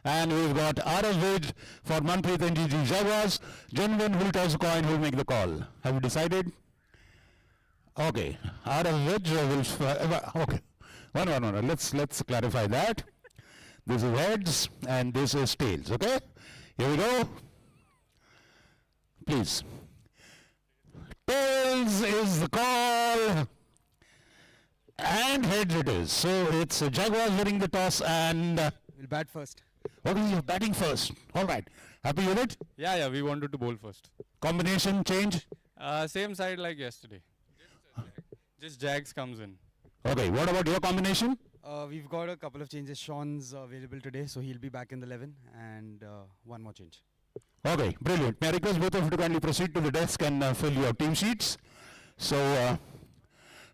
And we've got Aravid for Manpreet and GG Jaguars. Gentlemen, who will toss the coin, who will make the call? Have you decided? Okay, Aravid will. Okay, one. Let's clarify that. This is heads and this is tails. Okay, here we go. Please. Tails is the call. And heads it is. So it's Jaguars winning the toss and... We'll bat first. Okay, you're batting first. All right. Happy with it? Yeah, we wanted to bowl first. Combination change? Same side like yesterday. Just Jags comes in. Okay, what about your combination? We've got a couple of changes. Sean's available today, so he'll be back in the 11, and one more change. Okay, brilliant. May I request both of you to kindly proceed to the desk and fill your team sheets. So,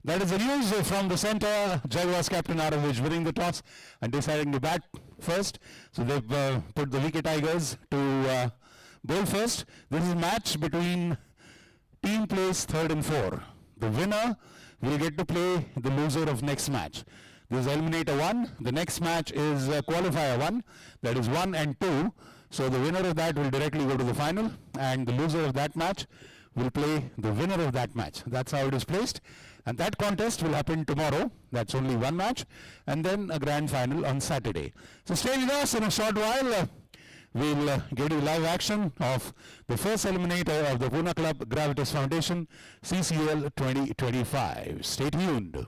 that is the news from the center. Jaguars captain Aravind winning the toss and deciding to bat first. So they've put the Wicket Tigers to bowl first. This is a match between team plays 3rd and 4. The winner will get to play the loser of next match. This is Eliminator 1. The next match is Qualifier 1. That is 1 and 2. So the winner of that will directly go to the final, and the loser of that match will play the winner of that match. That's how it is placed. And that contest will happen tomorrow. That's only one match. And then a grand final on Saturday. So stay with us in a short while. We'll get you live action of the first eliminator of the Pune Club Gravitas Foundation CCL 2025. Stay tuned.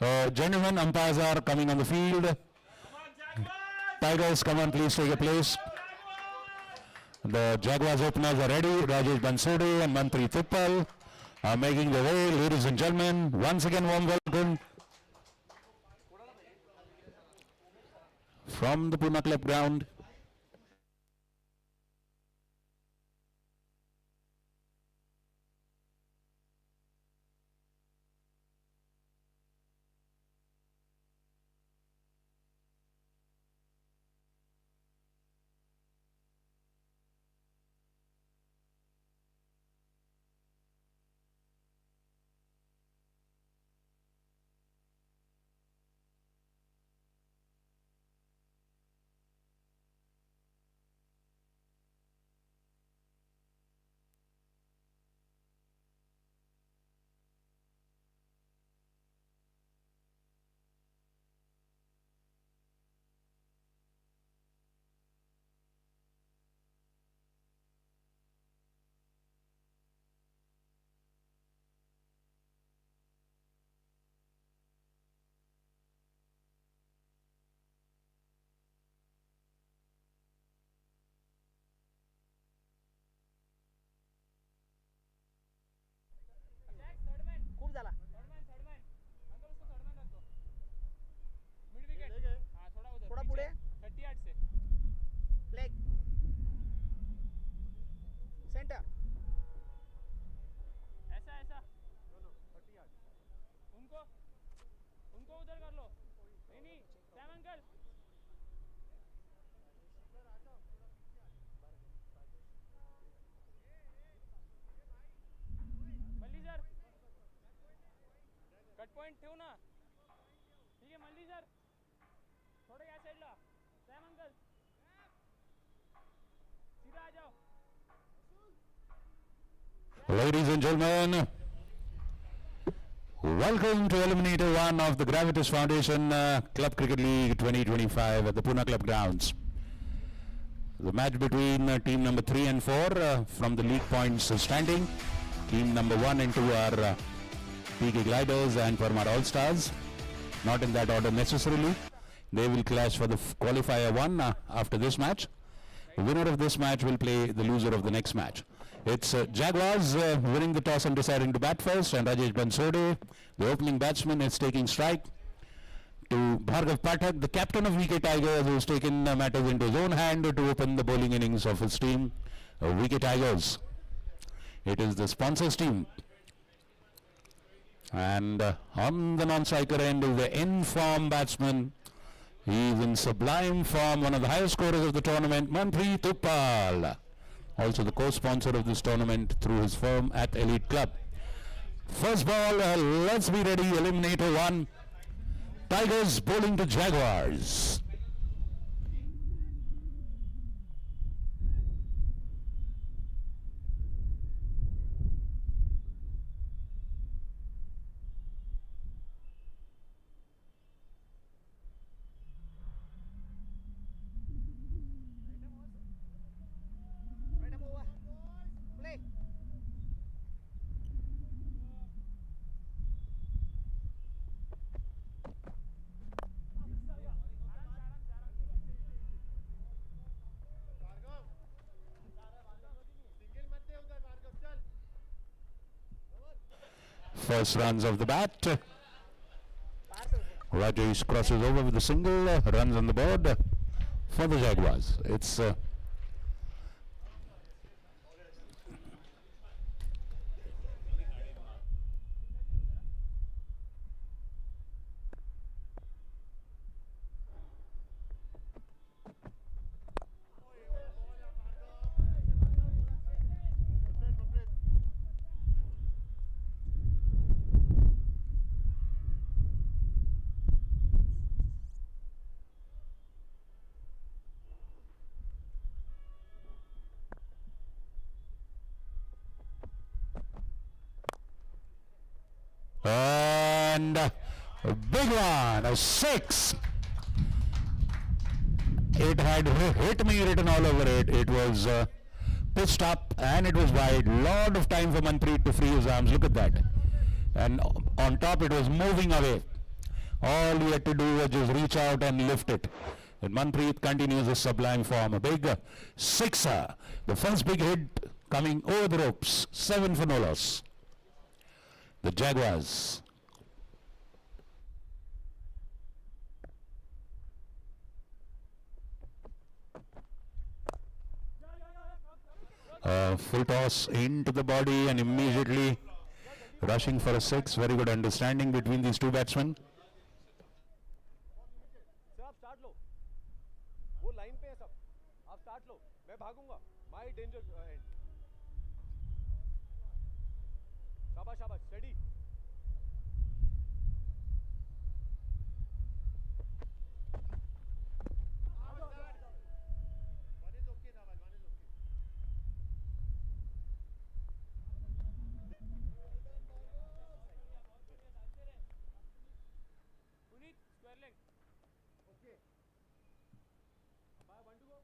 Gentlemen, umpires are coming on the field. Tigers, come on, please take a place. The Jaguars openers are ready. Rajesh Bansode and Manpreet are making their way. Ladies and gentlemen, once again, warm welcome from the Pune Club ground. Point ठेवू ना ठीक आहे मल्ली sir थोडं या साईडला Sam uncle सीधा आ जाओ. Ladies and gentlemen, welcome to Eliminator 1 of the Gravitas Foundation Club Cricket League 2025 at the Pune Club grounds. The match between team number 3 and 4 from the league points standing. Team number 1 and 2 are PK Gliders and Parmar All-Stars. Not in that order necessarily. They will clash for the qualifier 1 after this match. The winner of this match will play the loser of the next match. It's Jaguars winning the toss and deciding to bat first, and Rajesh Bansode, the opening batsman, is taking strike to Bhargav Pathak, the captain of VK Tigers, who's taken matters into his own hand to open the bowling innings of his team, VK Tigers. It is the sponsors team. And on the non-striker end is the in-form batsman. He is in sublime form, one of the highest scorers of the tournament, Manpreet. Also the co-sponsor of this tournament through his firm at Elite Club. First ball, let's be ready, Eliminator 1. Tigers bowling to Jaguars. First runs of the bat. Rajesh crosses over with a single, runs on the board for the Jaguars. It's and a big one, a 6. It had hit me written all over it. It was pitched up and it was wide. Lot of time for Manpreet to free his arms. Look at that. And on top it was moving away. All he had to do was just reach out and lift it. And Manpreet continues his sublime form. A big sixer. The first big hit coming over the ropes. 7 for no loss. The Jaguars. Full toss into the body and immediately rushing for a 6. Very good understanding between these two batsmen. Sir आप start लो वो line पे है सब आप start लो मैं भागूंगा my danger and शाबाश शाबाश steady Puneet, square leg. Okay bye 1 to go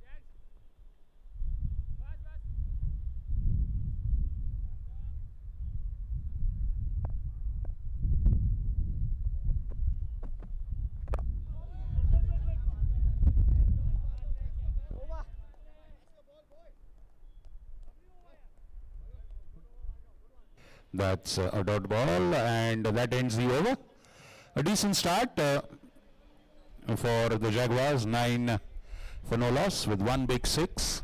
Jags. Bas, bas. Over That's a dot ball, and that ends the over. A decent start for the Jaguars. 9 for no loss with 1 big 6.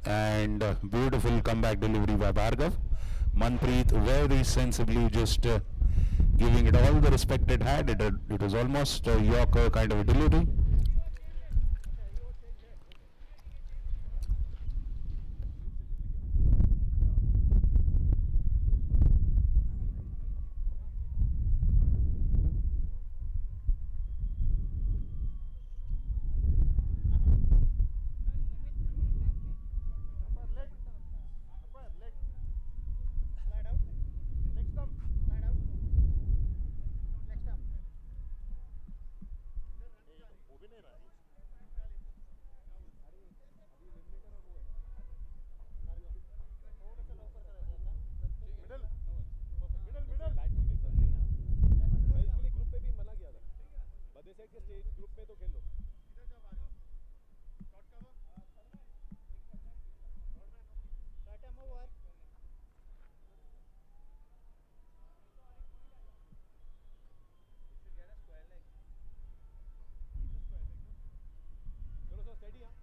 And beautiful comeback delivery by Bhargav. Manpreet very sensibly just giving it all the respect it had. It was almost a Yorker kind of a delivery. Stage group में तो खेल लो चलो sir steady हां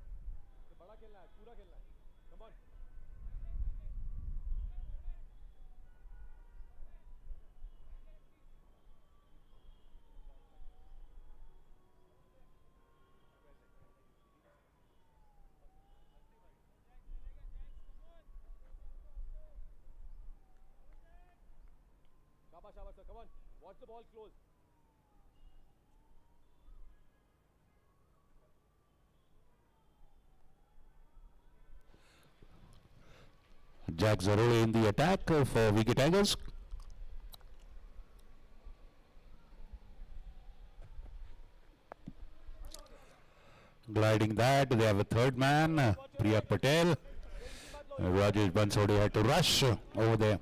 तो बड़ा खेलना है पूरा खेलना है कम ऑन शाबाश शाबाश sir come on watch the ball close Jags are early in the attack for Vicky Tigers. Gliding that, they have a third man, Priya Patel. Rajesh Bansodi had to rush over there.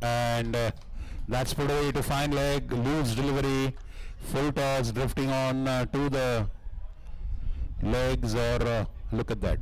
And that's put away to fine leg, loose delivery, full toss drifting on to the legs, or look at that.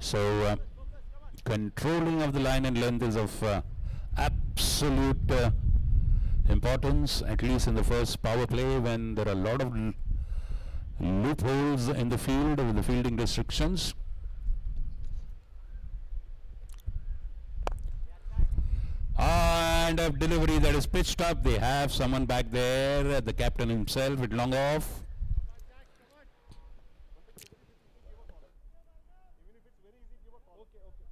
So controlling of the line and length is of absolute importance, at least in the first power play when there are a lot of loopholes in the field with the fielding restrictions. And a delivery that is pitched up. They have someone back there, the captain himself with long off. Even if it's very easy, give a call. Okay, okay.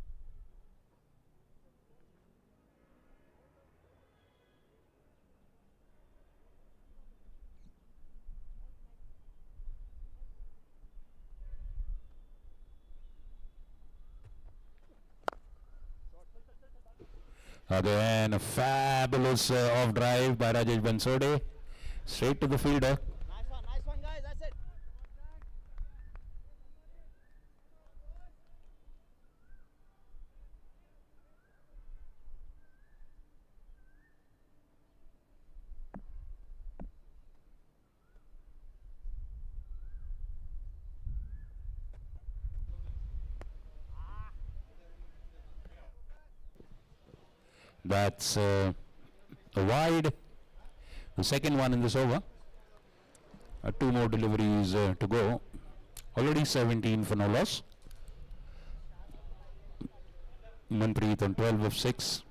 Again, a fabulous off drive by Rajesh Bansode. Straight to the fielder. Nice one, guys. That's it. That's a wide. The second one in this over. Two more deliveries to go. Already 17 for no loss. Manpreet on 12 of 6.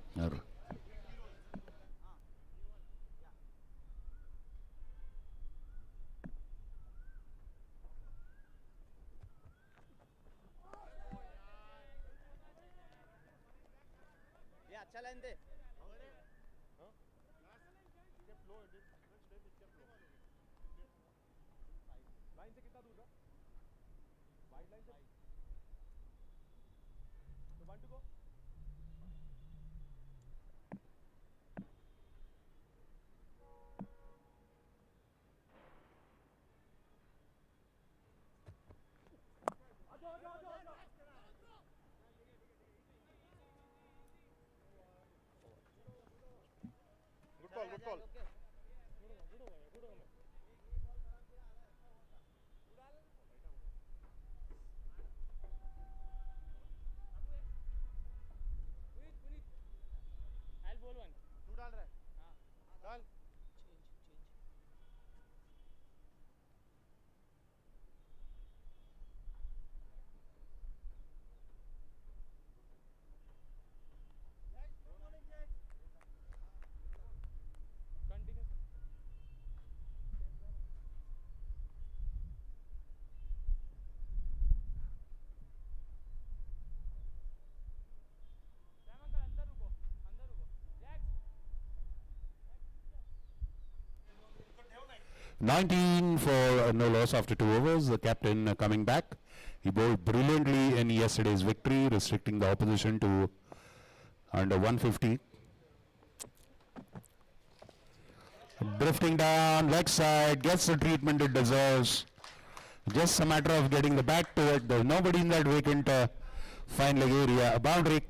Yeah, अच्छा line दे. Line से कितना दूर था? Wide line से. So 1 to go. Good call, good call. Okay. I'll bowl one. तू डाल रहा है? डाल. Continue. Sam uncle, अंदर रुको. Jax. 19 for no loss after 2 overs. The captain coming back. He bowled brilliantly in yesterday's victory, restricting the opposition to under 150. Drifting down, leg side, gets the treatment it deserves. Just a matter of getting the bat to it. There's nobody in that vacant fine leg area. A boundary.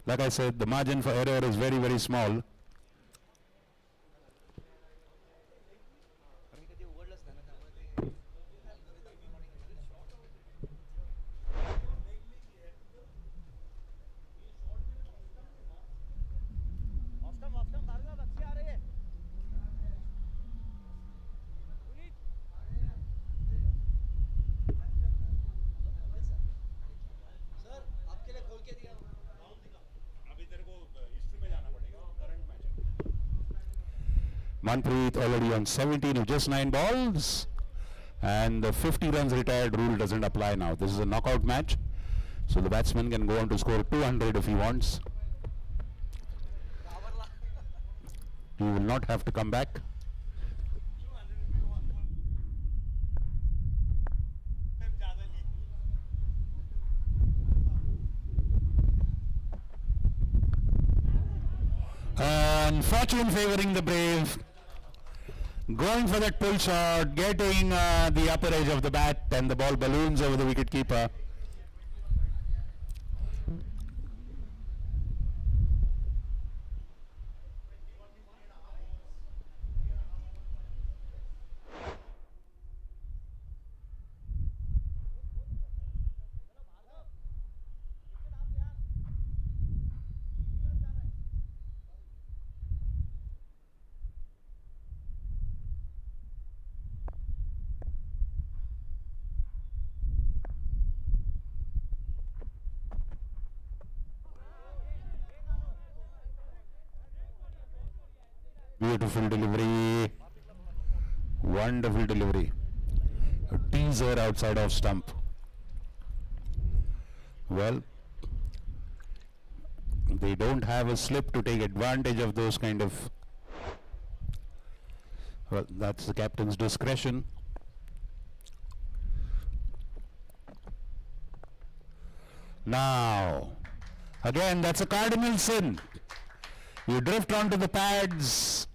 Like I said, the margin for error is very, very small. कधी उघडलंच नाही ना त्यामुळे off stump Bhargava अच्छी आ रही है. Sir आपके लिए खोल के दिया. अभी तेरे को हिस्ट्री में जाना पड़ेगा. करंट मैच है. Manpreet already on 17 of just 9 balls. And the 50 runs retired rule doesn't apply now. This is a knockout match. So the batsman can go on to score 200 if he wants. He will not have to come back. And fortune favoring the brave. Going for that pull shot, getting the upper edge of the bat, and the ball balloons over the wicket keeper. Beautiful delivery. Wonderful delivery. A teaser outside off stump. Well, they don't have a slip to take advantage of those kind of. Well, that's the captain's discretion. Now, again, that's a cardinal sin. You drift onto the pads,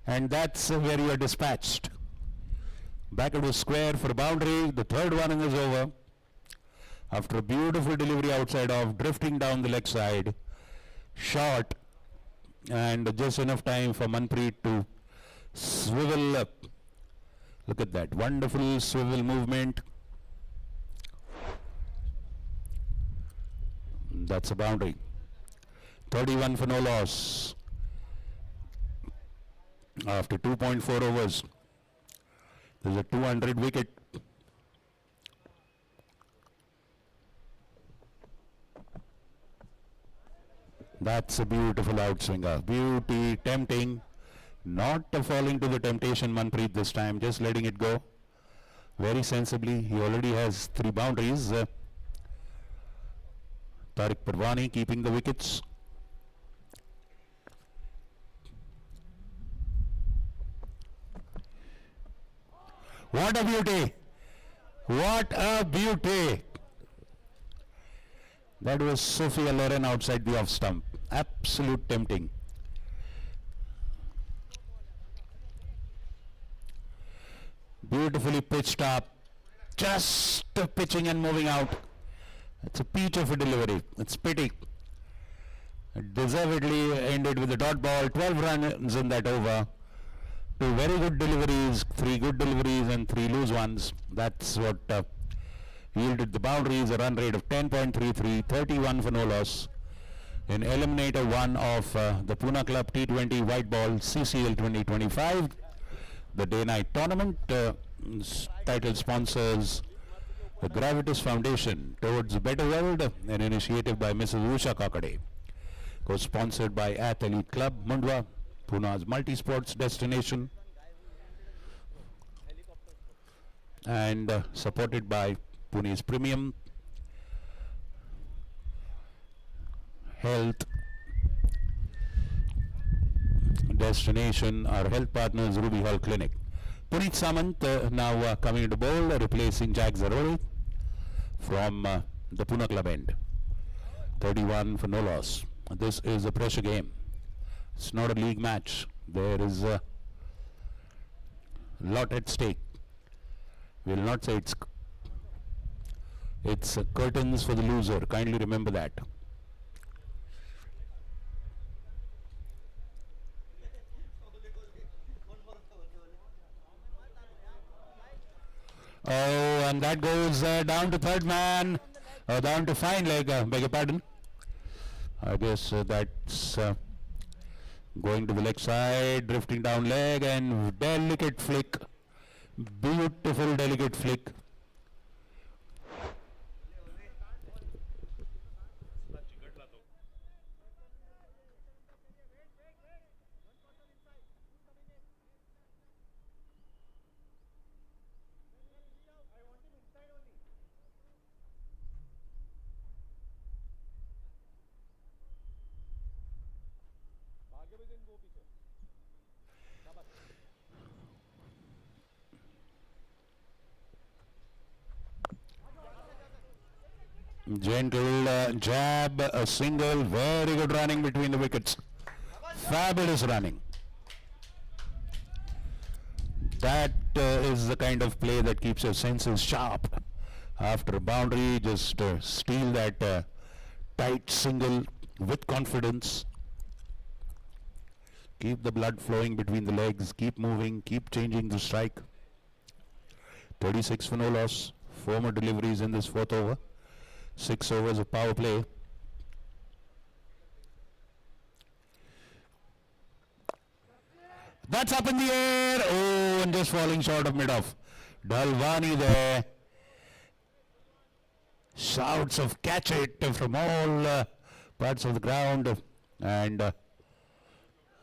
and that's where you are dispatched. Back into square for a boundary. The third one is over. After a beautiful delivery outside off, drifting down the leg side, short, and just enough time for Manpreet to swivel up. Look at that wonderful swivel movement. That's a boundary. 31 for no loss. After 2.4 overs, there's a 200 wicket. That's a beautiful outswinger. Beauty, tempting. Not falling to the temptation, Manpreet, this time. Just letting it go. Very sensibly. He already has 3 boundaries. Tariq Parwani keeping the wickets. What a beauty! What a beauty! That was Sophia Loren outside the off stump. Absolute tempting. Beautifully pitched up. Just pitching and moving out. It's a peach of a delivery. It's pity. It deservedly ended with a dot ball. 12 runs in that over. 2 very good deliveries, 3 good deliveries and 3 loose ones. That's what yielded the boundaries. A run rate of 10.33, 31 for no loss. In Eliminator 1 of the Pune Club T20 White Ball CCL 2025. The day-night tournament. Title sponsors the Gravitas Foundation Towards a Better World, an initiative by Mrs. Usha Kakade. Co-sponsored by Athlete Club Mundwa, Pune's multi-sports destination, and supported by Pune's premium health destination, our health partners Ruby Hall Clinic. Puneet Samant now coming into bowl, replacing Jack Zarori from the Pune Club end. 31 for no loss. This is a pressure game. It's not a league match. There is a lot at stake. We'll not say it's curtains for the loser. Kindly remember that. Oh, and that goes down to third man, down to fine leg, beg your pardon. I guess that's going to the leg side, drifting down leg, and delicate flick. Beautiful delicate flick. Gentle jab, a single, very good running between the wickets. Fabulous running. That is the kind of play that keeps your senses sharp. After a boundary, just steal that tight single with confidence. Keep the blood flowing between the legs, keep moving, keep changing the strike. 36 for no loss, 4 more deliveries in this 4th over. 6 overs of power play. That's up in the air. Oh, and just falling short of mid-off. Dalwani there. Shouts of catch it from all parts of the ground. And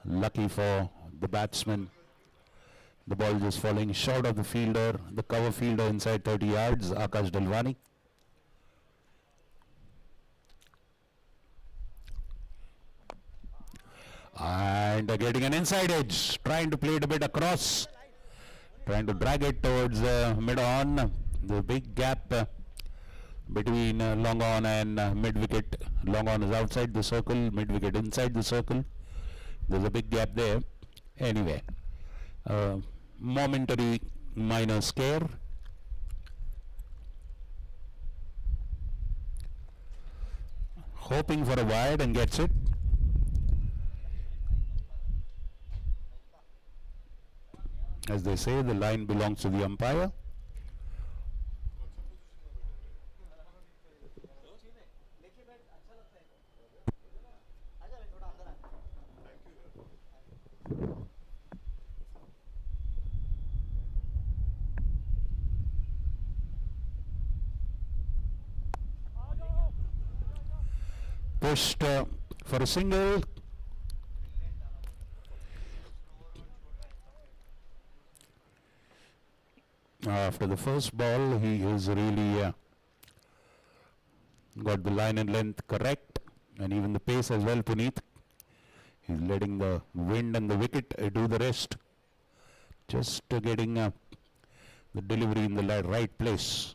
lucky for the batsman. The ball just falling short of the fielder, the cover fielder inside 30 yards, Akash Dalwani. And getting an inside edge, trying to play it a bit across, trying to drag it towards mid-on. The big gap between long on and mid-wicket. Long on is outside the circle, mid-wicket inside the circle. There's a big gap there. Anyway, momentary minor scare. Hoping for a wide and gets it. As they say, the line belongs to the umpire. Pushed for a single. After the first ball, he is really got the line and length correct, and even the pace as well, Puneet. He's letting the wind and the wicket do the rest. Just getting the delivery in the right place.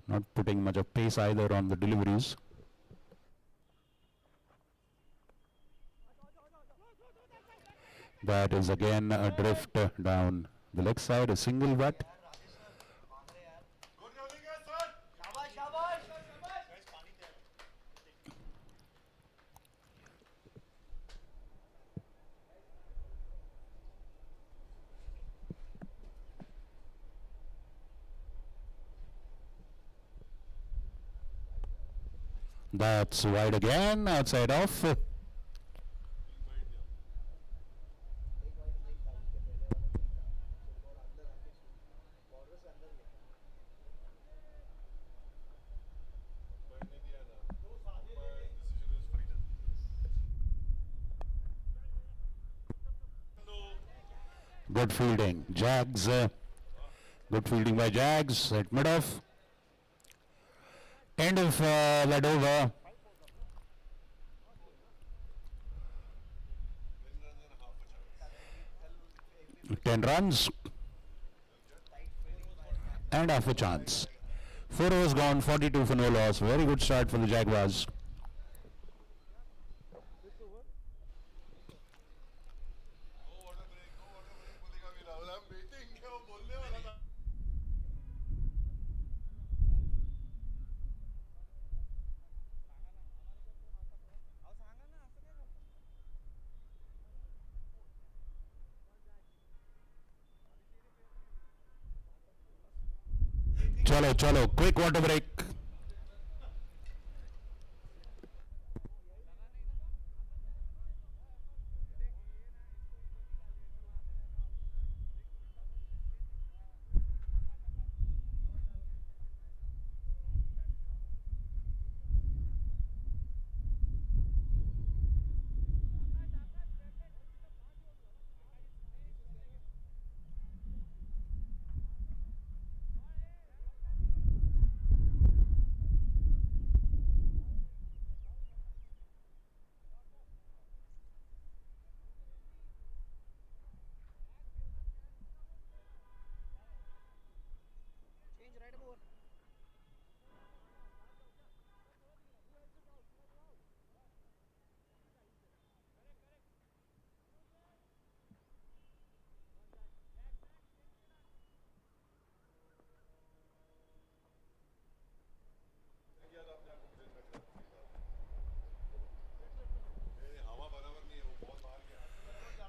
Not putting much of pace either on the deliveries. That is again a drift down the leg side, a single but. That's wide again, outside off. Good fielding, Jags. Good fielding by Jags at mid-off. End of that over. 10 runs and half a chance. 4 overs gone, 42 for no loss. Very good start for the Jaguars. Chalo, quick water break.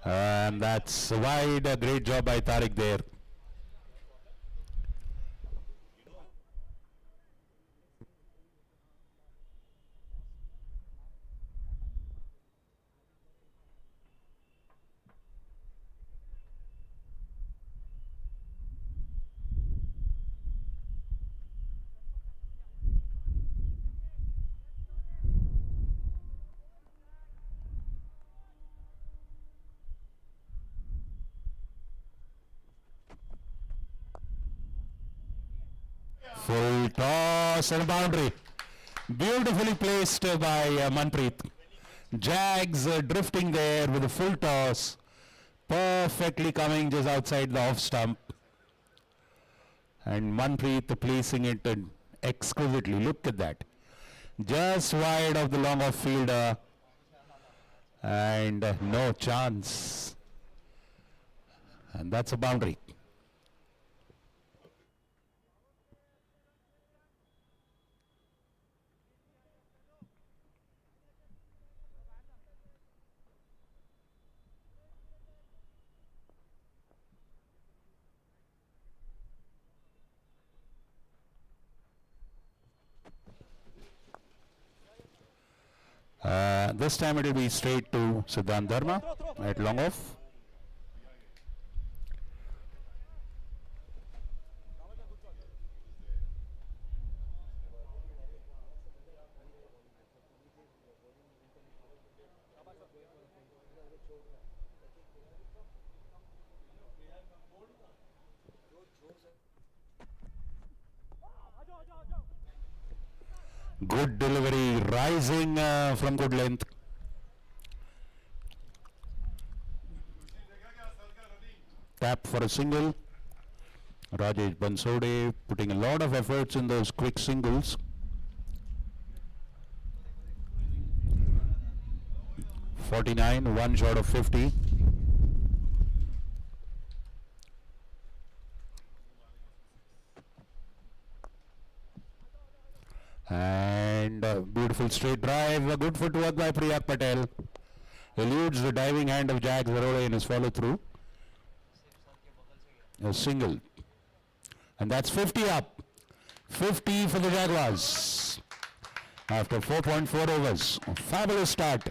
And that's wide. A great job by Tariq there. Full toss and a boundary. Beautifully placed by Manpreet. Jags drifting there with a full toss. Perfectly coming just outside the off stump. And Manpreet placing it exquisitely. Look at that. Just wide of the long off fielder. And no chance. And that's a boundary. This time it will be straight to Siddhant Dharma at long off. Good delivery, rising from good length. Tap for a single. Rajesh Bansode putting a lot of efforts in those quick singles. .49, one short of 50. And beautiful straight drive, a good footwork by Priyak Patel. Eludes the diving hand of Jags Varode in his follow through. A single. And that's 50 up. 50 for the Jaguars. After 4.4 overs. A fabulous start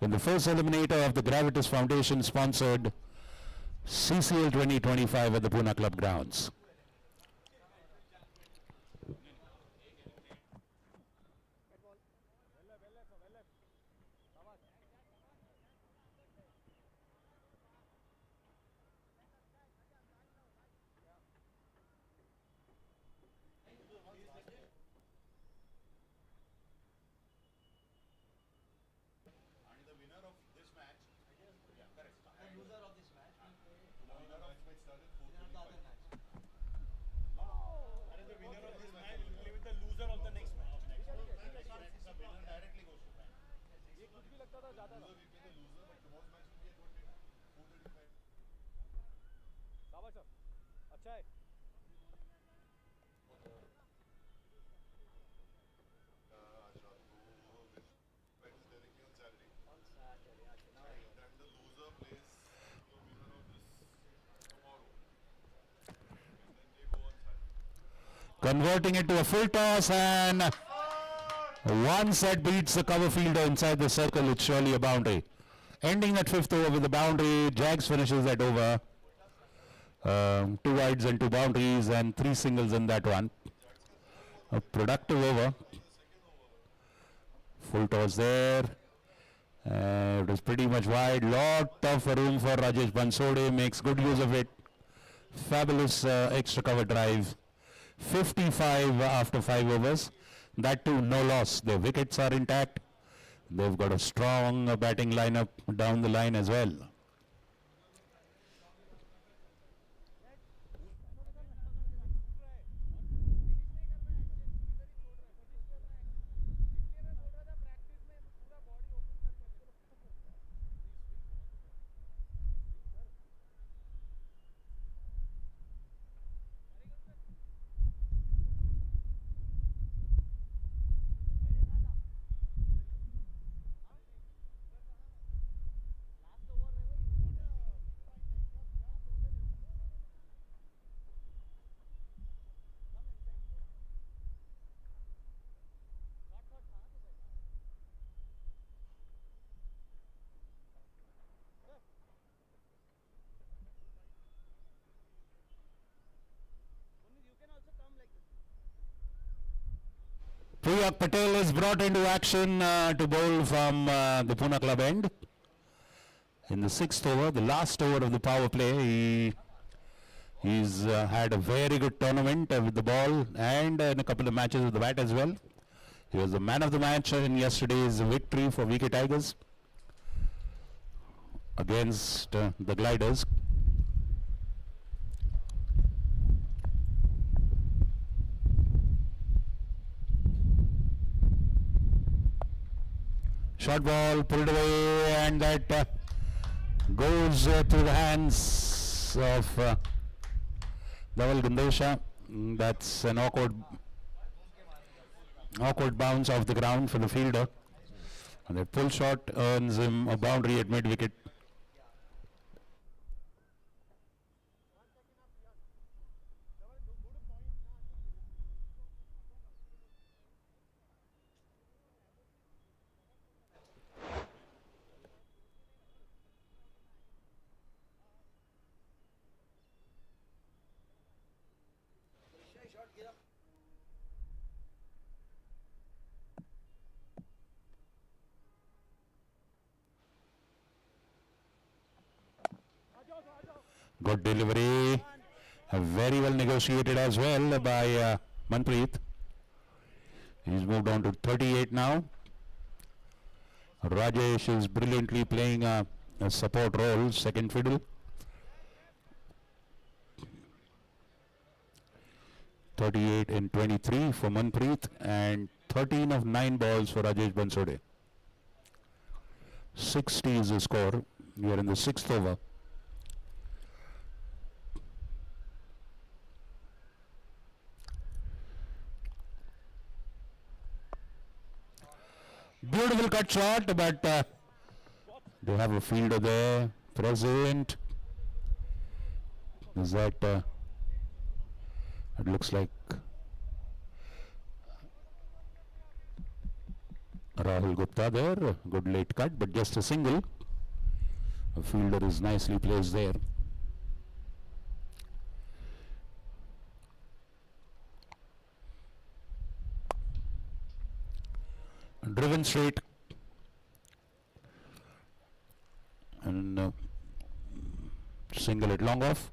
in the first eliminator of the Gravitas Foundation sponsored CCL 2025 at the Pune Club grounds. अच्छा है Converting it to a full toss, and once that beats the cover fielder inside the circle, it's surely a boundary. Ending that fifth over with a boundary, Jags finishes that over. 2 wides and 2 boundaries and 3 singles in that one. A productive over. Full toss there. It was pretty much wide. Lot of room for Rajesh Bansode. Makes good use of it. Fabulous extra cover drive. 55 after 5 overs. That too, no loss. The wickets are intact. They've got a strong batting lineup down the line as well. Priyak Patel is brought into action to bowl from the Pune Club end. In the 6th over, the last over of the power play, he He's had a very good tournament with the ball and in a couple of matches with the bat as well. He was the man of the match in yesterday's victory for VK Tigers against the Gliders. Short ball pulled away, and that goes to the hands of Dhaval Gandesha. That's an awkward bounce off the ground for the fielder. And that pull shot earns him a boundary at mid-wicket. Good delivery, very well negotiated as well by Manpreet. He's moved on to 38 now. Rajesh is brilliantly playing a support role, second fiddle. 38 in 23 for Manpreet and 13 of 9 balls for Rajesh Bansode. 60 is the score. We are in the 6th over. Beautiful cut shot, but they have a fielder there present. Is that it looks like Rahul Gupta there. Good late cut, but just a single. A fielder is nicely placed there. Driven straight, and single it long off.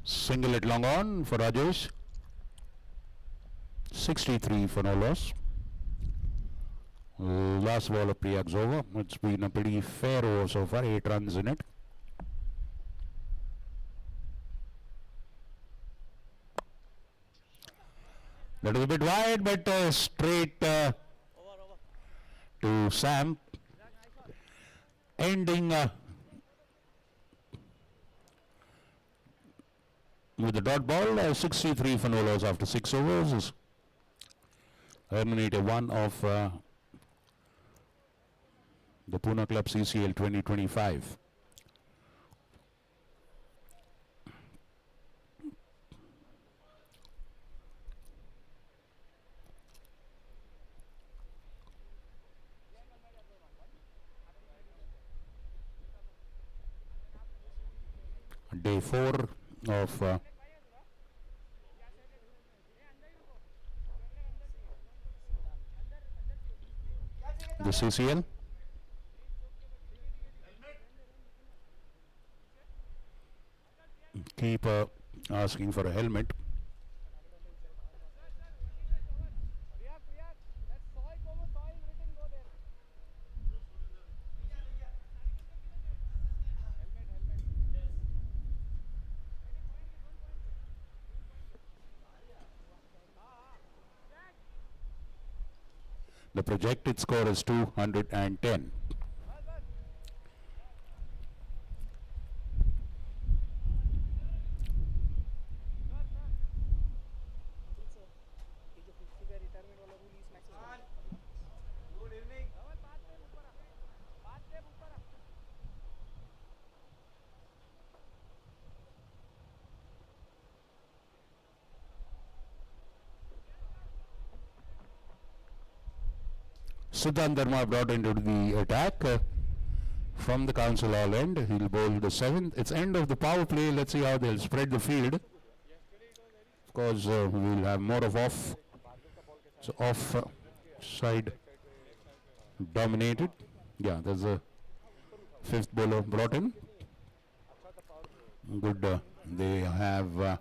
Single it long on for Rajesh. 63 for no loss. Last ball of Priyag's over. It's been a pretty fair over so far, 8 runs in it. That was a bit wide, but straight to Sam. Ending with the dot ball, 63 for no loss after 6 overs. Eliminated one of the Pune Club CCL 2025. Day 4 of the CCL. Keeper asking for a helmet. The projected score is 210. Siddhant Dharma brought into the attack from the council hall end. He'll bowl the 7th. It's end of the power play. Let's see how they'll spread the field. Of course, we'll have more of off. So off side dominated. Yeah, there's a 5th bowler brought in. Good. They have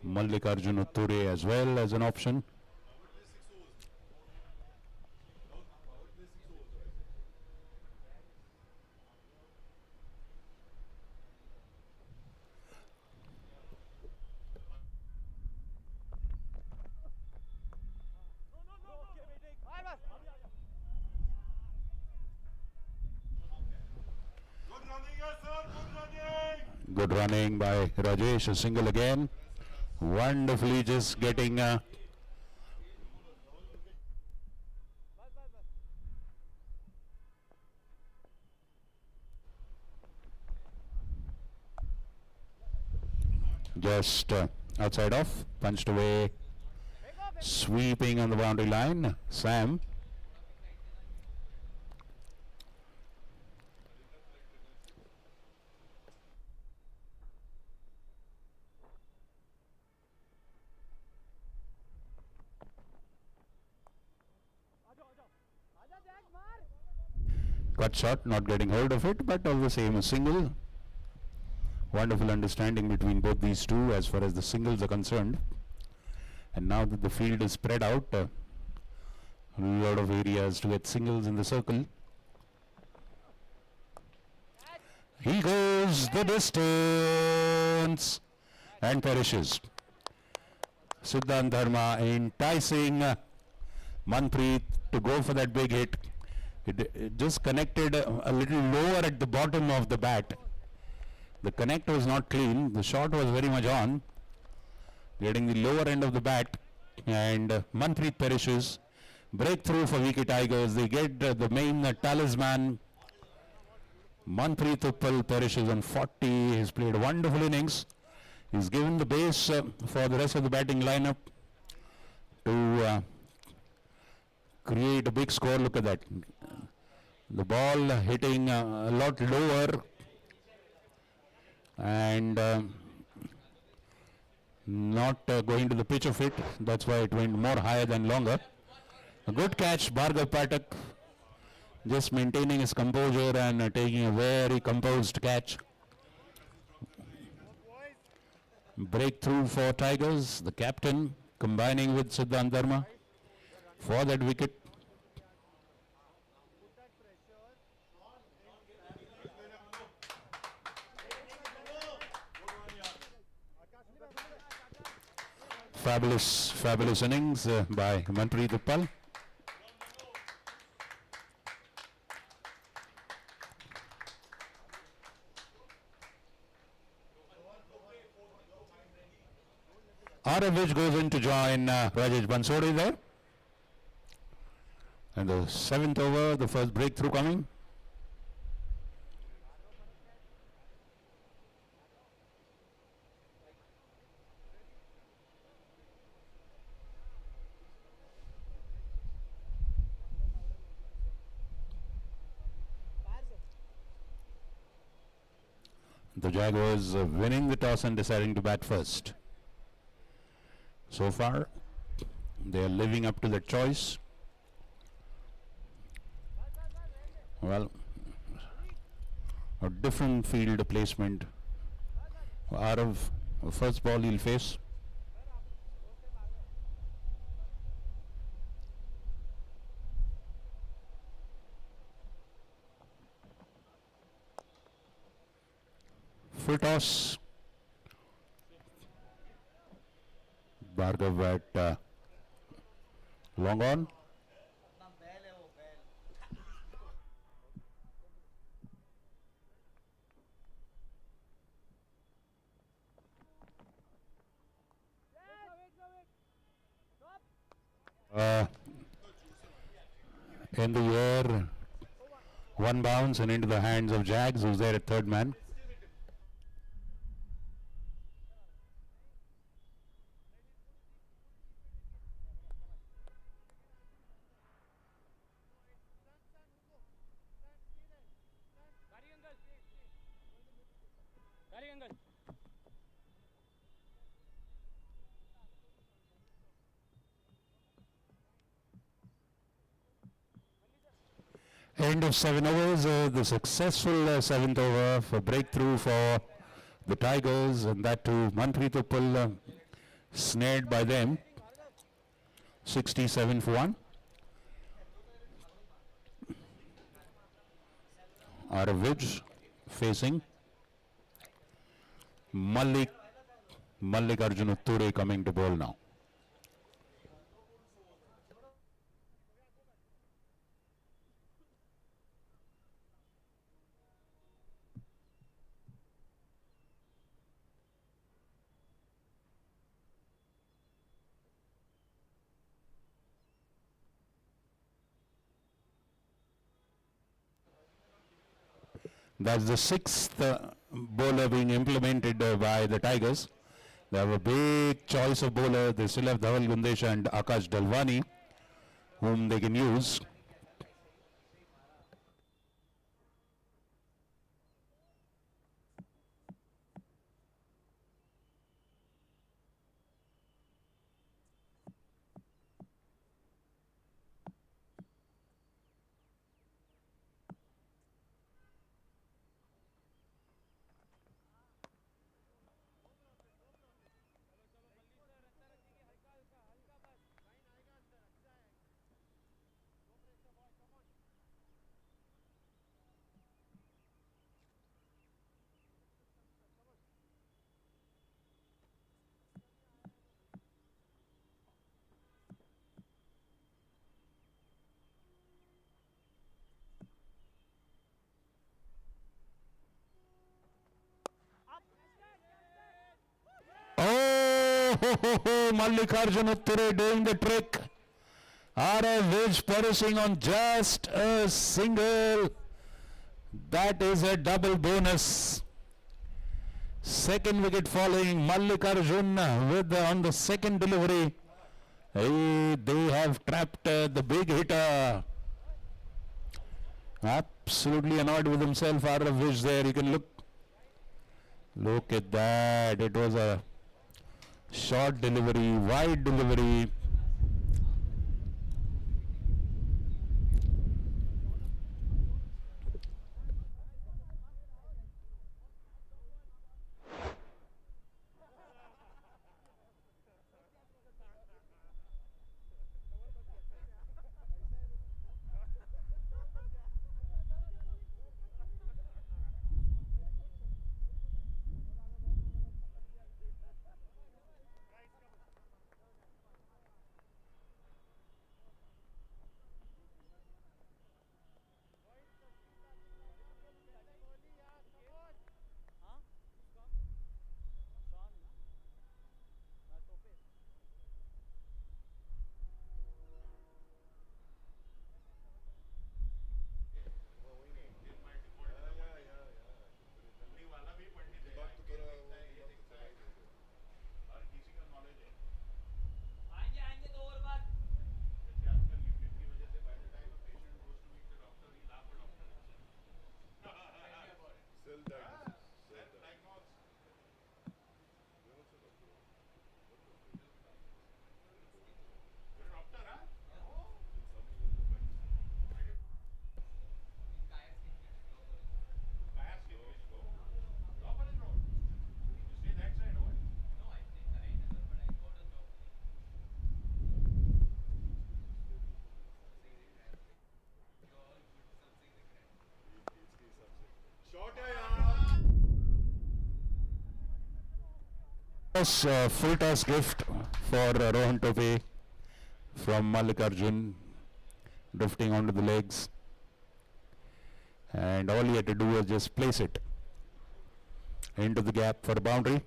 Mallikarjun Utture as well as an option. Good running by Rajesh, a single again. Wonderfully just getting just outside off, punched away, sweeping on the boundary line. Sam. Cut shot, not getting hold of it, but all the same a single. Wonderful understanding between both these two as far as the singles are concerned. And now that the field is spread out, a lot of areas to get singles in the circle. He goes the distance and perishes. Siddhant Dharma enticing Manpreet to go for that big hit. It just connected a little lower at the bottom of the bat. The connect was not clean. The shot was very much on, getting the lower end of the bat, and Manpreet perishes. Breakthrough for Vicky Tigers. They get the main talisman. Manpreet Uppal perishes on 40. He's played a wonderful innings. He's given the base for the rest of the batting lineup to create a big score. Look at that. The ball hitting a lot lower and not going to the pitch of it. That's why it went more higher than longer. A good catch, Bhargav Pathak, just maintaining his composure and taking a very composed catch. Breakthrough for Tigers, the captain combining with Siddhant Dharma for that wicket. Fabulous innings by Manpreet Uppal. Aravic goes in to join Rajesh Bansode there. And the 7th over, the first breakthrough coming. The Jaguars winning the toss and deciding to bat first. So far, they are living up to that choice. Well, a different field placement. Arav, first ball he'll face. Full toss. Bhargav at long on. In the air, one bounce and into the hands of Jags, who's there at third man. angle. End of 7 overs, the successful 7th over for breakthrough for the Tigers, and that too Manpreet snared by them. 67 for 1. Aravij facing Mallikarjun Ture coming to bowl now. That's the 6th bowler being implemented by the Tigers. They have a big choice of bowler. They still have Dhaval Gundesh and Akash Dalwani, whom they can use. Mallikarjun Ture doing the trick. Aravij perishing on just a single. That is a double bonus. Second wicket falling. Mallikarjun with on the second delivery. They have trapped the big hitter. Absolutely annoyed with himself. Aravij there. You can look at that. It was a short delivery, wide delivery. Full toss gift for Rohan Tope from Mallikarjun, drifting onto the legs, and all he had to do was just place it into the gap for a boundary.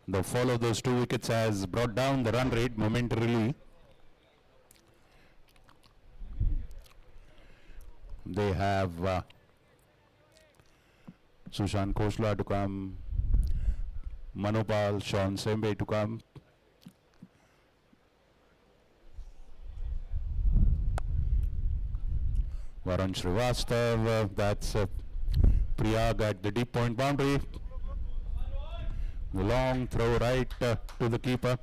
The fall of those 2 wickets has brought down the run rate momentarily. They have Sushant Khosla to come, Manopal, Sean Sembe to come. Varun Srivastav, that's Priyag at the deep point boundary. The long throw right to the keeper.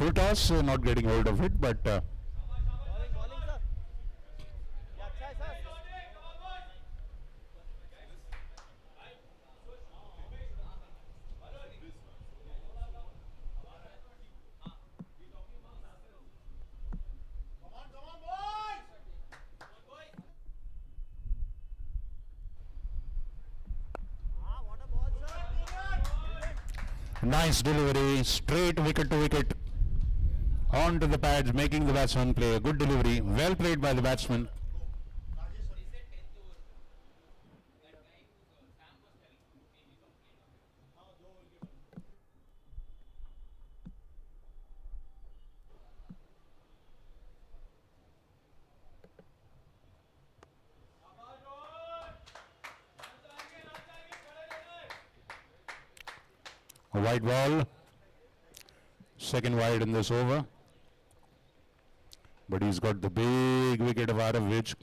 Full toss, not getting hold of it, but bowling bowling sir ये अच्छा है sir हाँ what a ball sir nice delivery, straight wicket to wicket. On to the pads, making the batsman play a good delivery. Well played by the batsman. A wide ball. Second wide in this over. But he's got the big wicket of Aravic.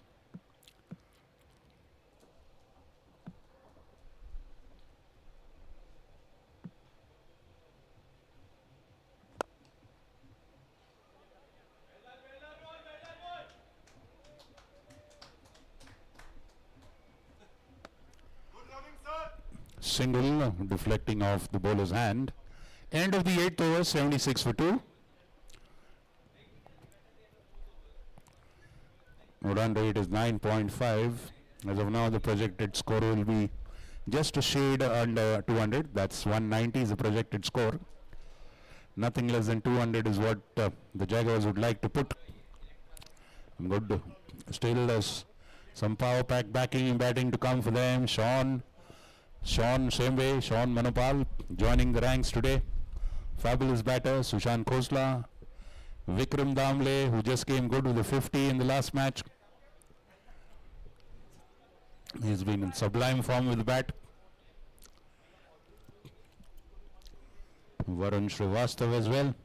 Single, deflecting off the bowler's hand. End of the 8th over, 76 for 2. Run rate is 9.5. As of now, the projected score will be just a shade under 200. That's 190 is the projected score. Nothing less than 200 is what the Jaguars would like to put. Good. Still there's some power pack backing batting to come for them. Sean, same way. Sean Manopal joining the ranks today. Fabulous batter. Sushant Khosla. Vikram Damle, who just came good with a 50 in the last match. He's been in sublime form with the bat. Varun Srivastav as well.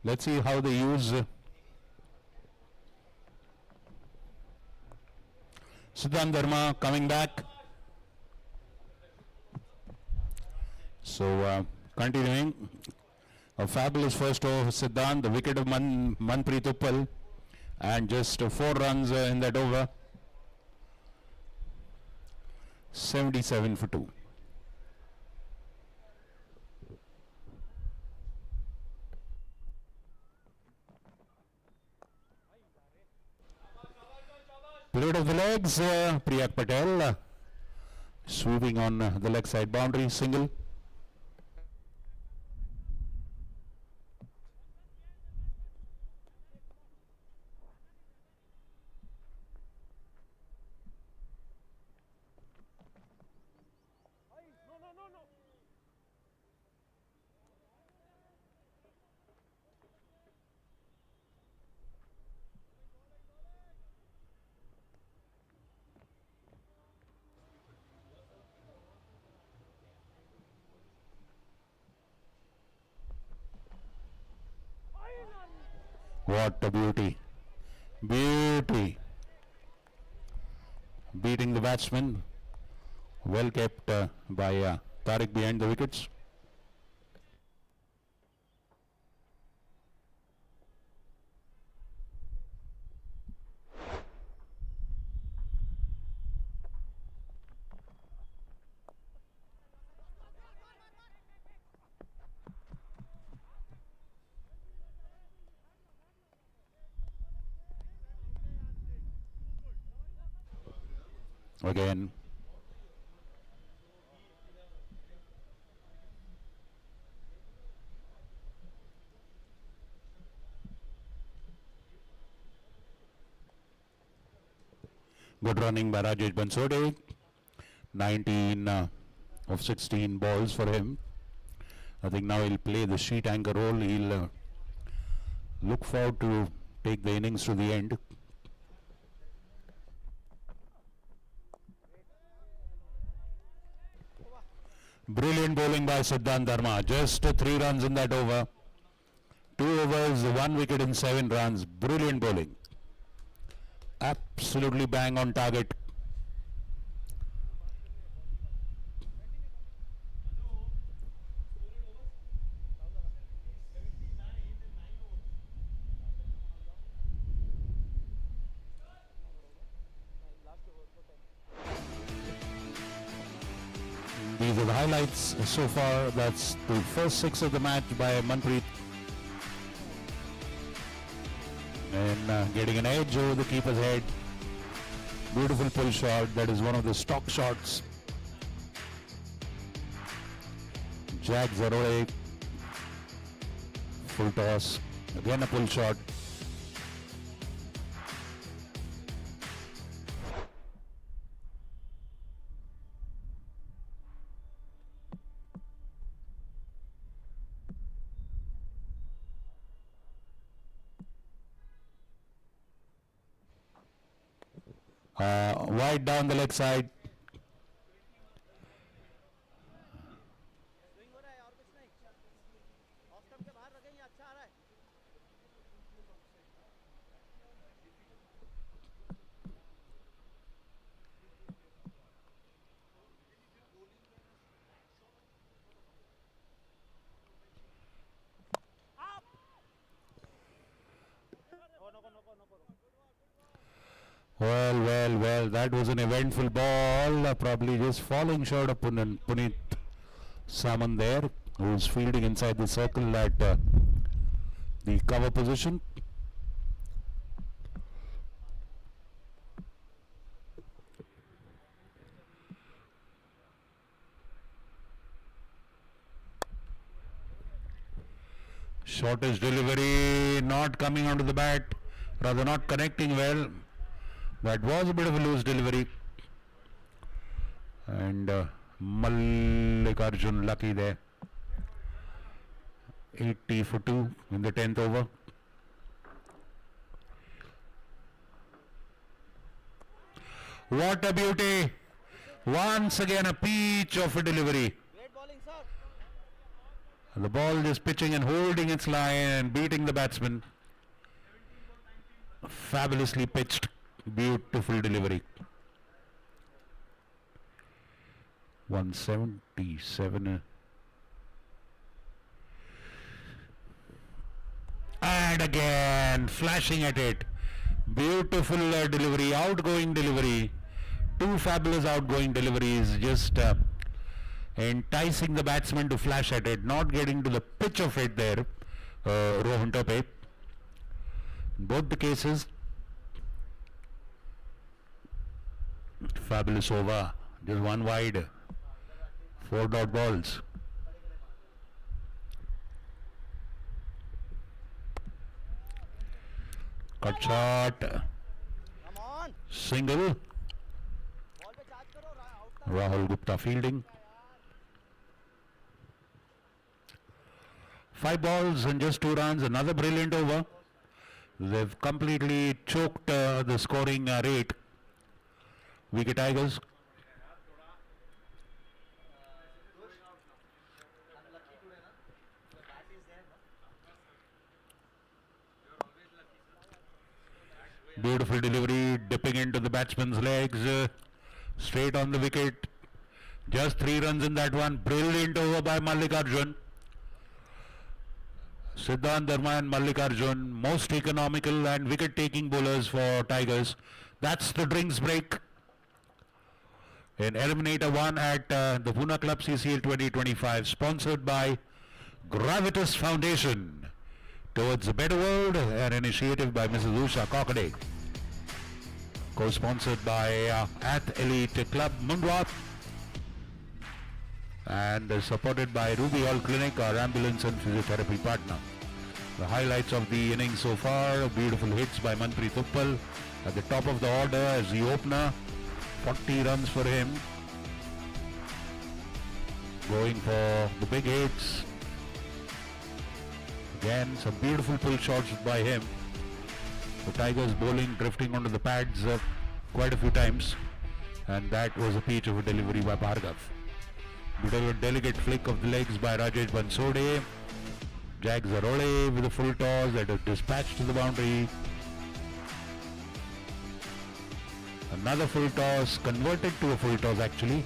Let's see how they use Siddhant Dharma coming back. So continuing. A fabulous first over for Siddhant, the wicket of Manpreet Uppal, and just 4 runs in that over. 77 for 2. Played of the legs, Priyak Patel swooping on the leg side boundary, single. What a beauty. Beauty. Beating the batsman. Well kept by Tariq behind the wickets. Again. Good running by Rajesh Bansode. 19 of 16 balls for him. I think now he'll play the sheet anchor role. He'll look forward to take the innings to the end. Brilliant bowling by Siddhant Dharma. Just 3 runs in that over. 2 overs, 1 wicket in 7 runs. Brilliant bowling. Absolutely bang on target. These are the highlights so far. That's the first 6 of the match by Manpreet. And getting an edge over the keeper's head. Beautiful pull shot. That is one of the stock shots. Jags away. Full toss. Again a pull shot. Wide down the leg side. Swing हो रहा है और कुछ नहीं off stump के बाहर रखेंगे अच्छा आ रहा है Well, that was an eventful ball. Probably just falling short of Puneet Saman there, who's fielding inside the circle at the cover position. Shortest delivery, not coming onto the bat, rather not connecting well. That was a bit of a loose delivery. And Mallikarjun lucky there. 80 for 2 in the 10th over. What a beauty. Once again a peach of a delivery. great bowling sir The ball just pitching and holding its line and beating the batsman. Fabulously pitched. Beautiful delivery. 177. And again flashing at it. Beautiful delivery, outgoing delivery. 2 fabulous outgoing deliveries, just enticing the batsman to flash at it, not getting to the pitch of it there. Rohan Tope. In both the cases, fabulous over, just 1 wide, 4 dot balls. Cut shot, come on single. Ball पे charge करो out Rahul Gupta fielding. 5 balls and just 2 runs, another brilliant over. They've completely choked the scoring rate. Wicket Tigers. Beautiful delivery, dipping into the batsman's legs, straight on the wicket. Just 3 runs in that one. Brilliant over by Mallikarjun. Siddhant Dharma and Mallikarjun, most economical and wicket-taking bowlers for Tigers. That's the drinks break. In Eliminator 1 at the Pune Club CCL 2025, sponsored by Gravitas Foundation. Towards a Better World, an initiative by Mrs. Usha Kokade. Co-sponsored by Elite Club Mundwa. And supported by Ruby Hall Clinic, our ambulance and physiotherapy partner. The highlights of the innings so far, beautiful hits by Manpreet at the top of the order as the opener. 40 runs for him. Going for the big hits. Again, some beautiful pull shots by him. The Tigers bowling drifting onto the pads quite a few times, and that was a peach of a delivery by Bhargav. Delicate flick of the legs by Rajesh Bansode. Jags are away with a full toss that is dispatched to the boundary. Another full toss, converted to a full toss actually.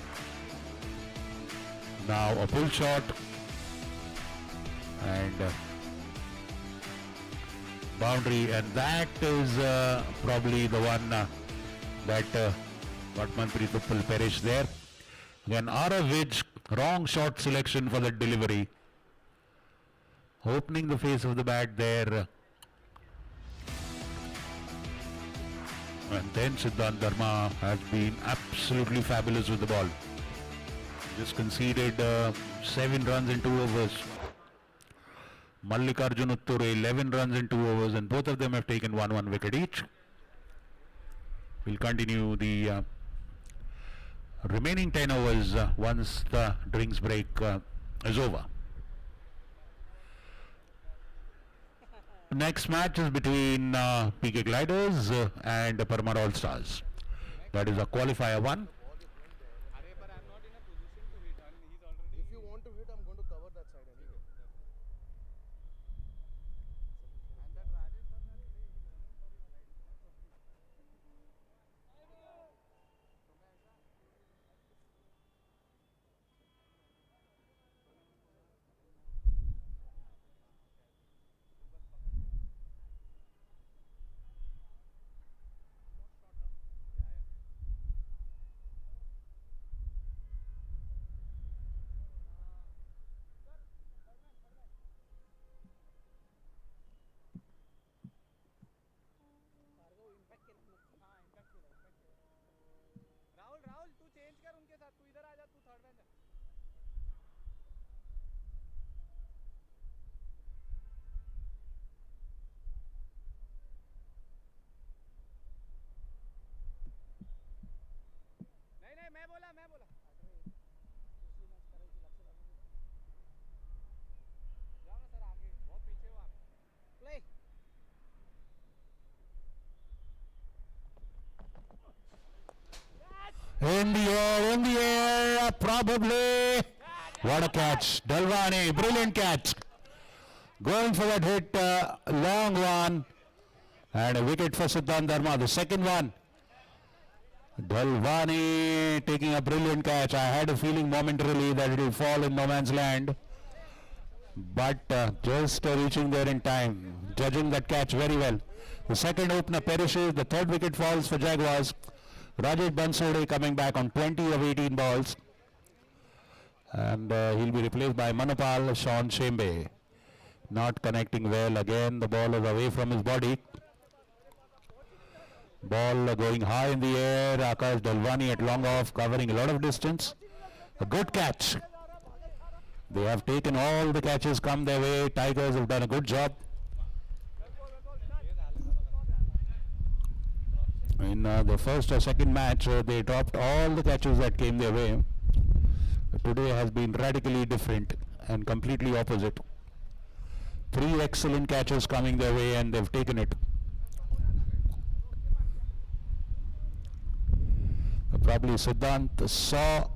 Now a pull shot, and boundary, and that is probably the one that got Manpreet will perish there. Again, Aravic, wrong shot selection for that delivery. Opening the face of the bat there. And then Siddhant Dharma has been absolutely fabulous with the ball. Just conceded 7 runs in 2 overs. Mallikarjun Utture 11 runs in 2 overs, and both of them have taken 1 wicket each. We'll continue the remaining 10 overs once the drinks break is over. Next match is between PK Gliders and Parmar All Stars. That is a qualifier 1. If you want to hit, I'm going to cover that side anyway. Rahul तू change कर उनके साथ, तू इधर आ जा, तू third man जा। नहीं मैं बोला जाओ ना सर आगे, बहुत पीछे हो आप। Play In the air, probably. What a catch. Dalwani, brilliant catch. Going for that hit, long one. And a wicket for Siddhant Dharma, the second one. Dalwani taking a brilliant catch. I had a feeling momentarily that it will fall in no man's land. But just reaching there in time, judging that catch very well. The second opener perishes, the third wicket falls for Jaguars. Rajesh Bansode coming back on 20 of 18 balls. And he'll be replaced by Manopal Sean Shembe. Not connecting well. Again, the ball is away from his body. Ball going high in the air. Akash Dalwani at long off, covering a lot of distance. A good catch. They have taken all the catches come their way. Tigers have done a good job. In the first or second match, they dropped all the catches that came their way. Today has been radically different and completely opposite. 3 excellent catches coming their way, and they've taken it. Probably Siddhant saw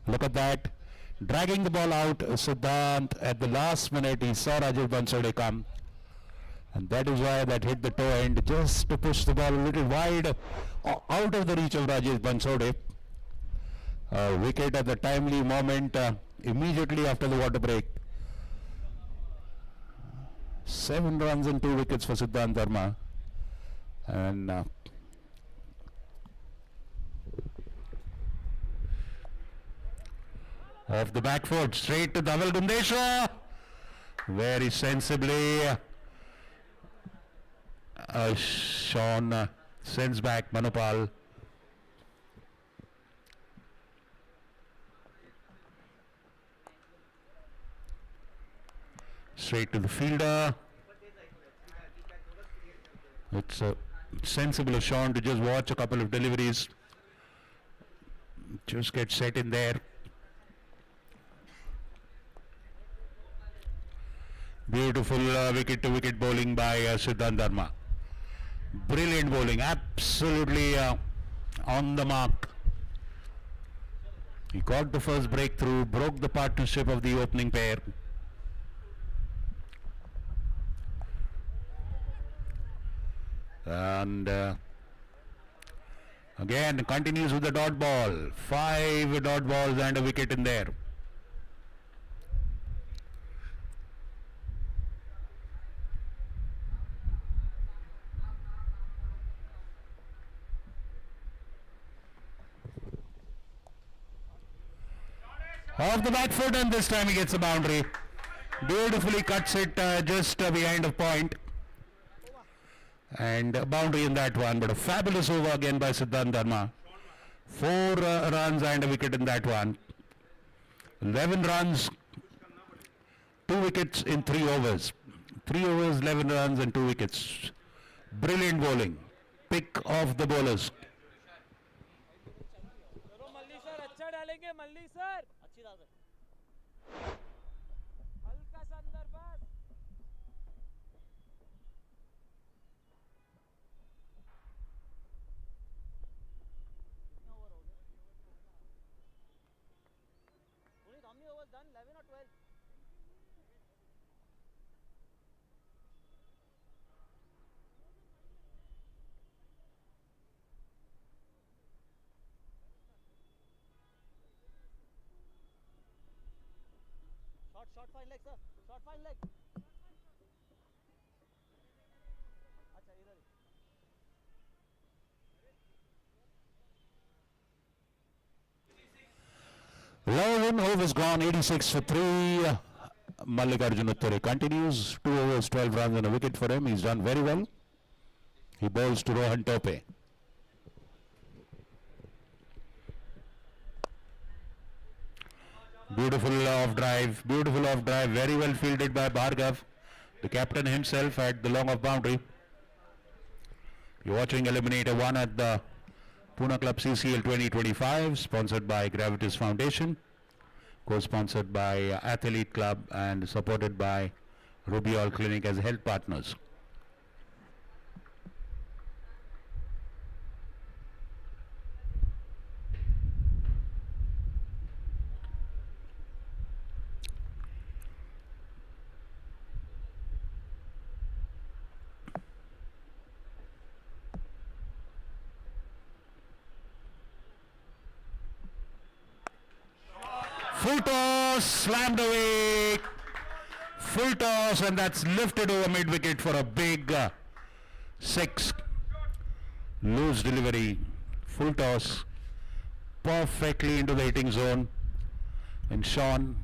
look at that, dragging the ball out. Siddhant at the last minute, he saw Rajesh Bansode come, and that is why that hit the toe end, just to push the ball a little wide out of the reach of Rajesh Bansode. Wicket at the timely moment, immediately after the water break. 7 runs and 2 wickets for Siddhant Dharma, and off the back foot, straight to Dhaval Gundeshwar. Very sensibly, Sean sends back Manopal. Straight to the fielder. It's sensible of Sean to just watch a couple of deliveries. Just get set in there. Beautiful wicket-to-wicket bowling by Siddhant Dharma. Brilliant bowling, absolutely on the mark. He got the first breakthrough, broke the partnership of the opening pair. And again continues with the dot ball. 5 dot balls and a wicket in there. Off the back foot, and this time he gets a boundary. Beautifully cuts it just behind the point. And a boundary in that one, but a fabulous over again by Siddhant Dharma. 4 runs and a wicket in that one. 11 runs, 2 wickets in 3 overs. 3 overs, 11 runs and 2 wickets. Brilliant bowling. Pick of the bowlers. चलो मल्ली sir अच्छा डालेंगे मल्ली sir अच्छी डाल हल्का सा अंदर बस कितना ओवर हो गया Puneet how many overs done 11 or 12 short fine leg sir short fine leg अच्छा इधर 11 overs gone, 86 for 3. Mallikarjun Uttare continues. 2 overs, 12 runs and a wicket for him. He's done very well. He bowls to Rohan Tope. Beautiful off drive, very well fielded by Bhargav, the captain himself at the long off boundary. You're watching Eliminator 1 at the Pune Club CCL 2025, sponsored by Gravitas Foundation, co-sponsored by Athlete Club and supported by Rubiol Clinic as health partners. Full toss, slammed away. Full toss, and that's lifted over mid wicket for a big 6. Loose delivery. Full toss. Perfectly into the hitting zone. And Sean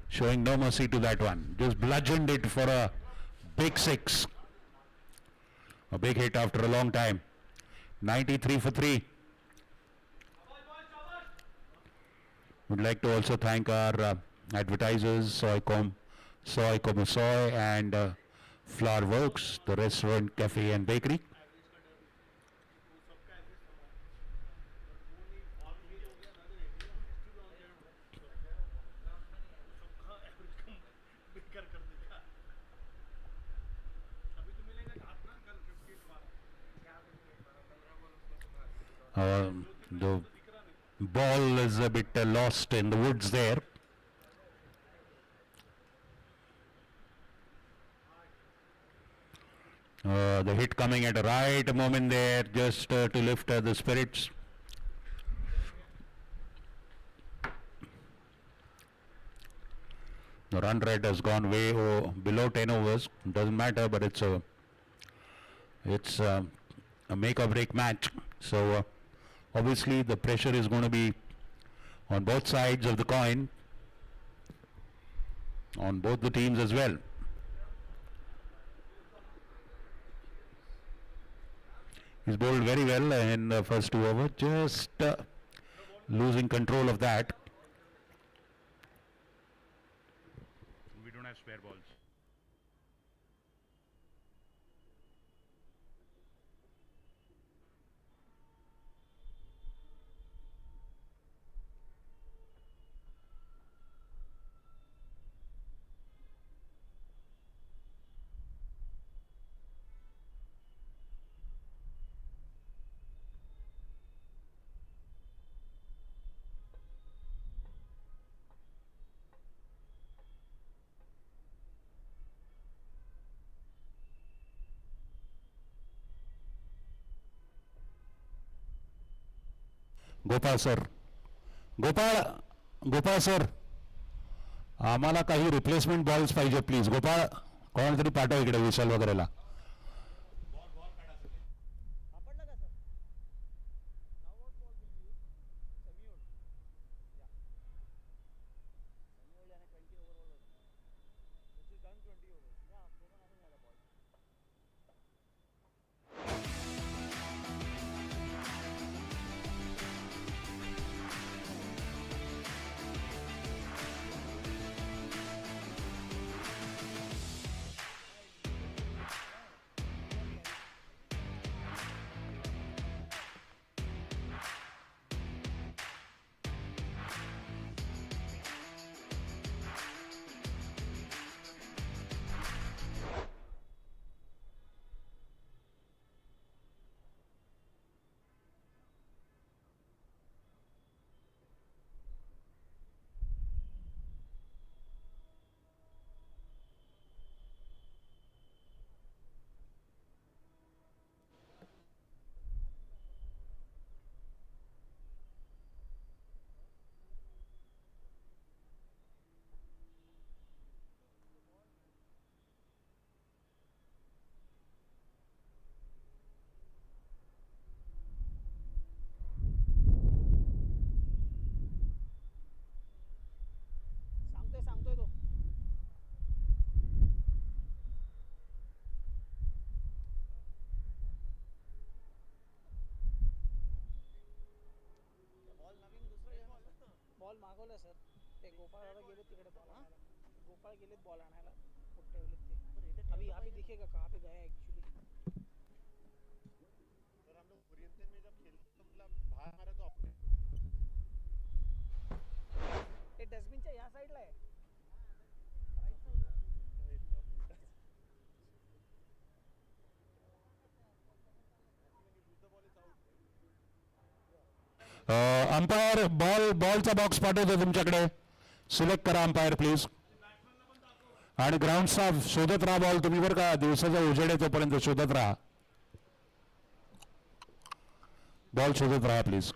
showing no mercy to that one. Just bludgeoned it for a big 6. A big hit after a long time. 93 for 3. Would like to also thank our advertisers, Soy Como Soy and Flower Works, the restaurant, cafe and bakery. The ball is a bit lost in the woods there. The hit coming at a right moment there, just to lift the spirits. The run rate has gone way below 10 overs. Doesn't matter, but it's a make or break match. So obviously the pressure is going to be on both sides of the coin, on both the teams as well. He's bowled very well in the first 2 overs, just losing control of that. We don't don't have spare balls. Gopal sir, Gopal Gopal sir, आम्हाला काही replacement balls पाहिजे please. Gopal, कोणाला तरी पाठव इकडे विशाल वगैरेला. सापडला का sir? Now what ball will you use? Semi old. या सेमी ओल्ड याने 20 ओव्हर बॉल होता. Which is done 20 overs. या तो पण अजून झाला बॉल. सांगतोय तो. बॉल नवीन दुसरा बॉल मागवला सर. ते गोपाळ गेले तिकडे बॉल. हां, गोपाळ गेलेत बॉल आणायला. कुठे ठेवलेत ते अभी अभी दिखेगा कहाँ पे गया एक्चुअली. सर हम लोग ओरिएंटल में जब खेलते तो मतलब बाहर मारा तो अपने ते डस्टबिनच्या या साईडला आहे. अंपायर बॉलचा बॉक्स पाठवतो तुमच्याकडे. सिलेक्ट करा अंपायर प्लीज. आणि ग्राउंड स्टाफ शोधत राहा बॉल तुम्ही बरं का. दिवसाचा उजेड आहे तोपर्यंत शोधत राहा. बॉल शोधत राहा प्लीज.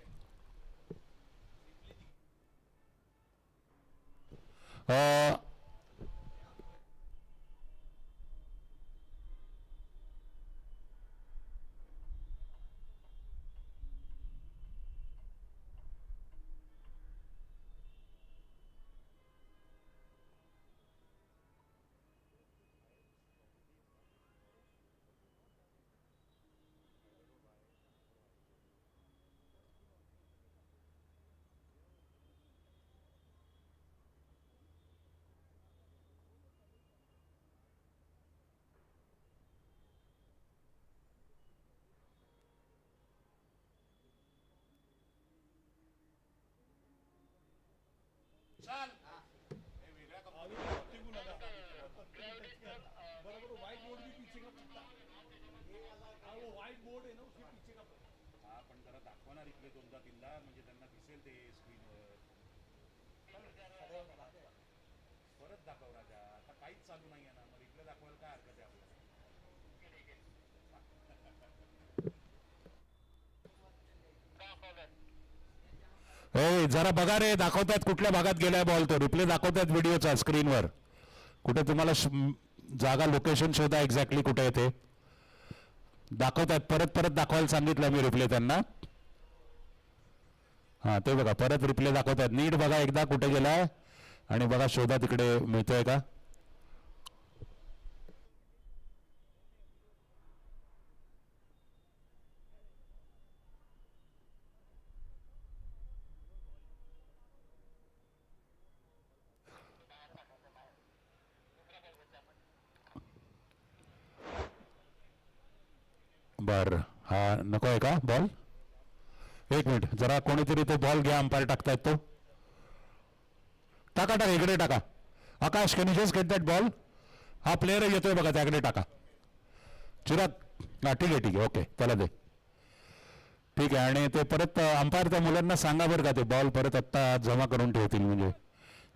परत दाखव राजा. आता काहीच चालू नाही आहे ना, मग रिप्ले दाखवायला काय हरकत आहे आपल्याला. जरा बघा रे, दाखवतात कुठल्या भागात गेलाय बॉल. तो रिप्ले दाखवतात व्हिडिओचा स्क्रीनवर. कुठे तुम्हाला जागा लोकेशन शोधा एक्झॅक्टली कुठे येते दाखवतात. परत परत दाखवायला सांगितलं मी रिप्ले त्यांना. हां ते बघा परत रिप्ले दाखवतात. नीट बघा एकदा कुठे गेलाय आणि बघा शोधा तिकडे मिळतोय का. बर हा नको आहे का बॉल. एक मिनिट जरा कोणीतरी तो बॉल घ्या. अंपायर टाकतायत तो. टाका टाका इकडे टाका. Akash can you just get that ball. हा प्लेअर येतोय बघा त्याकडे टाका. चिराग हा ठीक आहे ओके त्याला दे. ठीक आहे आणि ते परत अंपायर त्या मुलांना सांगा बरं का ते बॉल परत आत्ता जमा करून ठेवतील म्हणजे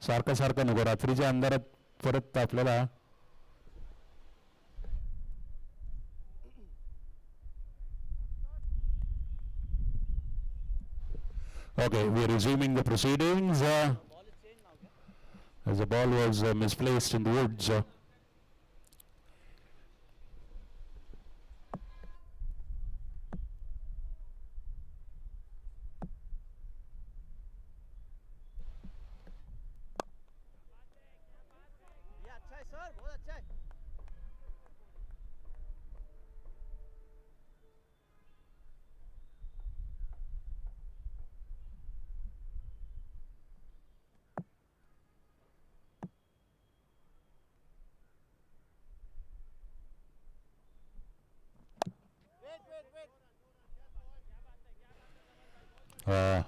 सारखं सारखं नको रात्रीच्या अंधारात परत आपल्याला. Okay, we're resuming the proceedings as the ball was misplaced in the woods. ये अच्छा है सर, बहुत अच्छा है.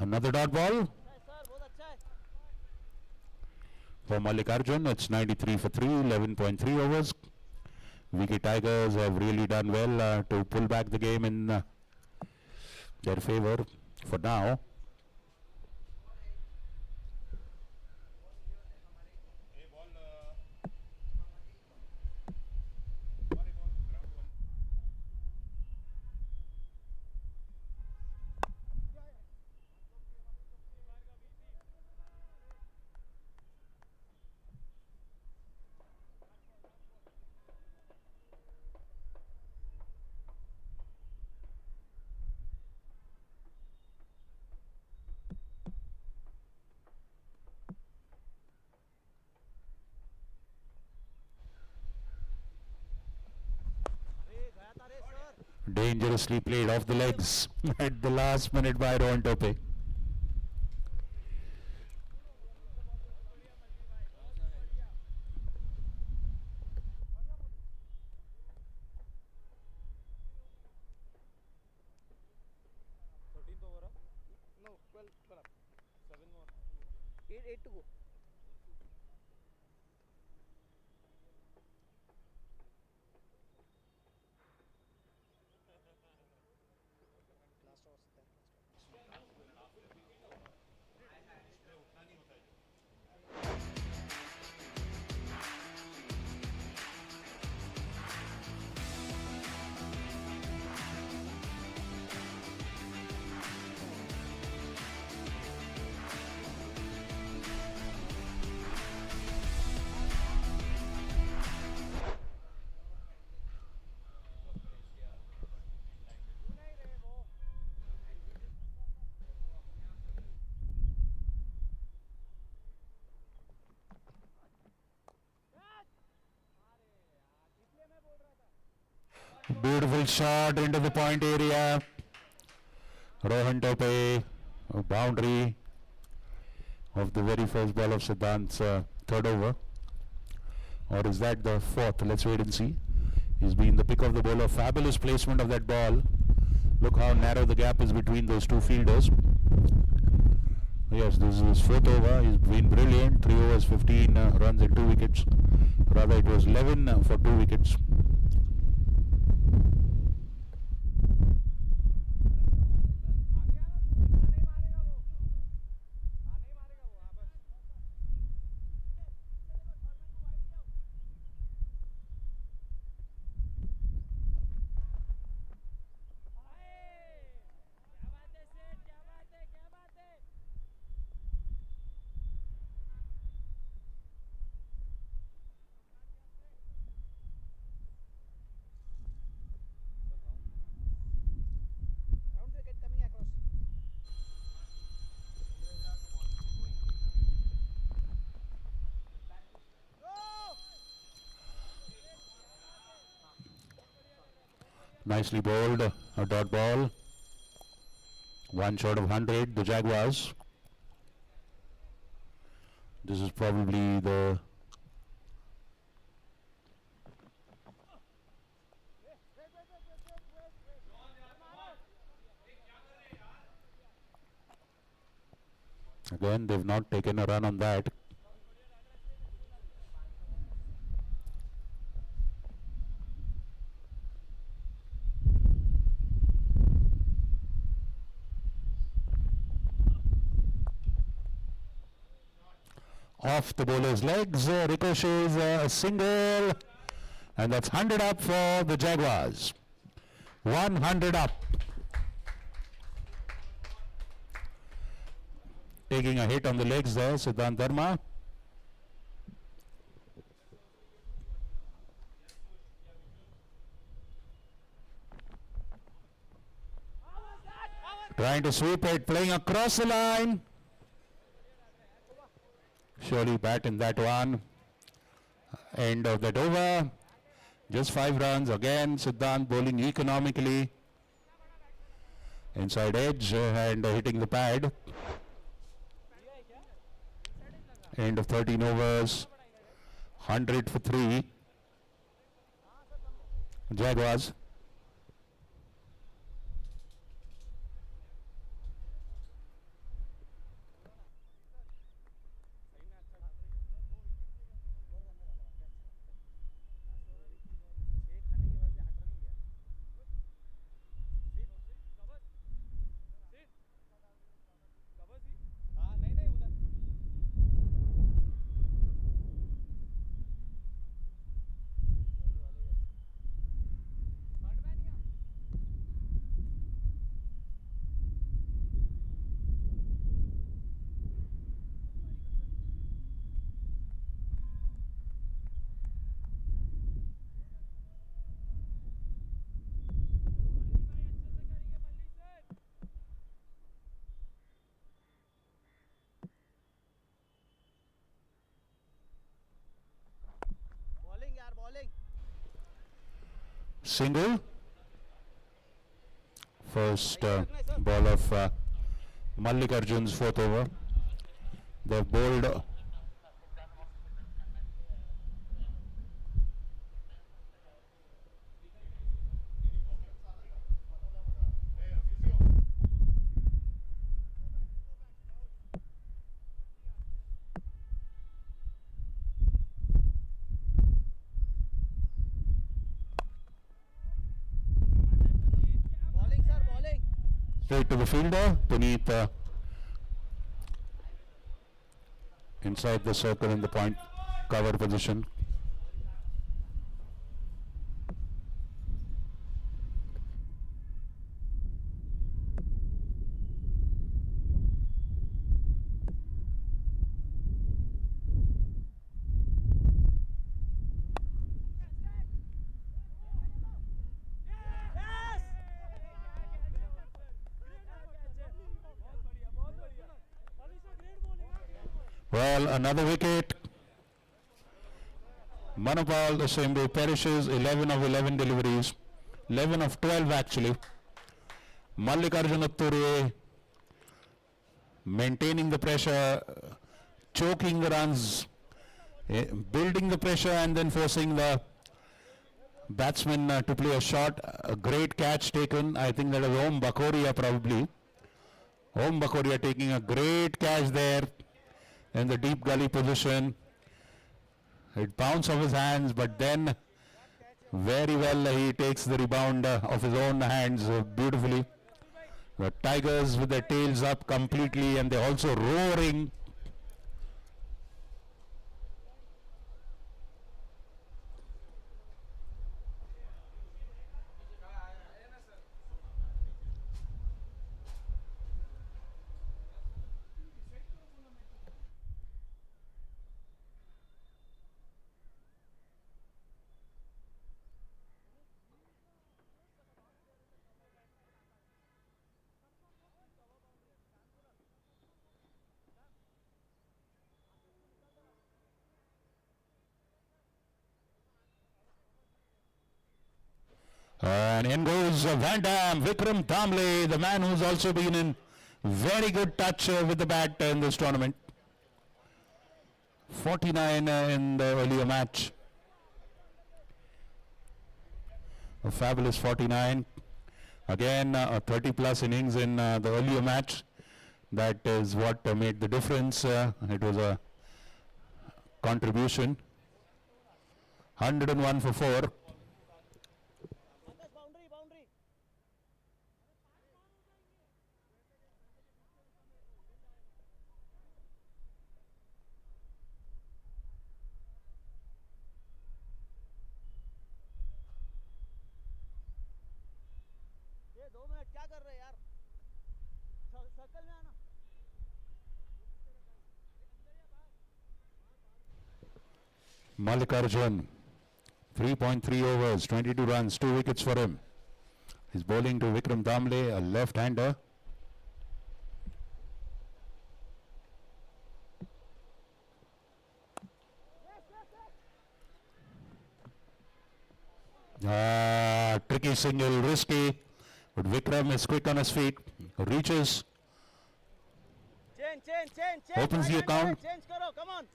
Another dot ball सर बहुत अच्छा है. for Mallikarjun. It's 93 for 3, 11.3 overs. Vicky Tigers have really done well to pull back the game in their favor for now. Dangerously played off the legs at the last minute by Rohan Tope. No, 12 up. 7 more. 8 to go. Last over. Beautiful shot into the point area. Rohan Tope, a boundary of the very first ball of Siddhant's third over. Or is that the fourth? Let's wait and see. He's been the pick of the bowler. Fabulous placement of that ball. Look how narrow the gap is between those two fielders. Yes, this is his fourth over. He's been brilliant. 3 overs, 15 runs and 2 wickets. Rather, it was 11 for 2 wickets. Round wicket coming across. Nicely bowled, a dot ball. One short of 100, the Jaguars. This is probably the Again, they've not taken a run on that. Off the bowler's legs, ricochets a single, and that's 100 up for the Jaguars. 100 up. Taking a hit on the legs there, Siddhant Dharma. Trying to sweep it, playing across the line. Surely bat in that one. End of that over. Just 5 runs. Again, Siddhant bowling economically. Inside edge and hitting the pad. End of 13 overs. 100 for 3. Jaguars. हाँ नहीं नहीं उधर bowling यार bowling Single. First ball of Mallikarjun's 4th over. They've bowled bowling sir bowling straight to the fielder. Puneet inside the circle in the point cover position. Well, another wicket. Manopal, the same way, perishes 11 of 11 deliveries. 11 of 12 actually. Mallikarjun Atture maintaining the pressure, choking the runs, building the pressure and then forcing the batsman to play a shot. A great catch taken. I think that was Om Bakoria probably. Om Bakoria taking a great catch there in the deep gully position. It bounced off his hands, but then very well he takes the rebound of his own hands beautifully. The Tigers with their tails up completely and they're also roaring. And in goes Van Dam, Vikram Damle, the man who's also been in very good touch with the bat in this tournament. 49 in the earlier match. A fabulous 49. Again, a 30 plus innings in the earlier match. That is what made the difference. It was a contribution. 101 for 4. Boundary boundary ये 2 minute क्या कर रहे हैं यार circle में आना Mallikarjun, 3.3 overs, 22 runs, 2 wickets for him. He's bowling to Vikram Damle, a left-hander. Tricky single, risky, but Vikram is quick on his feet, reaches, change opens the account. Change करो come on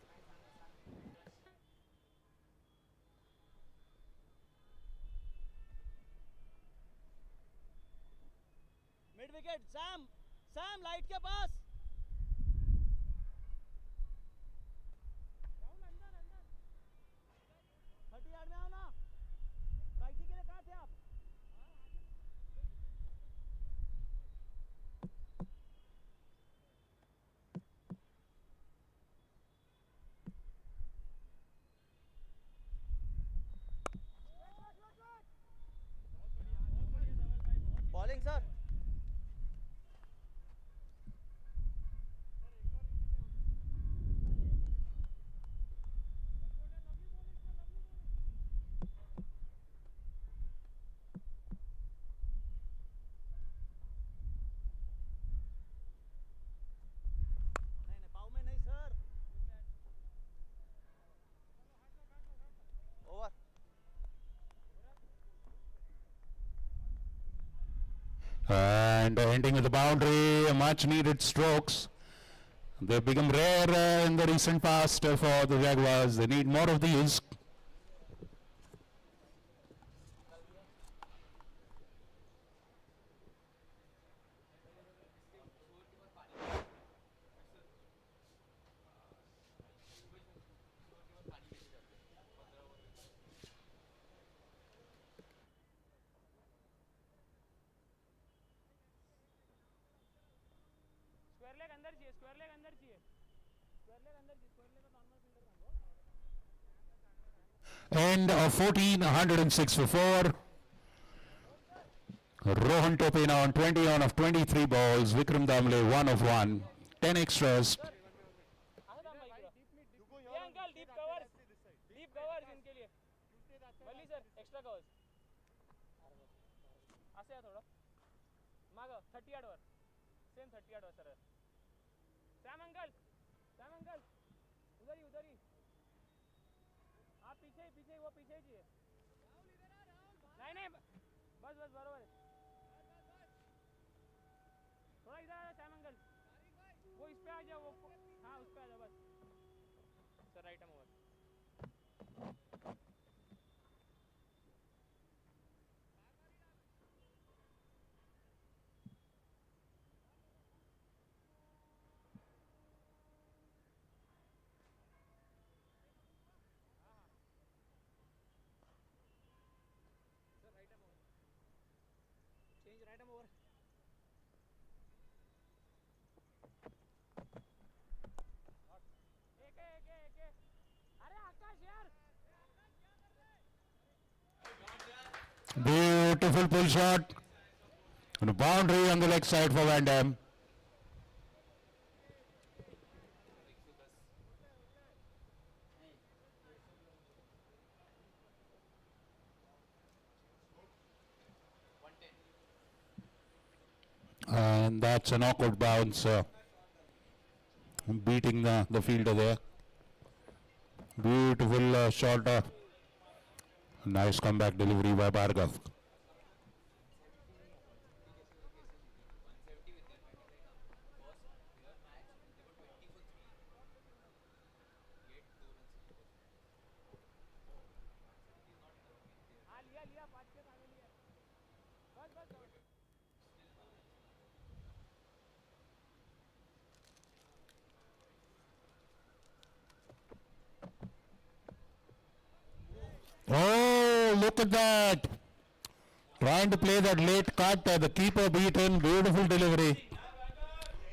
mid wicket Sam light के पास thirty yard में आओ ना righty के लिए कहाँ थे आप बॉलिंग सर नहीं पाव में नहीं sir over And ending with the boundary, much needed strokes. They've become rare in the recent past for the Jaguars. They need more of these. Square leg अंदर चाहिए स्क्वायर लेग अंदर चाहिए square leg अंदर चाहिए square leg का normal fielder मांगो End of 14, 106 for 4. Rohan Tope now on 20 on of 23 balls. Vikram Damle 1 of 1. 10 extras. ये uncle deep covers इनके लिए मल्ली सर एक्स्ट्रा कवर्स ऐसे है थोड़ा मागो 30 यार्ड वर सेम 30 यार्ड वर सर सैम अंकल उधर ही आप पीछे ही वो पीछे ही चाहिए नहीं बस बरोबर है थोड़ा इधर आ सैम अंकल वो इस पे आ जाओ वो हाँ उस पे आ जाओ बस सर राइट हम ओवर चेंज राइट ओवर एक अरे आकाश यार Beautiful pull shot. And a boundary on the leg side for Van Dam. And that's an awkward bounce, beating the fielder there. Beautiful shot. Nice comeback delivery by Bhargav. हाँ लिया 5 के आगे लिया बस Oh, look at that. Trying to play that late cut. The keeper beat in. Beautiful delivery.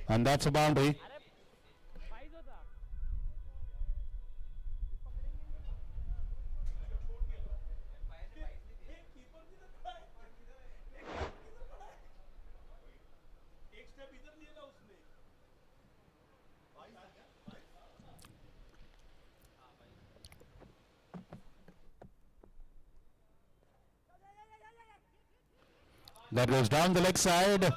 And that's a boundary. पाहिजे होता That goes down the leg side.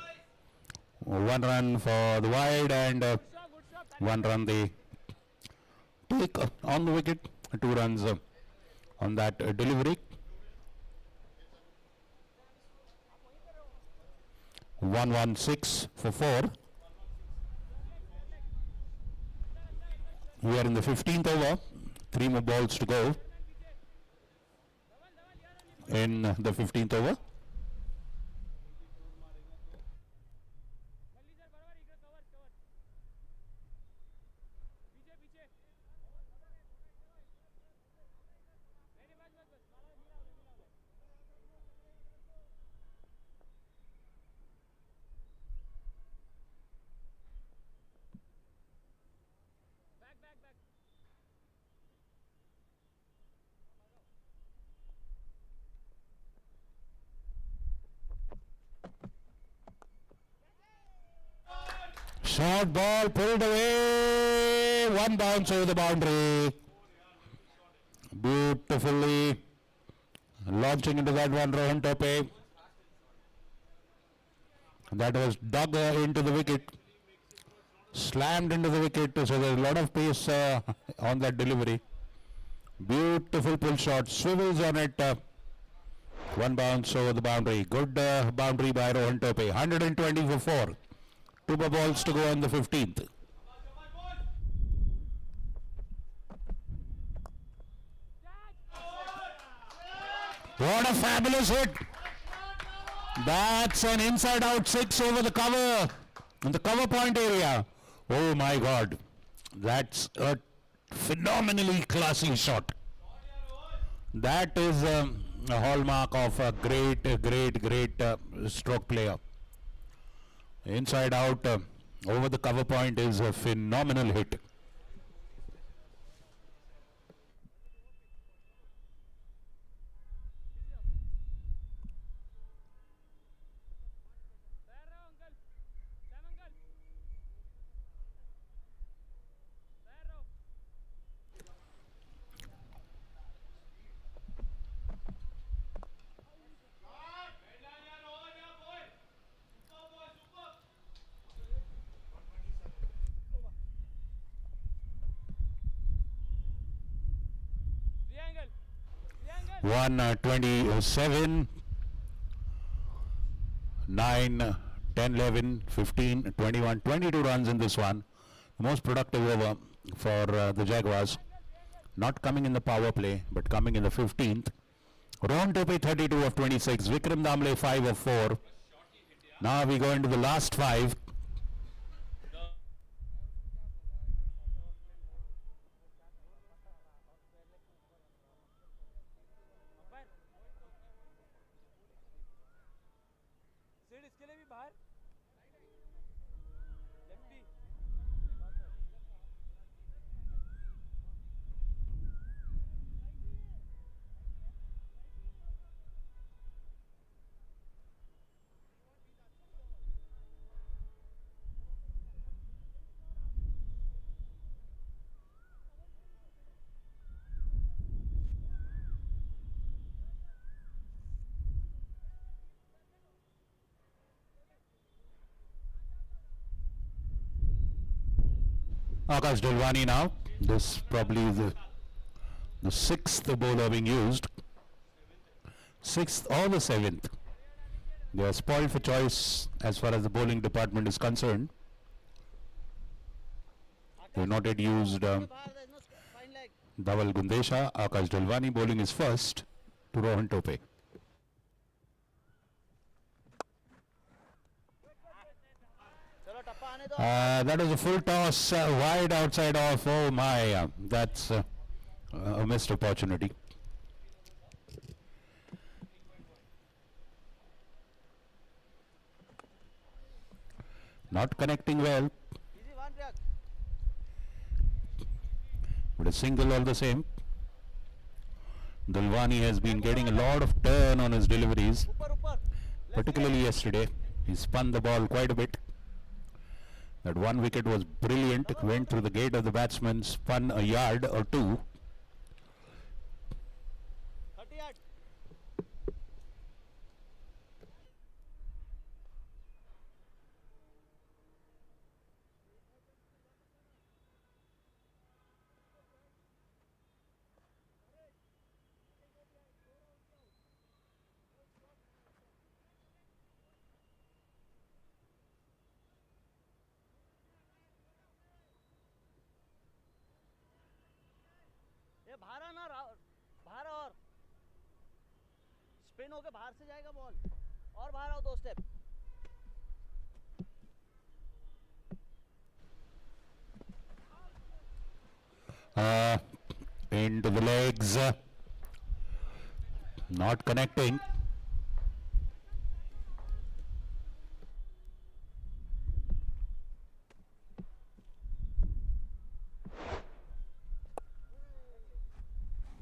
1 run for the wide and good shot 1 run the take on the wicket. 2 runs on that delivery. 116 for 4. We are in the 15th over. 3 more balls to go in the 15th over. मल्ली sir बरोबर इकडे cover cover पीछे पीछे नाही बस बस बस मला मी लावलं back back back Short ball pulled away. 1 bounce over the boundary. Beautifully launching into that one, Rohan Tope. That was dug into the wicket. Slammed into the wicket. So there's a lot of pace on that delivery. Beautiful pull shot. Swivels on it. 1 bounce over the boundary. Good boundary by Rohan Tope. 120 for 4. 2 more balls to go on the 15th. What a fabulous hit. That's an inside out 6 over the cover, in the cover point area. Oh my God. That's a phenomenally classy shot. That is a hallmark of a great stroke player. Inside out over the cover point is a phenomenal hit. तयार रहो uncle Sam uncle तयार रहो triangle triangle 127, 9, 10, 11, 15, 21, 22 runs in this one. The most productive over for the Jaguars. Not coming in the power play, but coming in the 15th. Rohan Tope 32 of 26. Vikram Damle 5 of 4. Now we go into the last 5. Umpire seat इसके लिए भी बाहर lefty Akash Dilwani now. This probably is the 6th bowler being used. 6th or the 7th. They are spoiled for choice as far as the bowling department is concerned. They have not yet used बाहर there's no fine leg. Dhaval Gundesha. Akash Dilwani bowling is first to Rohan Tope. चलो टप्पा आने दो. That is a full toss wide outside off. Oh my, that's a missed opportunity. Not connecting well, Easy one, Priyak. but a single all the same. Dilwani has been getting a lot of turn on his deliveries, Upar. particularly yesterday. He spun the ball quite a bit. That one wicket was brilliant. It went through the gate of the batsman, spun a yard or two. 30 yard. ये बाहर आना बाहर और spin होके बाहर से जाएगा ball और बाहर आओ 2 step Into the legs. Not connecting.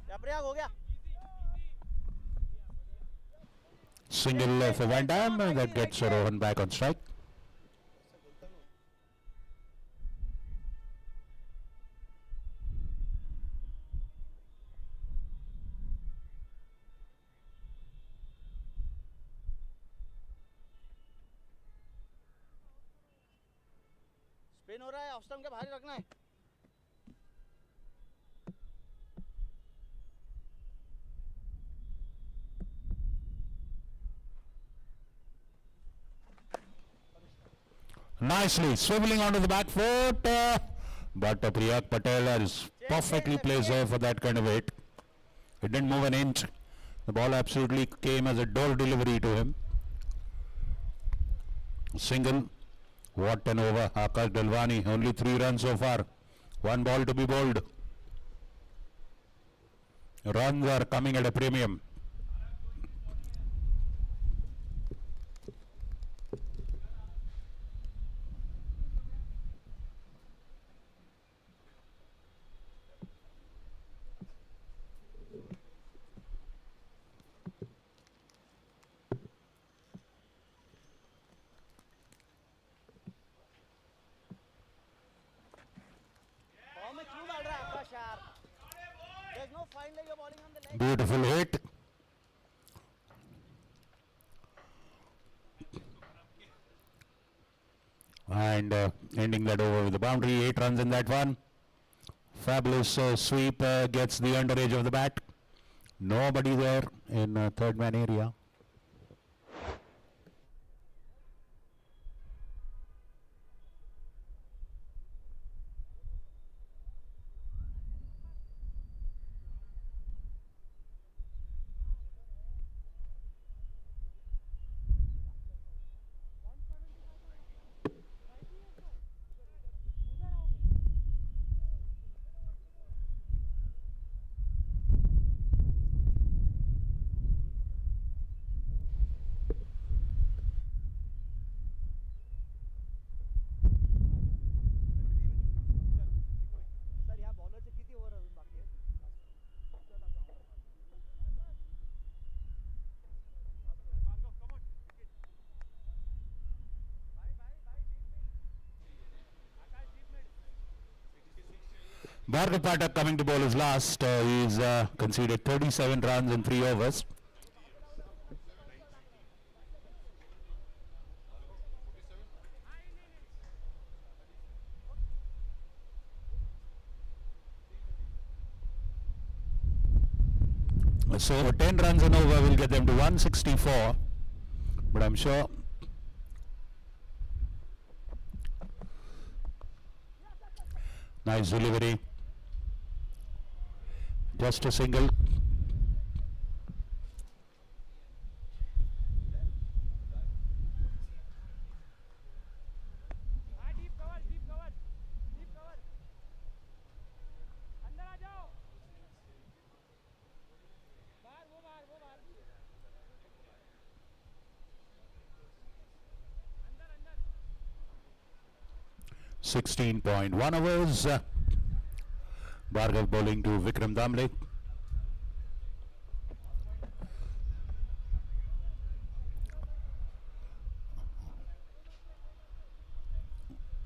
क्या प्रयाग हो गया Single for Van Dam. That gets Rohan back on strike. Spin हो रहा है ऑफ स्टंप के बाहर ही रखना है Nicely swiveling onto the back foot, but Priyak Patel is perfectly placed there for that kind of hit. It didn't move an inch. The ball absolutely came as a door delivery to him. Single. What an over. Akash Dalwani, only 3 runs so far. 1 ball to be bowled. Runs are coming at a premium. में क्यों डाल रहा है आकाश यार there's no fine like you're bowling on the leg Beautiful hit. And ending that over with the boundary. 8 runs in that one. Fabulous sweep gets the underage of the bat. Nobody there in third man area. Sir यहाँ बॉलरचे किती over अजून बाकी आहेत Bhargav Pathak coming to bowl his last. He's conceded 37 runs in 3 overs. So 10 runs an over will get them to 164. But I'm sure nice delivery. Just a single. हाँ deep cover अंदर आ जाओ बाहर वो बाहर अंदर 16.1 overs. Bhargav bowling to Vikram Damle.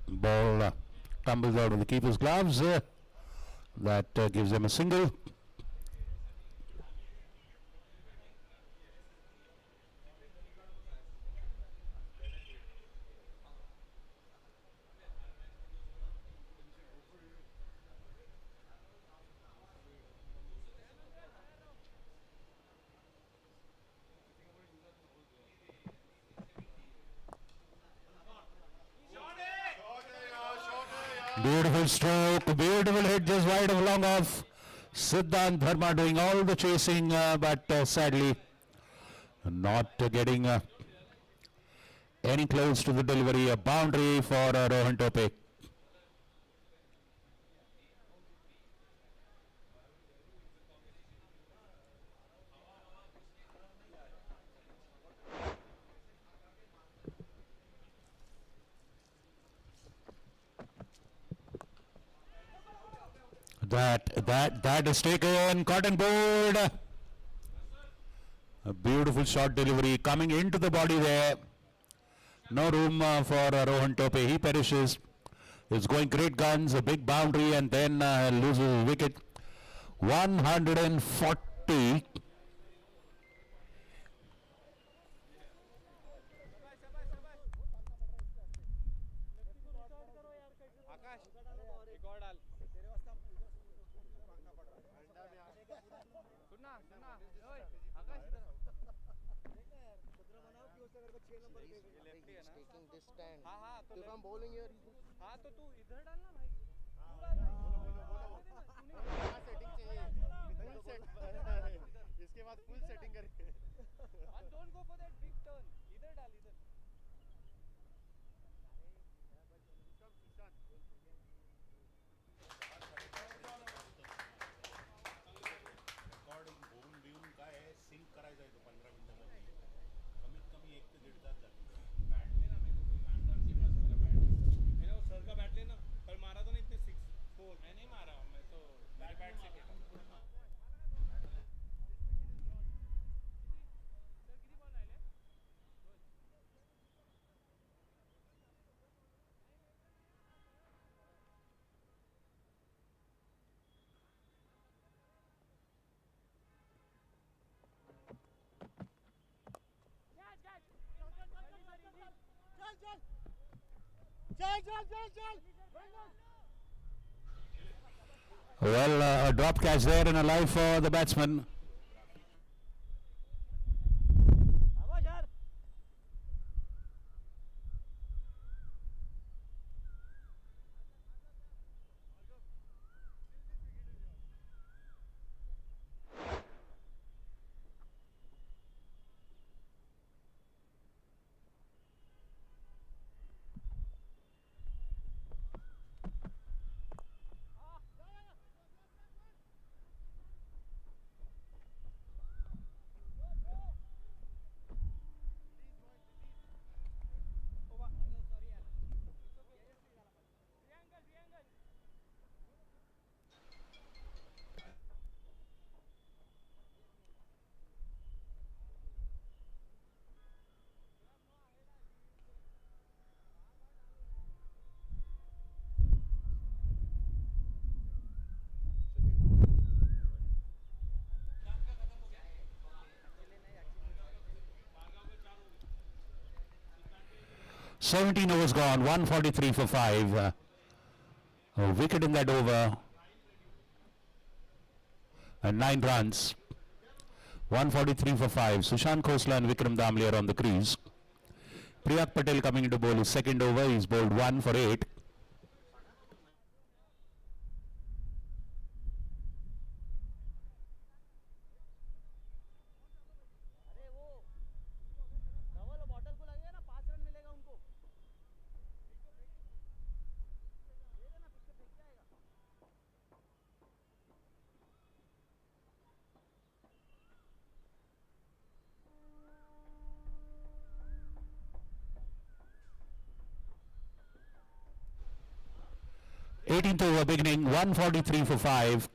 Ball tumbles out of the keeper's gloves. That gives them a single. Beautiful stroke, beautiful hit just wide of long off. Siddhant Dharma doing all the chasing, but sadly not getting any close to the delivery. A boundary for Rohan Tope. That is taken, cotton board. A beautiful short delivery coming into the body there. No room for Rohan Tope. He perishes. It's going great guns, a big boundary, and then loses wicket. 140. taking this stand. If I'm bowling here, हाँ तो तू इधर डालना भाई setting चाहिए full set इसके बाद full setting करेंगे don't go for that big turn इधर डाल इधर रेकॉर्डिंग होऊन बिऊन काय सिंक करायचं आहे तो 15 मिनिटामध्ये कमीत कमी 1 ते 1.5 तास जाते बैट लेना मैंने वो सर का बैट लेना कल मारा था ना इतने 6 4 मैं नहीं मारा मैं तो मेरे बैट से खेला Well, a drop catch there and a life for the batsman. Seventeen overs gone, 143 for 5. A wicket in that over. And 9 runs. 143 for 5. Sushant Khosla and Vikram Damle are on the crease. Priyak Patel coming into bowl his second over. He's bowled 1 for 8. 18th over beginning, 143 for 5.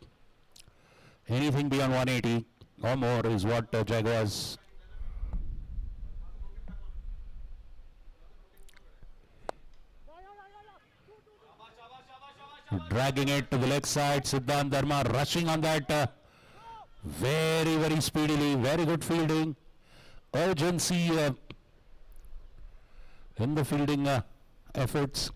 Anything beyond 180 or more is what Jaguars. Dragging it to the leg side. Siddhant Dharma rushing on that very, very speedily. Very good fielding. Urgency in the fielding efforts.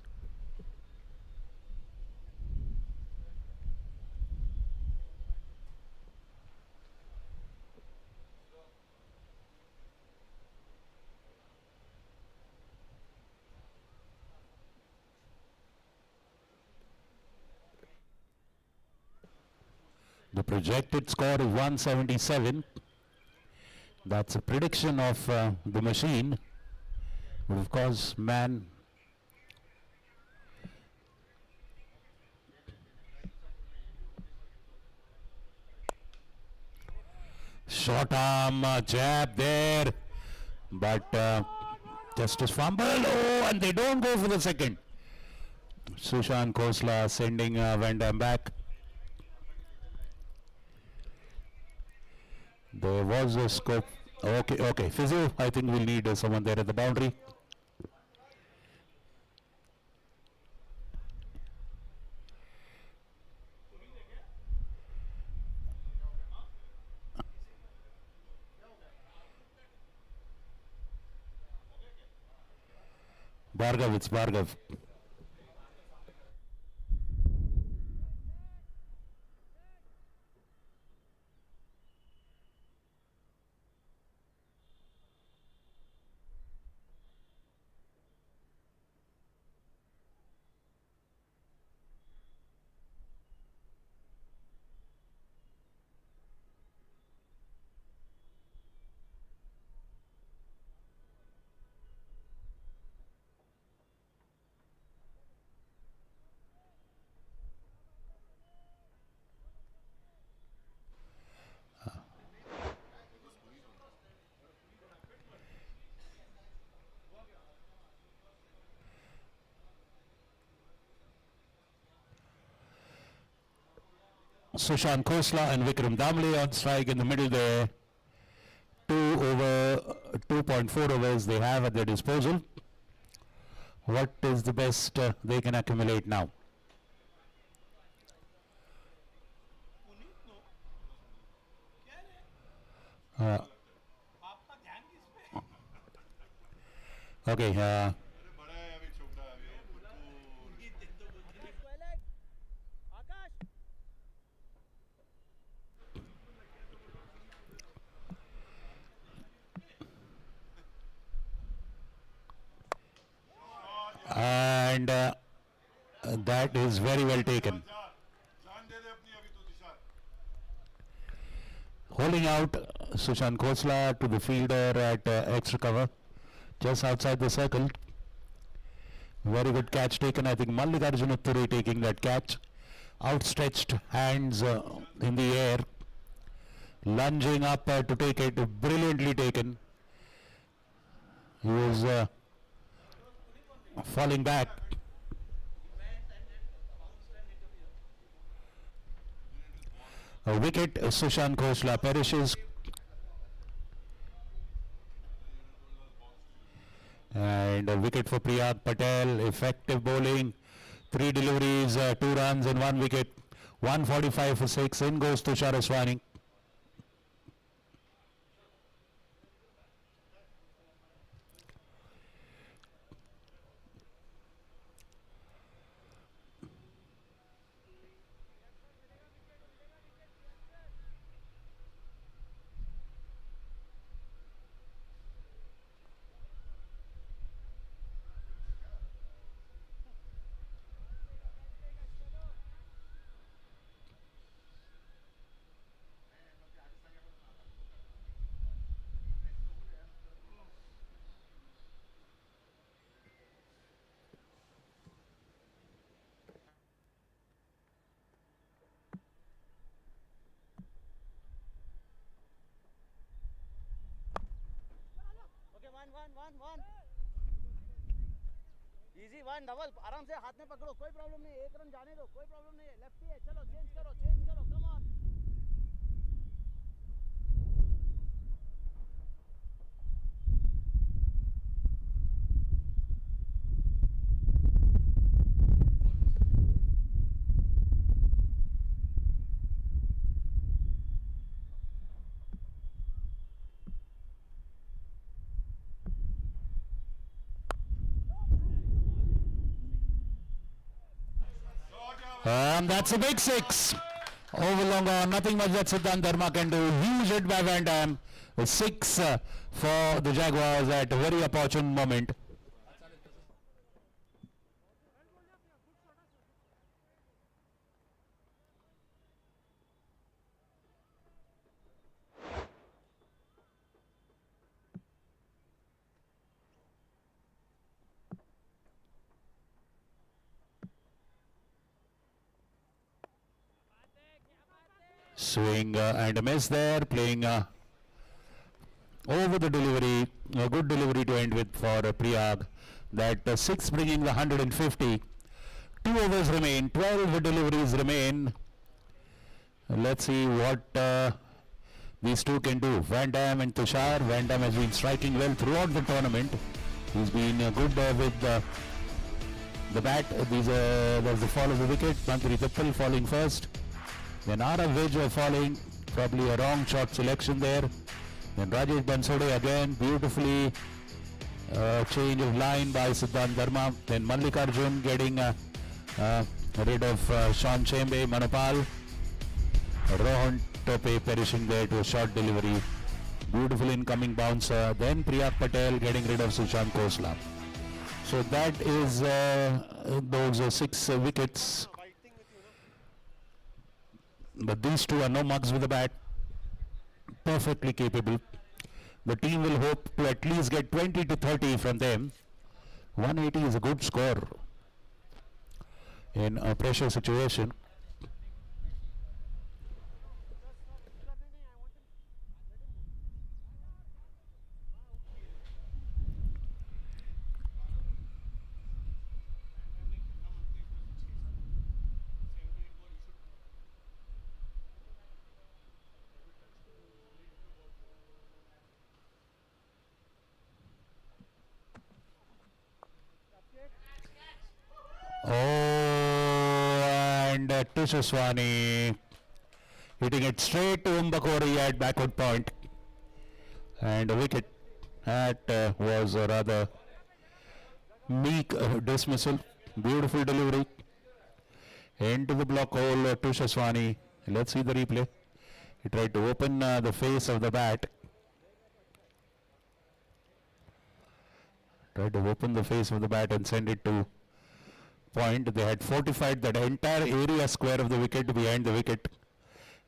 The projected score is 177. That's a prediction of the machine. But of course, man, short arm jab there, but just a fumble. Oh, and they don't go for the second. Sushant Khosla sending Van Dam back. There was a scope. Okay. Physio, I think we'll need someone there at the boundary. Bhargav, it's Bhargav. Sushant Khosla and Vikram Damle on strike in the middle there. 2.4 overs they have at their disposal. What is the best they can accumulate now? Okay. And that is very well taken. Holding out Sushant Khosla to the fielder at extra cover, just outside the circle. Very good catch taken. I think Mallikarjuna Thuri taking that catch. Outstretched hands in the air. Lunging up to take it. Brilliantly taken. He was falling back. A wicket, Sushant Khosla perishes. And a wicket for Priyad Patel. Effective bowling. 3 deliveries, 2 runs and 1 wicket. 145 for 6. In goes Tushar Aswani. Easy one double आराम से हाथ में पकड़ो कोई problem नहीं है 1 run जाने दो कोई प्रॉब्लम नहीं है लेफ्टी है चलो चेंज करो come on That's a big 6. Over long on, nothing much that Siddhant Dharma can do. Huge hit by Van Dam. A 6 for the Jaguars at a very opportune moment. Swing and a miss there, playing over the delivery, a good delivery to end with for Priyag. That 6 bringing the 150. 2 overs remain, 12 deliveries remain. Let's see what these two can do. Van Dam and Tushar. Van Dam has been striking well throughout the tournament. He's been good with the bat. There's the fall of the wicket. Manpreet falling first. Then Arav Vij falling, probably a wrong shot selection there. Then Rajesh Bansode again, beautifully change of line by Siddhant Dharma. Then Mallikarjun getting rid of Sean Chembe, Manopal. Rohan Tope perishing there to a short delivery. Beautiful incoming bouncer. Then Priyak Patel getting rid of Sushant Khosla. So that is those 6 wickets. But these two are no mugs with the bat, perfectly capable. The team will hope to at least get 20 to 30 from them. 180 is a good score in a pressure situation. Oh, and Tushaswani hitting it straight to Umbakori at backward point. And a wicket. That was a rather meek dismissal. Beautiful delivery. Into the block hole, Tushaswani. Let's see the replay. He tried to open the face of the bat. Tried to open the face of the bat and send it to point. They had fortified that entire area square of the wicket behind the wicket.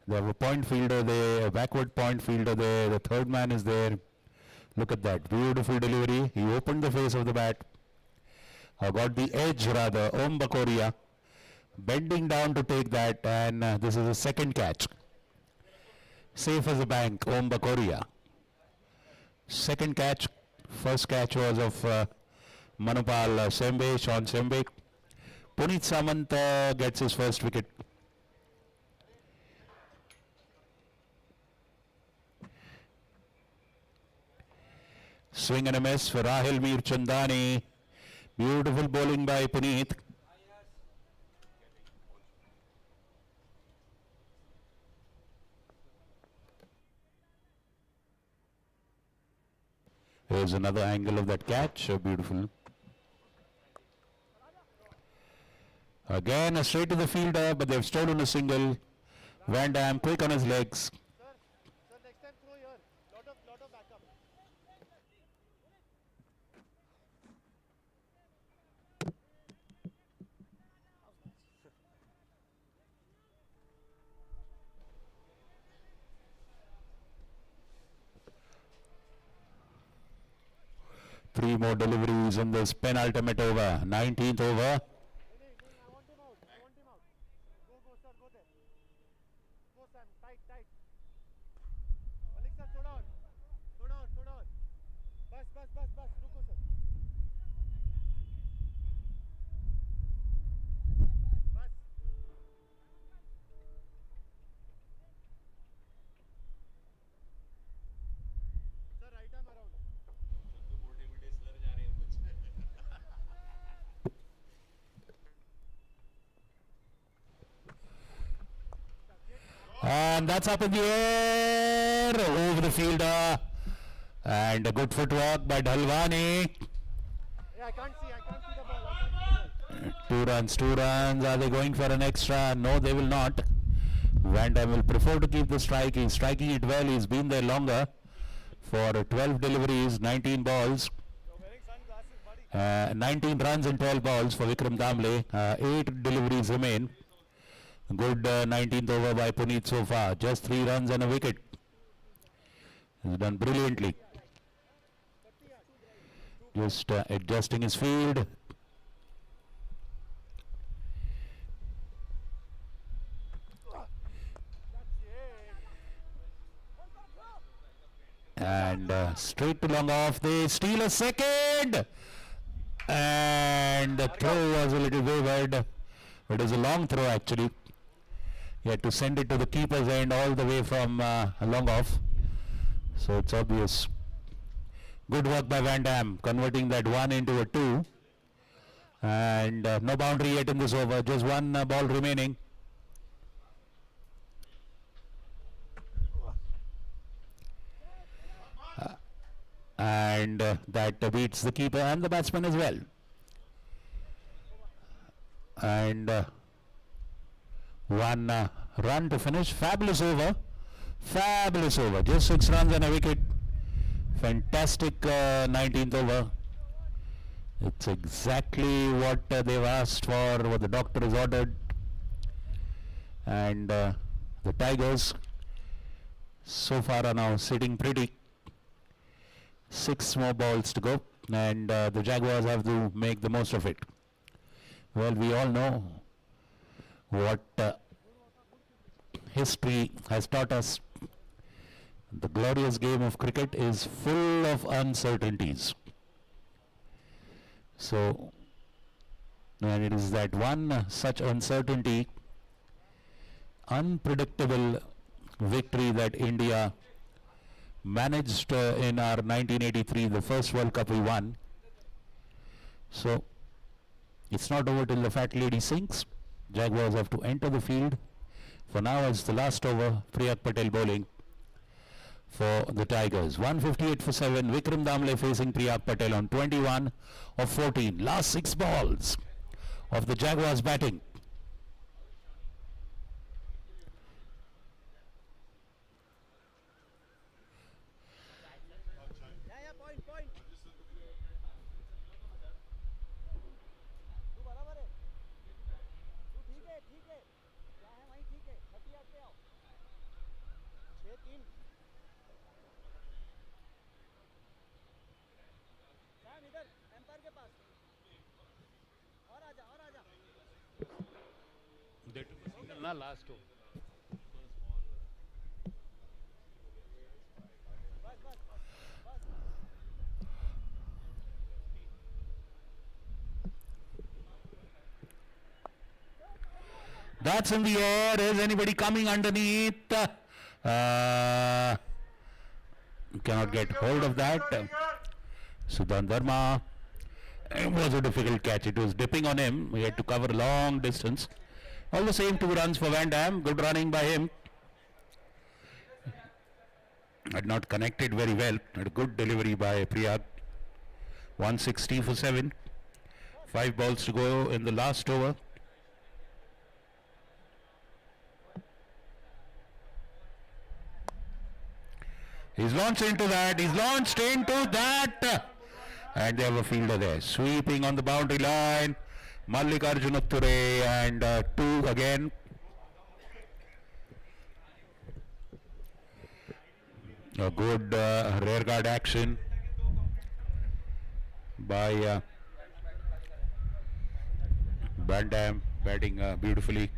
They have a point fielder there, a backward point fielder there, the third man is there. Look at that, beautiful delivery. He opened the face of the bat. Got the edge rather, Om Bakoria. Bending down to take that, and this is a second catch. Safe as a bank, Om Bakoria. Second catch, first catch was of Manopal Sembe, Sean Sembe. Puneet Samant gets his first wicket. Swing and a miss for Rahil Mir Chandani. Beautiful bowling by Puneet. Here's another angle of that catch. Beautiful. Again, a straight to the fielder, but they've stolen a single. Van Dam quick on his legs. Sir, next time throw here. Lot of backup. Three more deliveries in this penultimate over, 19th over. I want him out. Go, sir, go there. Go, Sam, tight. Malik sir, throw down. Bas, रुको sir. and that's up in the air over the fielder. And a good footwork by Dhalwani. Yeah, I can't see the ball. 2 runs. Are they going for an extra? No, they will not. Van Dam will prefer to keep the strike. He's striking it well. He's been there longer for 12 deliveries, 19 balls. 19 runs and 12 balls for Vikram Damle. 8 deliveries remain. Good 19th over by Puneet so far. Just 3 runs and a wicket. He's done brilliantly. Just adjusting his field. And straight to long off. They steal a second. And the throw was a little wayward. It was a long throw actually. He had to send it to the keeper's end all the way from long off. So it's obvious. Good work by Van Dam, converting that 1 into a 2. And no boundary yet in this over. Just 1 ball remaining. And that beats the keeper and the batsman as well. And 1 run to finish. Fabulous over. Fabulous over. Just 6 runs and a wicket. Fantastic 19th over. It's exactly what they've asked for, what the doctor has ordered. And the Tigers so far are now sitting pretty. 6 more balls to go, and the Jaguars have to make the most of it. Well, we all know what history has taught us. The glorious game of cricket is full of uncertainties. So, and it is that one such uncertainty, unpredictable victory that India managed in our 1983, the first World Cup we won. So, it's not over till the fat lady sinks. Jaguars have to enter the field. For now, it's the last over. Priyak Patel bowling for the Tigers. 158 for 7. Vikram Damle facing Priyak Patel on 21 of 14. Last 6 balls of the Jaguars batting. Last over. That's in the air. Is anybody coming underneath? Cannot get hold of that. Sudan Verma. It was a difficult catch. It was dipping on him. He had to cover a long distance. All the same, 2 runs for Van Dam. Good running by him. Had not connected very well. Had a good delivery by Priyak. 160 for 7. 5 balls to go in the last over. He's launched into that. He's launched into that. And they have a fielder there. Sweeping on the boundary line. Mallikarjun Utture and 2 again. A good rear guard action by Van Dam, batting beautifully,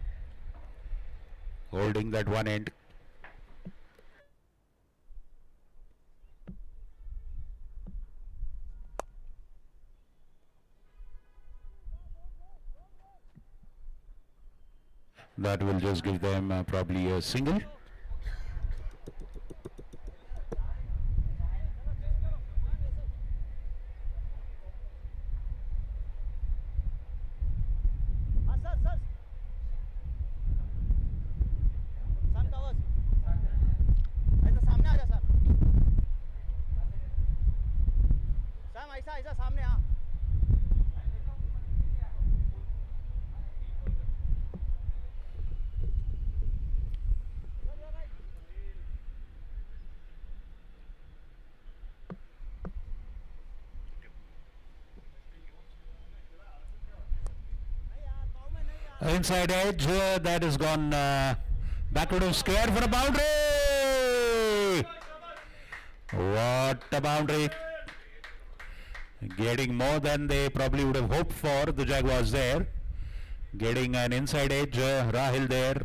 holding that one end. That will just give them probably a single. Inside edge, that has gone backward of square for a boundary. What a boundary. Getting more than they probably would have hoped for, the Jaguars there. Getting an inside edge, Rahil there.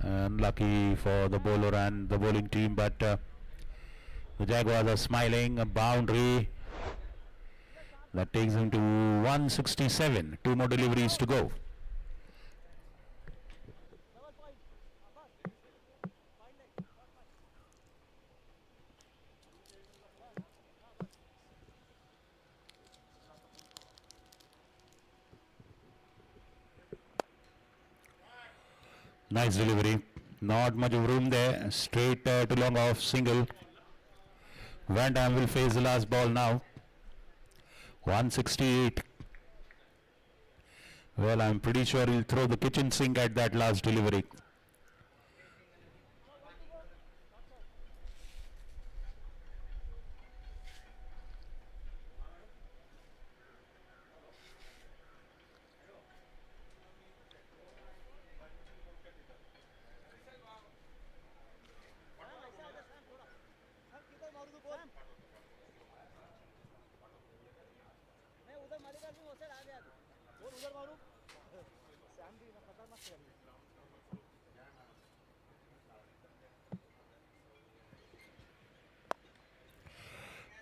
Unlucky for the bowler and the bowling team, but the Jaguars are smiling. A boundary that takes him to 167. 2 more deliveries to go. Nice delivery. Not much of room there. Straight to long off single. Van Dam will face the last ball now. 168. Well, I'm pretty sure he'll throw the kitchen sink at that last delivery.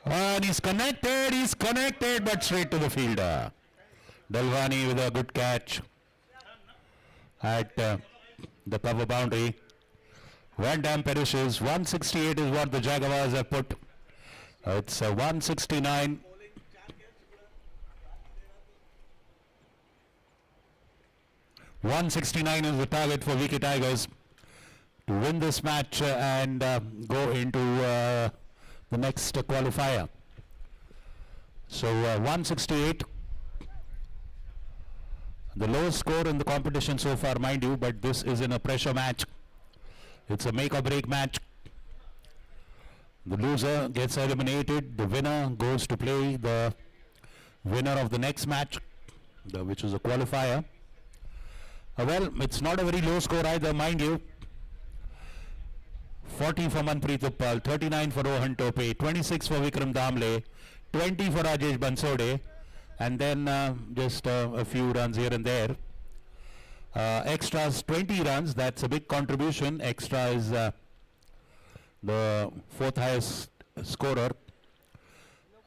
And he's connected, but straight to the fielder. Dalwani with a good catch at the cover boundary. Van Dam perishes. 168 is what the Jaguars have put. It's 169. .169 is the target for VK Tigers to win this match and go into the next qualifier. So 168, the lowest score in the competition so far, mind you, but this is in a pressure match. It's a make or break match. The loser gets eliminated. The winner goes to play the winner of the next match, which is a qualifier. Well, it's not a very low score either, mind you. 40 for Manpreet, 39 for Rohan Tope, 26 for Vikram Damle, 20 for Rajesh Bansode, and then just a few runs here and there. Extras 20 runs, that's a big contribution. Extra is the fourth highest scorer.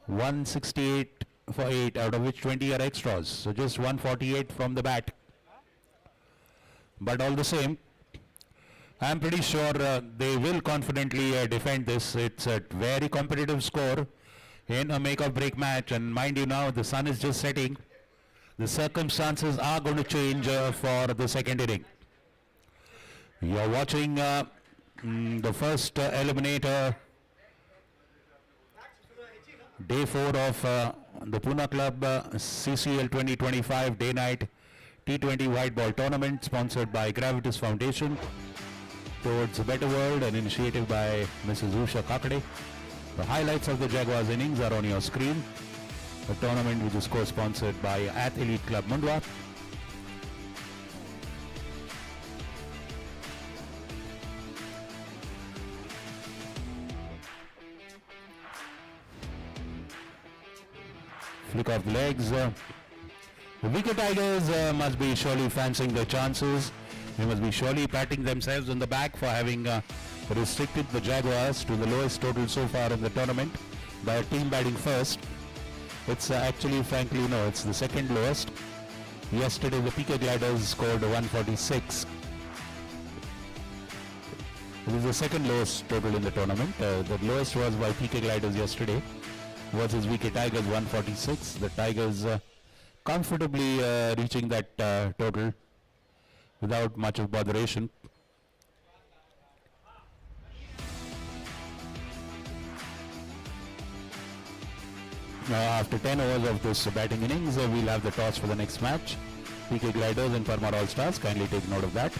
168 for 8, out of which 20 are extras. So just 148 from the bat. But all the same, I'm pretty sure they will confidently defend this. It's a very competitive score in a make or break match, and mind you now, the sun is just setting. The circumstances are going to change for the second inning. You're watching the first eliminator, day 4 of the Pune Club CCL 2025 day-night T20 white ball tournament, sponsored by Gravitas Foundation Towards a Better World, an initiative by Mrs. Usha Kakade. The highlights of the Jaguars innings are on your screen. The tournament, which is co-sponsored by Athlete Club Mundwa. Flick of the legs. The wicket Tigers must be surely fancying their chances. They must be surely patting themselves on the back for having restricted the Jaguars to the lowest total so far in the tournament by a team batting first. It's actually, frankly, no, it's the second lowest. Yesterday the PK Gliders scored 146. It is the second lowest total in the tournament. The lowest was by PK Gliders yesterday versus VK Tigers 146. The Tigers comfortably reaching that total without much of botheration. After 10 overs of this batting innings, we'll have the toss for the next match. PK Gliders and Parmar All Stars, kindly take note of that.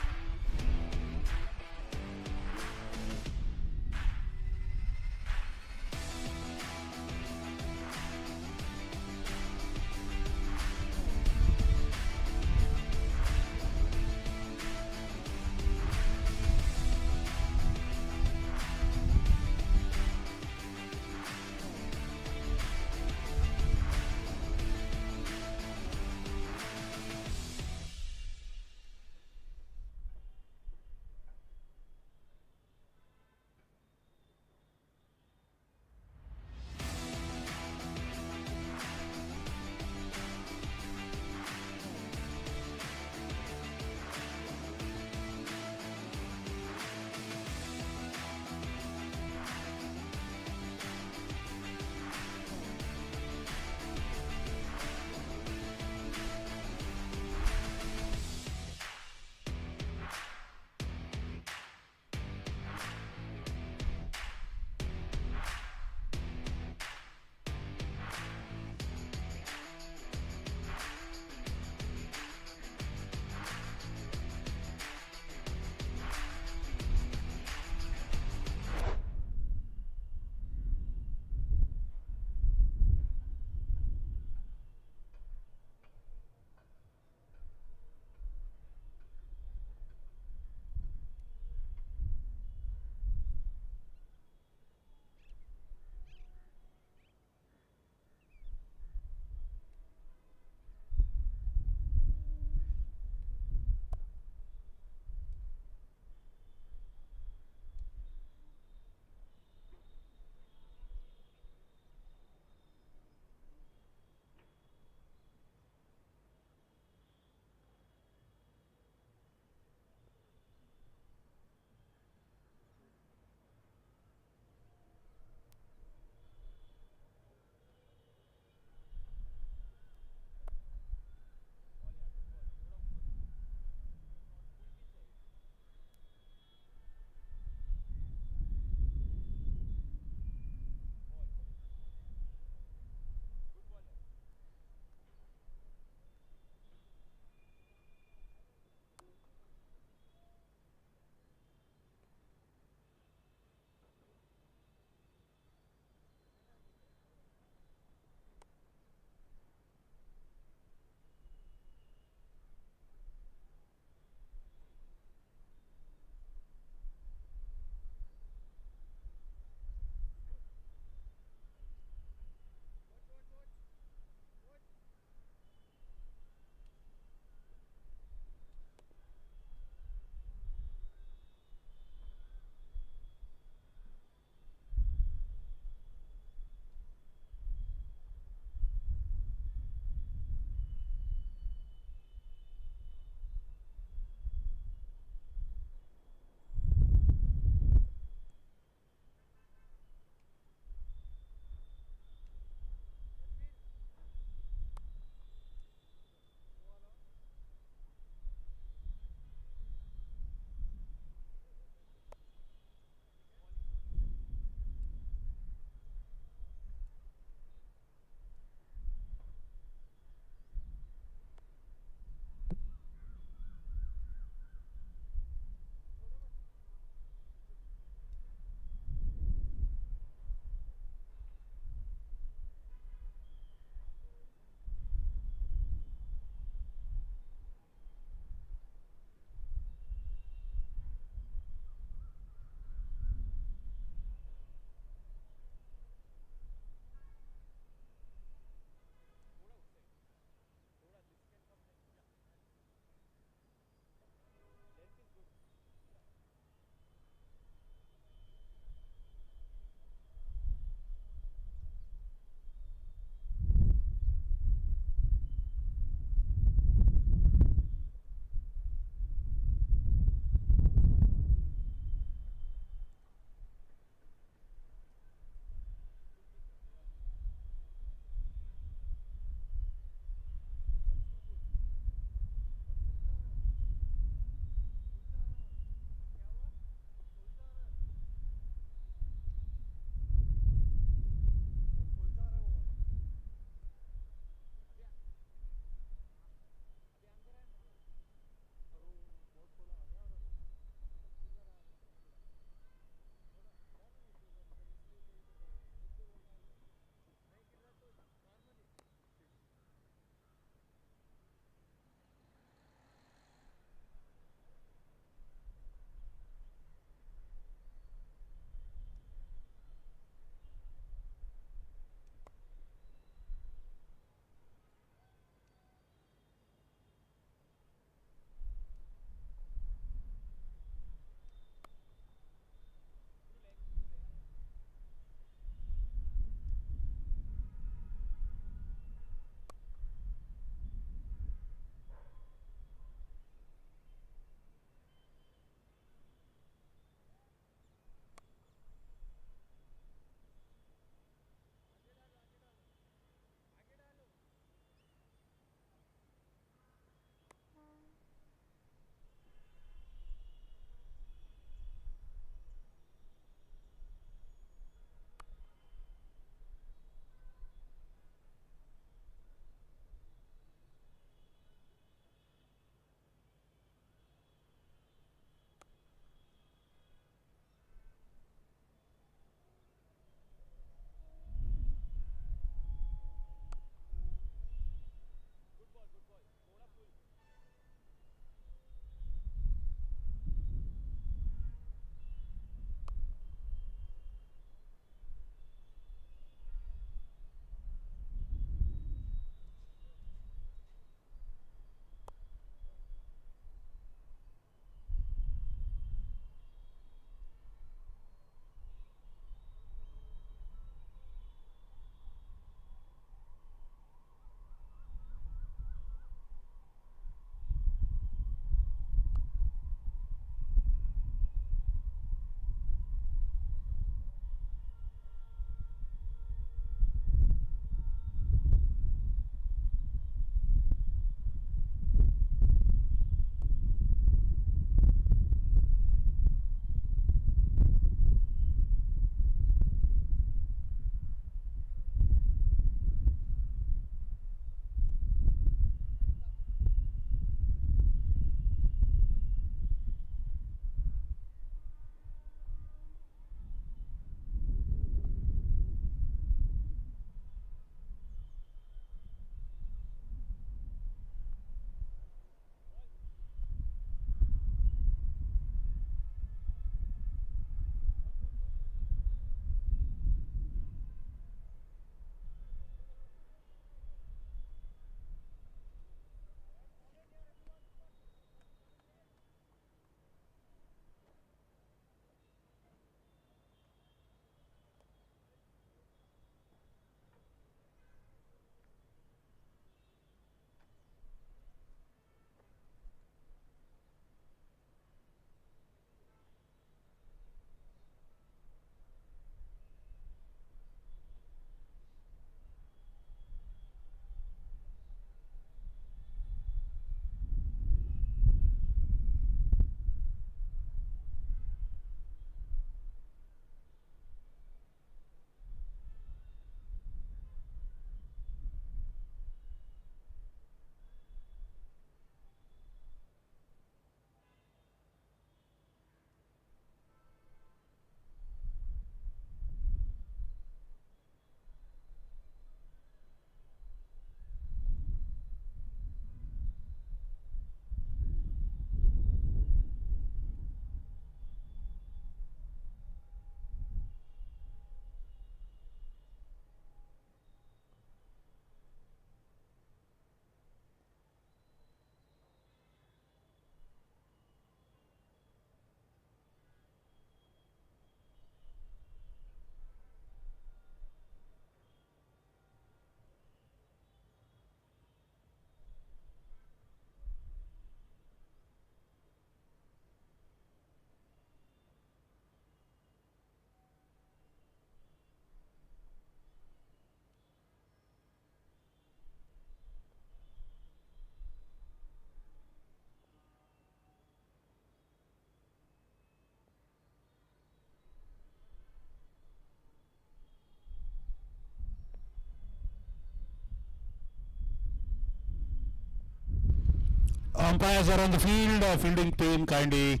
umpires are on the field. Fielding team, kindly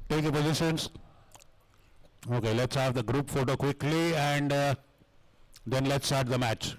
take your positions. Okay, let's have the group photo quickly and then let's start the match.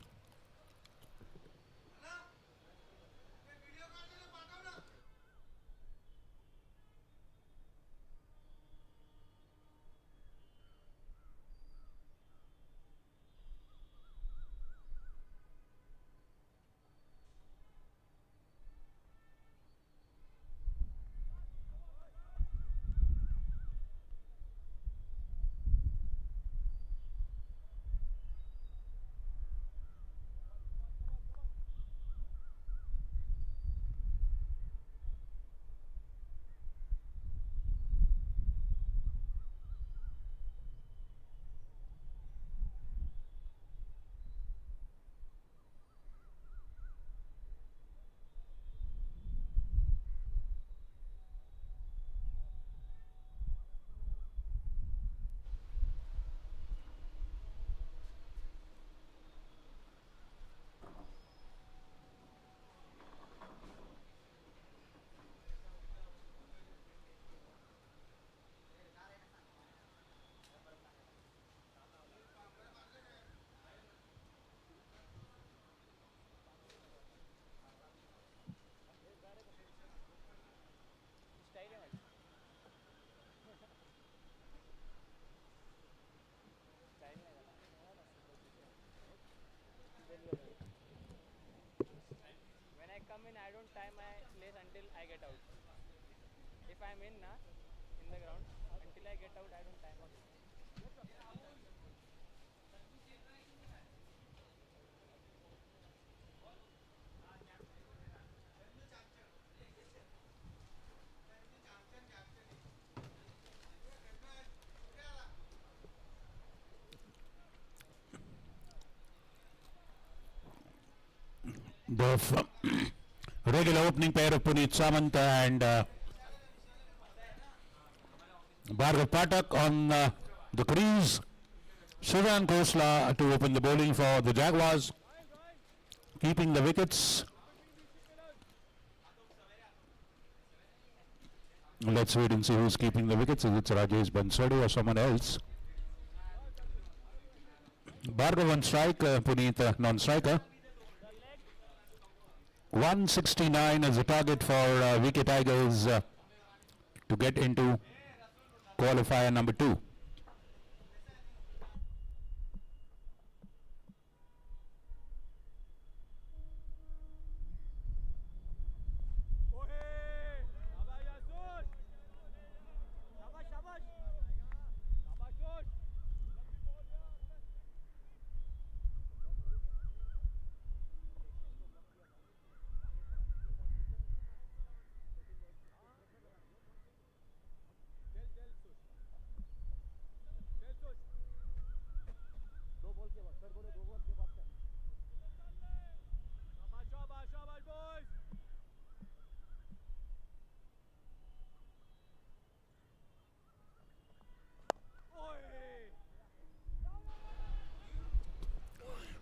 When I come in, I don't tie my place until I get out. If I'm in the ground, until I get out, I don't tie my place. The regular opening pair of Puneet Samant and Bhargav Pathak on the crease. Shivan Khosla to open the bowling for the Jaguars, keeping the wickets. Let's wait and see who's keeping the wickets. Is it Rajesh Banswade or someone else? Bhargav on strike, Puneet non-striker. 169 is the target for VK Tigers to get into qualifier number 2.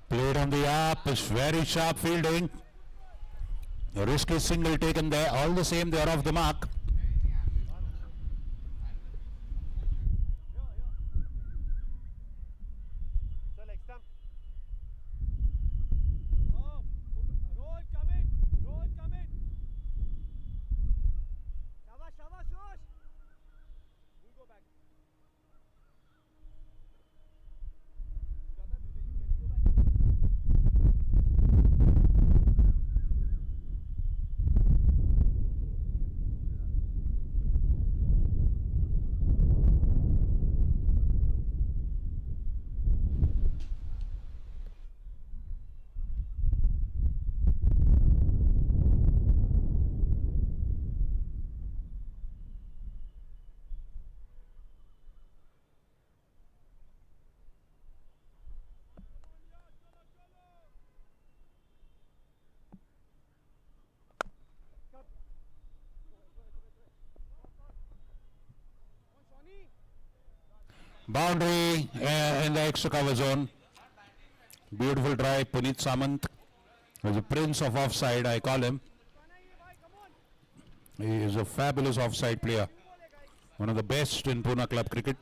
Played on the up, it's very sharp fielding. A risky single taken there, all the same they are off the mark. Boundary in the extra cover zone. Beautiful drive, Puneet Samant. He's a prince of offside, I call him. He is a fabulous offside player. One of the best in Pune club cricket.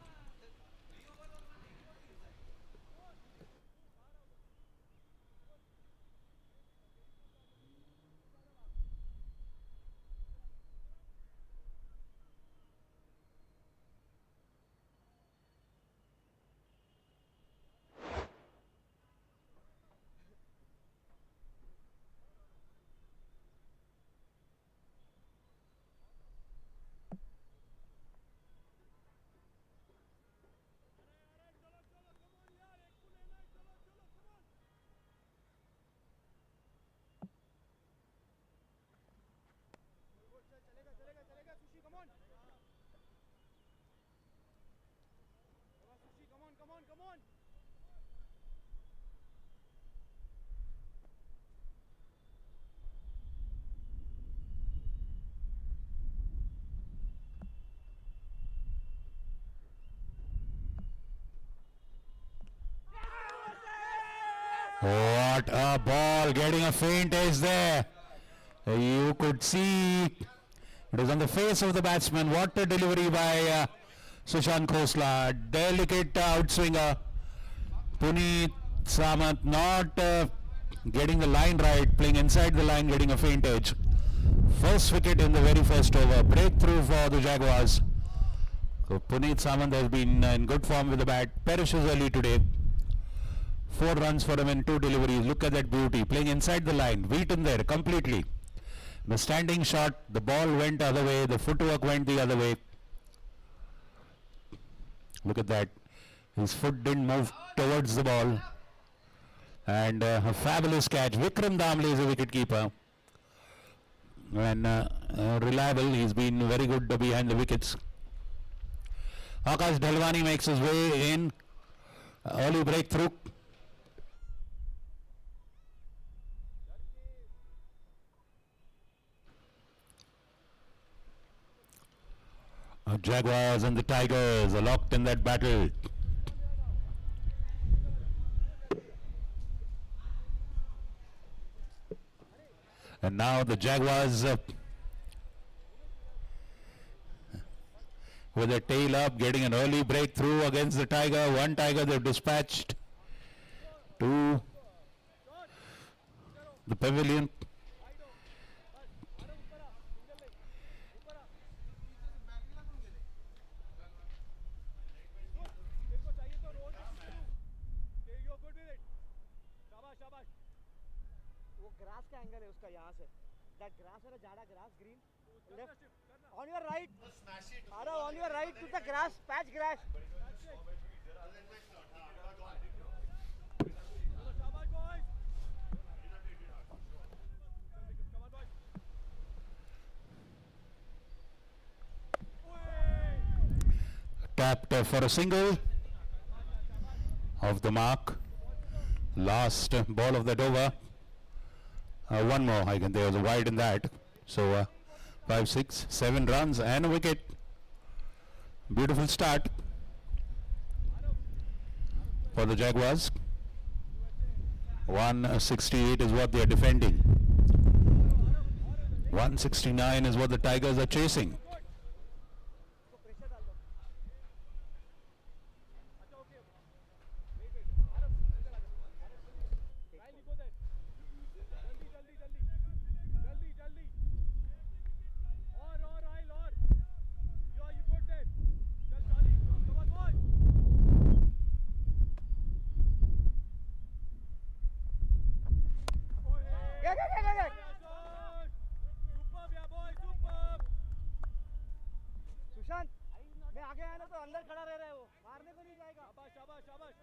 What a ball, getting a feint is there. You could see it was on the face of the batsman. What a delivery by Sushant Khosla. Delicate outswinger. Puneet Samant not getting the line right, playing inside the line, getting a feint edge. First wicket in the very first over. Breakthrough for the Jaguars. So Puneet Samant has been in good form with the bat. Perishes early today. 4 runs for him in 2 deliveries. Look at that beauty. Playing inside the line. Beaten there completely. The standing shot, the ball went the other way. The footwork went the other way. Look at that. His foot didn't move towards the ball. And a fabulous catch. Vikram Damle is a wicketkeeper. And reliable. He's been very good behind the wickets. Akash Dhalwani makes his way in. Early breakthrough. Jaguars and the Tigers are locked in that battle. And now the Jaguars with their tail up, getting an early breakthrough against the Tiger. One Tiger they've dispatched to the pavilion. Grass का angle है उसका यहाँ से that grass है ना जाड़ा grass green left on your right अरे on your right to the grass patch grass Tapped for a single off the mark. Last ball of that over. One more, there was a wide in that. So 5, 6, 7 runs and a wicket. Beautiful start for the Jaguars. 168 is what they are defending. 169 is what the Tigers are chasing. Sushant मैं आगे आया ना तो अंदर खड़ा रह रहा है वो मारने को नहीं जाएगा शाबाश शाबाश शाबाश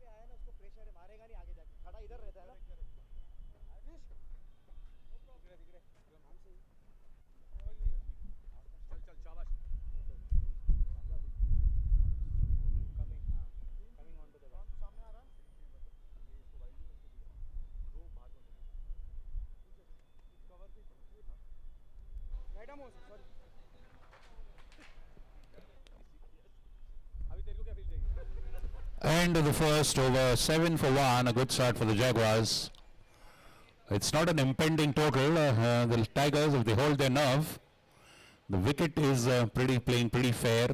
आया ना उसको प्रेशर है मारेगा नहीं आगे जाके खड़ा इधर रहता है ना सॉरी अभी तेरे को क्या फील चाहिए End of the first over, 7 for 1, a good start for the Jaguars. It's not an impending total. The Tigers, if they hold their nerve, the wicket is playing pretty fair.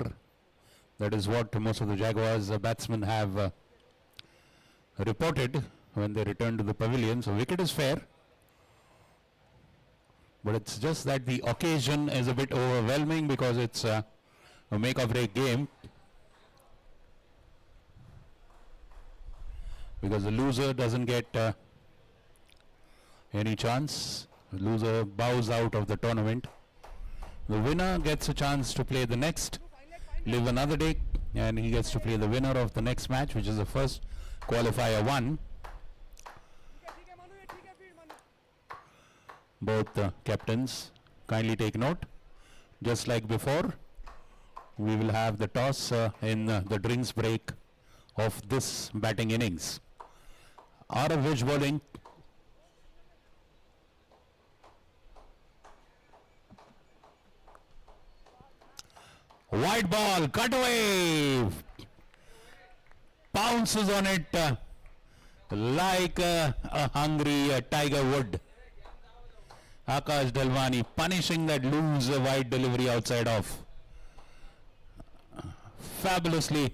That is what most of the Jaguars batsmen have reported when they return to the pavilion. So wicket is fair. But it's just that the occasion is a bit overwhelming because it's a make or break game. Because the loser doesn't get any chance. The loser bows out of the tournament. The winner gets a chance to play the next, live another day, and he gets to play the winner of the next match, which is the first qualifier 1. Both captains kindly take note. Just like before, we will have the toss in the drinks break of this batting innings. Aravish bowling. White ball, cut away. Pounces on it like a hungry tiger would. Akash Dalwani punishing that loose wide delivery outside off. Fabulously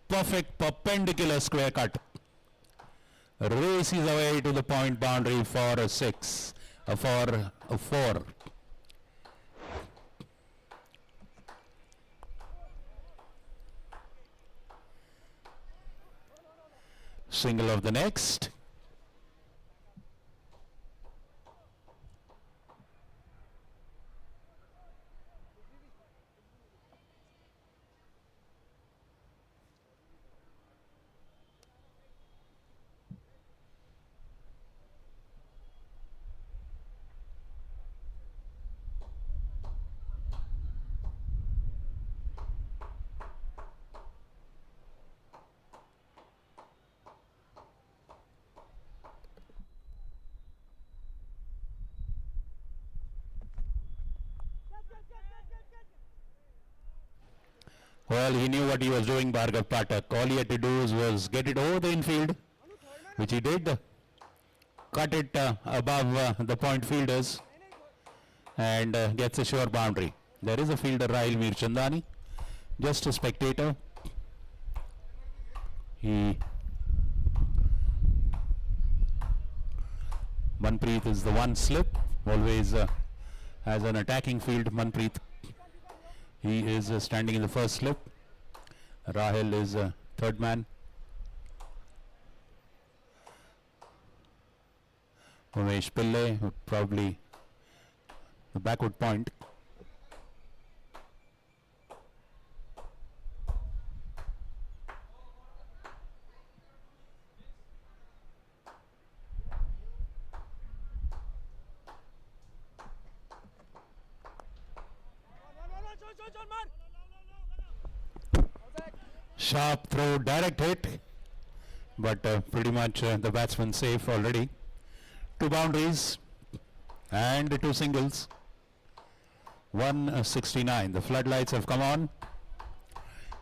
perfect perpendicular square cut. Races away to the point boundary for a 6, for a 4. Single of the next. Well, he knew what he was doing, Bhargav Pathak. All he had to do was get it over the infield, which he did. Cut it above the point fielders and gets a sure boundary. There is a fielder, Rahil Mir Chandani, just a spectator. Manpreet is the one slip, always has an attacking field, Manpreet. He is standing in the first slip. Rahil is third man. Umesh Pillai, probably the backward point. Sharp throw, direct hit, but pretty much the batsman safe already. 2 boundaries and 2 singles. 169. The floodlights have come on.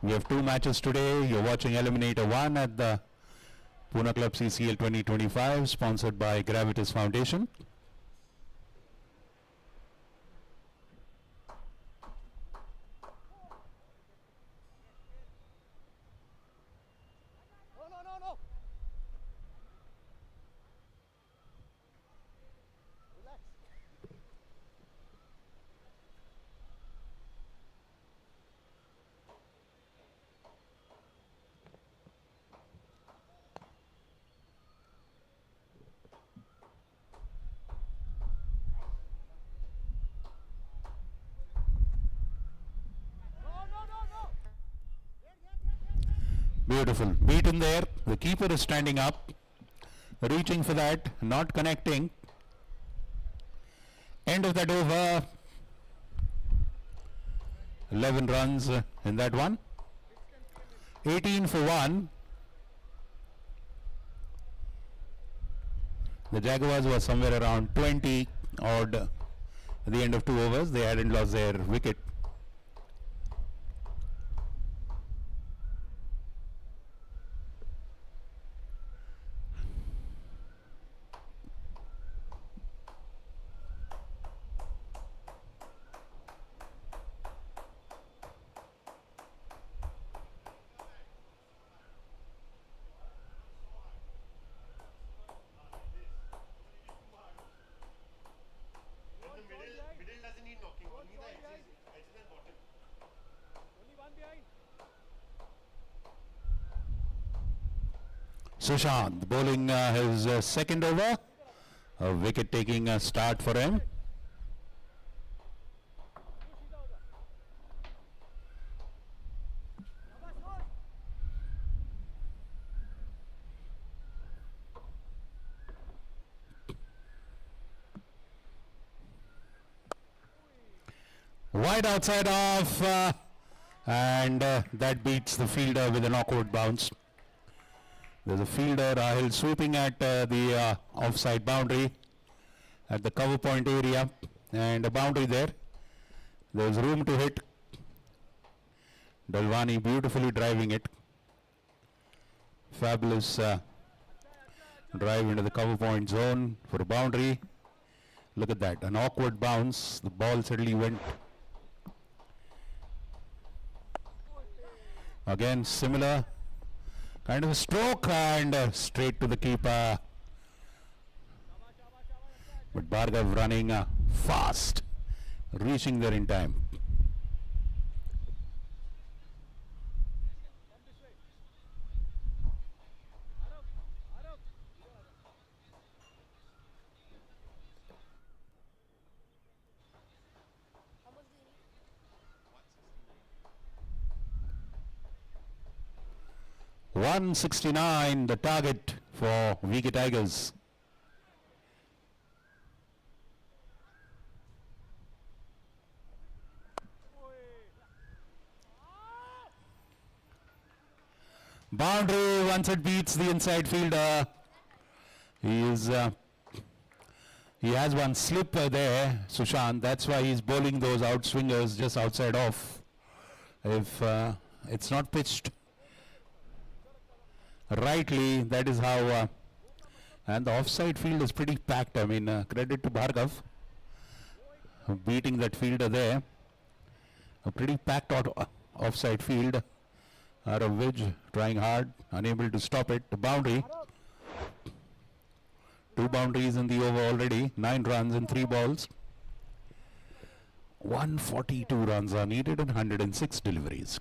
We have 2 matches today. You're watching Eliminator 1 at the Pune Club CCL 2025, sponsored by Gravitas Foundation. Beautiful. Beaten there. The keeper is standing up, reaching for that, not connecting. End of that over. 11 runs in that one. 18 for 1. The Jaguars were somewhere around 20 odd at the end of 2 overs. They hadn't lost their wicket. Middle doesn't need knocking, only the edges and bottom. Only one behind. Sushant bowling his second over. A wicket-taking start for him. Wide outside off, and that beats the fielder with an awkward bounce. There's a fielder, Rahil, sweeping at the offside boundary at the cover point area, and a boundary there. There's room to hit. Dalwani beautifully driving it. Fabulous drive into the cover point zone for a boundary. Look at that, an awkward bounce. The ball suddenly went. Again, similar kind of a stroke, and straight to the keeper. But Bhargav running fast, reaching there in time. How much do you need? 169, the target for VK Tigers. Boundary once it beats the inside fielder. He has one slip there, Sushant. That's why he's bowling those outswingers just outside off. If it's not pitched rightly, that is how. And the offside field is pretty packed. I mean, credit to Bhargav beating that fielder there. A pretty packed offside field. Aravij trying hard, unable to stop it. The boundary. 2 boundaries in the over already. 9 runs in 3 balls. 142 runs are needed and 106 deliveries.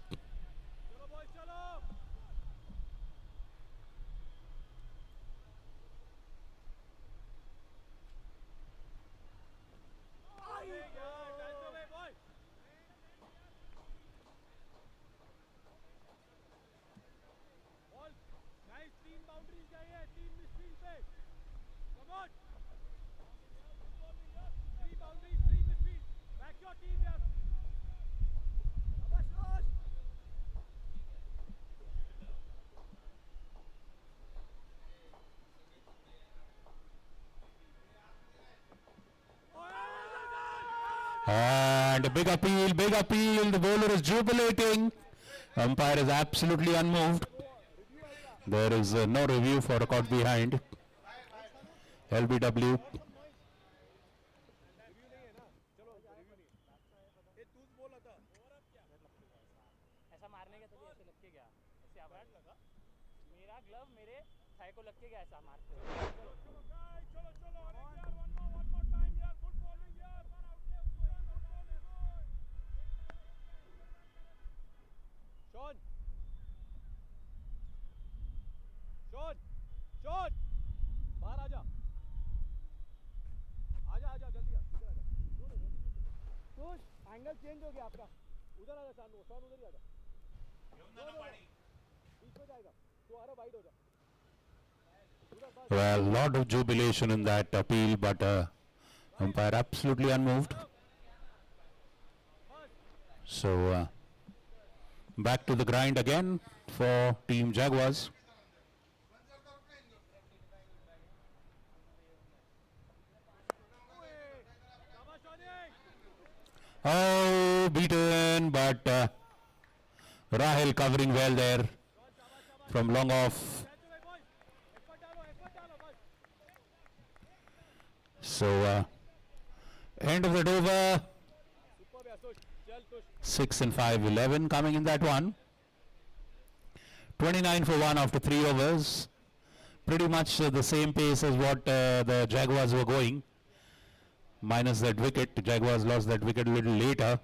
And a big appeal, big appeal. The bowler is jubilating. Umpire is absolutely unmoved. There is no review for a caught behind. LBW. ऐसा मारने का तभी ऐसे लग के गया, ऐसे आवाज लगा, मेरा ग्लव मेरे थाई को लग के गया ऐसा मारते हुए। Sean! Sean! Sean! बाहर आजा। आजा आजा जल्दी आ, इधर आजा। पुश, एंगल चेंज हो गया आपका। उधर आजा शान उधर ही आजा। बीच में जाएगा। तो आ रहा वाइड हो जा। Well, lot of jubilation in that appeal, but umpire absolutely unmoved. So back to the grind again for Team Jaguars. Oh, beaten, but Rahil covering well there from long off. So, end of that over. 6 and 5, 11 coming in that one. 29 for 1 after 3 overs. Pretty much the same pace as what the Jaguars were going. Minus that wicket. The Jaguars lost that wicket a little later.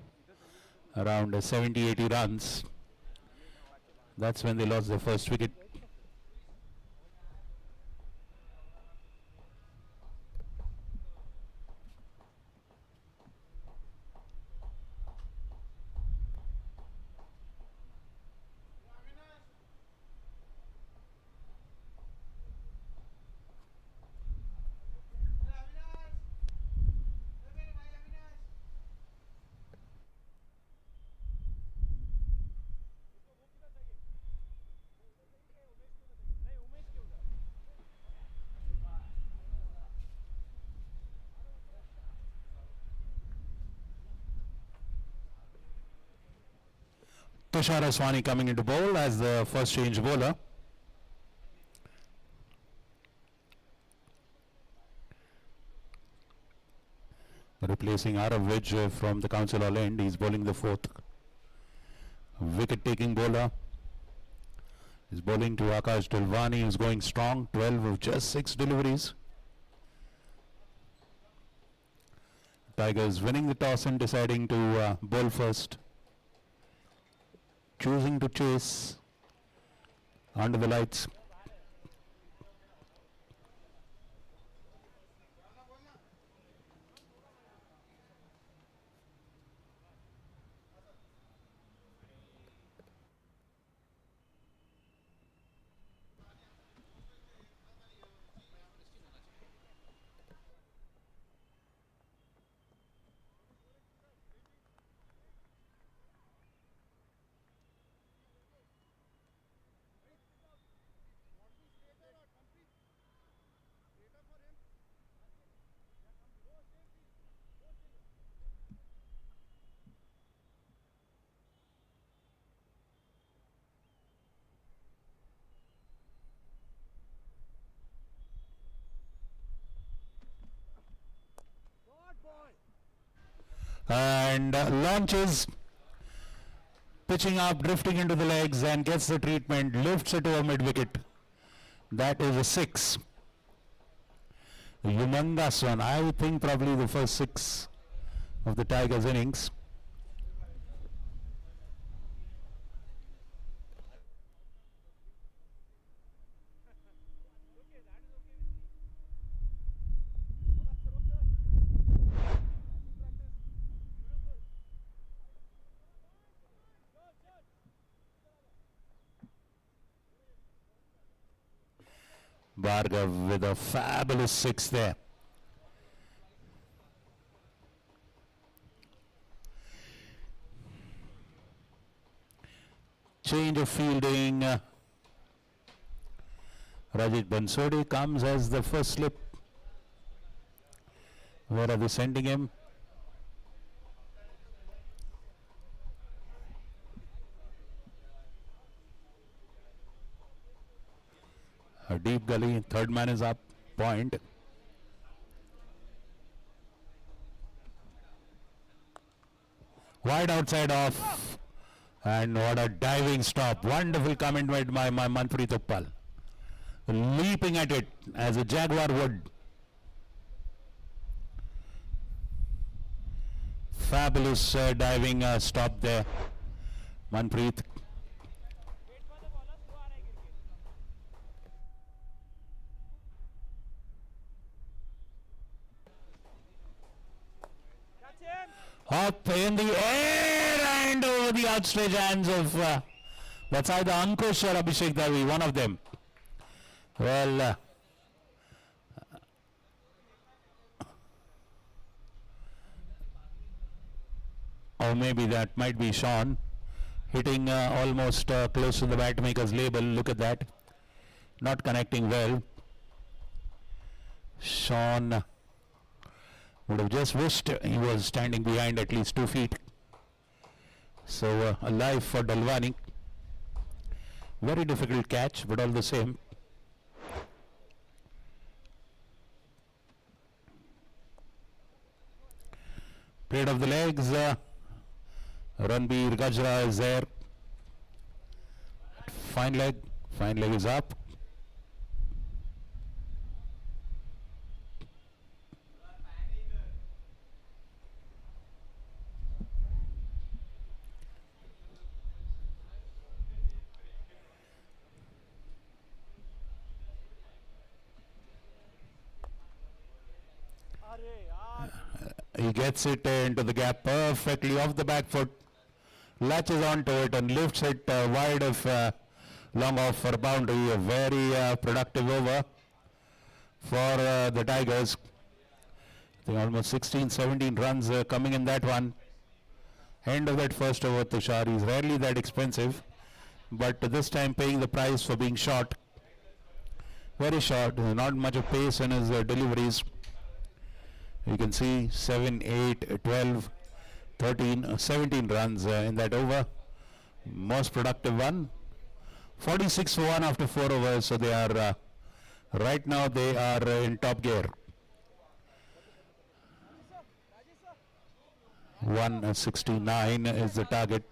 Around 70-80 runs. That's when they lost their first wicket. Tushar Aswani coming into bowl as the first change bowler. Replacing Arav Vij from the Council Hall end. He's bowling the fourth. Wicket taking bowler. He's bowling to Akash Dilwani, who's going strong. 12 of just 6 deliveries. Tigers winning the toss and deciding to bowl first. Choosing to chase under the lights. And launches, pitching up, drifting into the legs and gets the treatment, lifts it over mid-wicket. That is a 6. A humongous one. I would think probably the first 6 of the Tigers innings. Bhargav with a fabulous 6 there. Change of fielding. Rajit Bansode comes as the first slip. Where are they sending him? A deep gully, third man is up, point. Wide outside off. And what a diving stop. Wonderful comment made by my Manpreet Uppal. Leaping at it as a Jaguar would. Fabulous diving stop there. Manpreet. Up in the air and over the outstretched hands of that's either Ankush or Abhishek Davi, one of them. Well, or maybe that might be Sean hitting almost close to the bat maker's label. Look at that, not connecting well. Sean Would have just wished he was standing behind at least 2 feet. So a life for Dalwani. Very difficult catch, but all the same. Played off the legs. Ranbir Gajra is there. Fine leg is up. He gets it into the gap perfectly off the back foot, latches onto it and lifts it wide of long off for a boundary. A very productive over for the Tigers. I think almost 16, 17 runs coming in that one. End of that first over, Tushar. He's rarely that expensive, but this time paying the price for being short. Very short, not much of pace in his deliveries. You can see 7, 8, 12, 13, 17 runs in that over. Most productive one. 46 for 1 after 4 overs, so they are, right now they are in top gear. 169 is the target.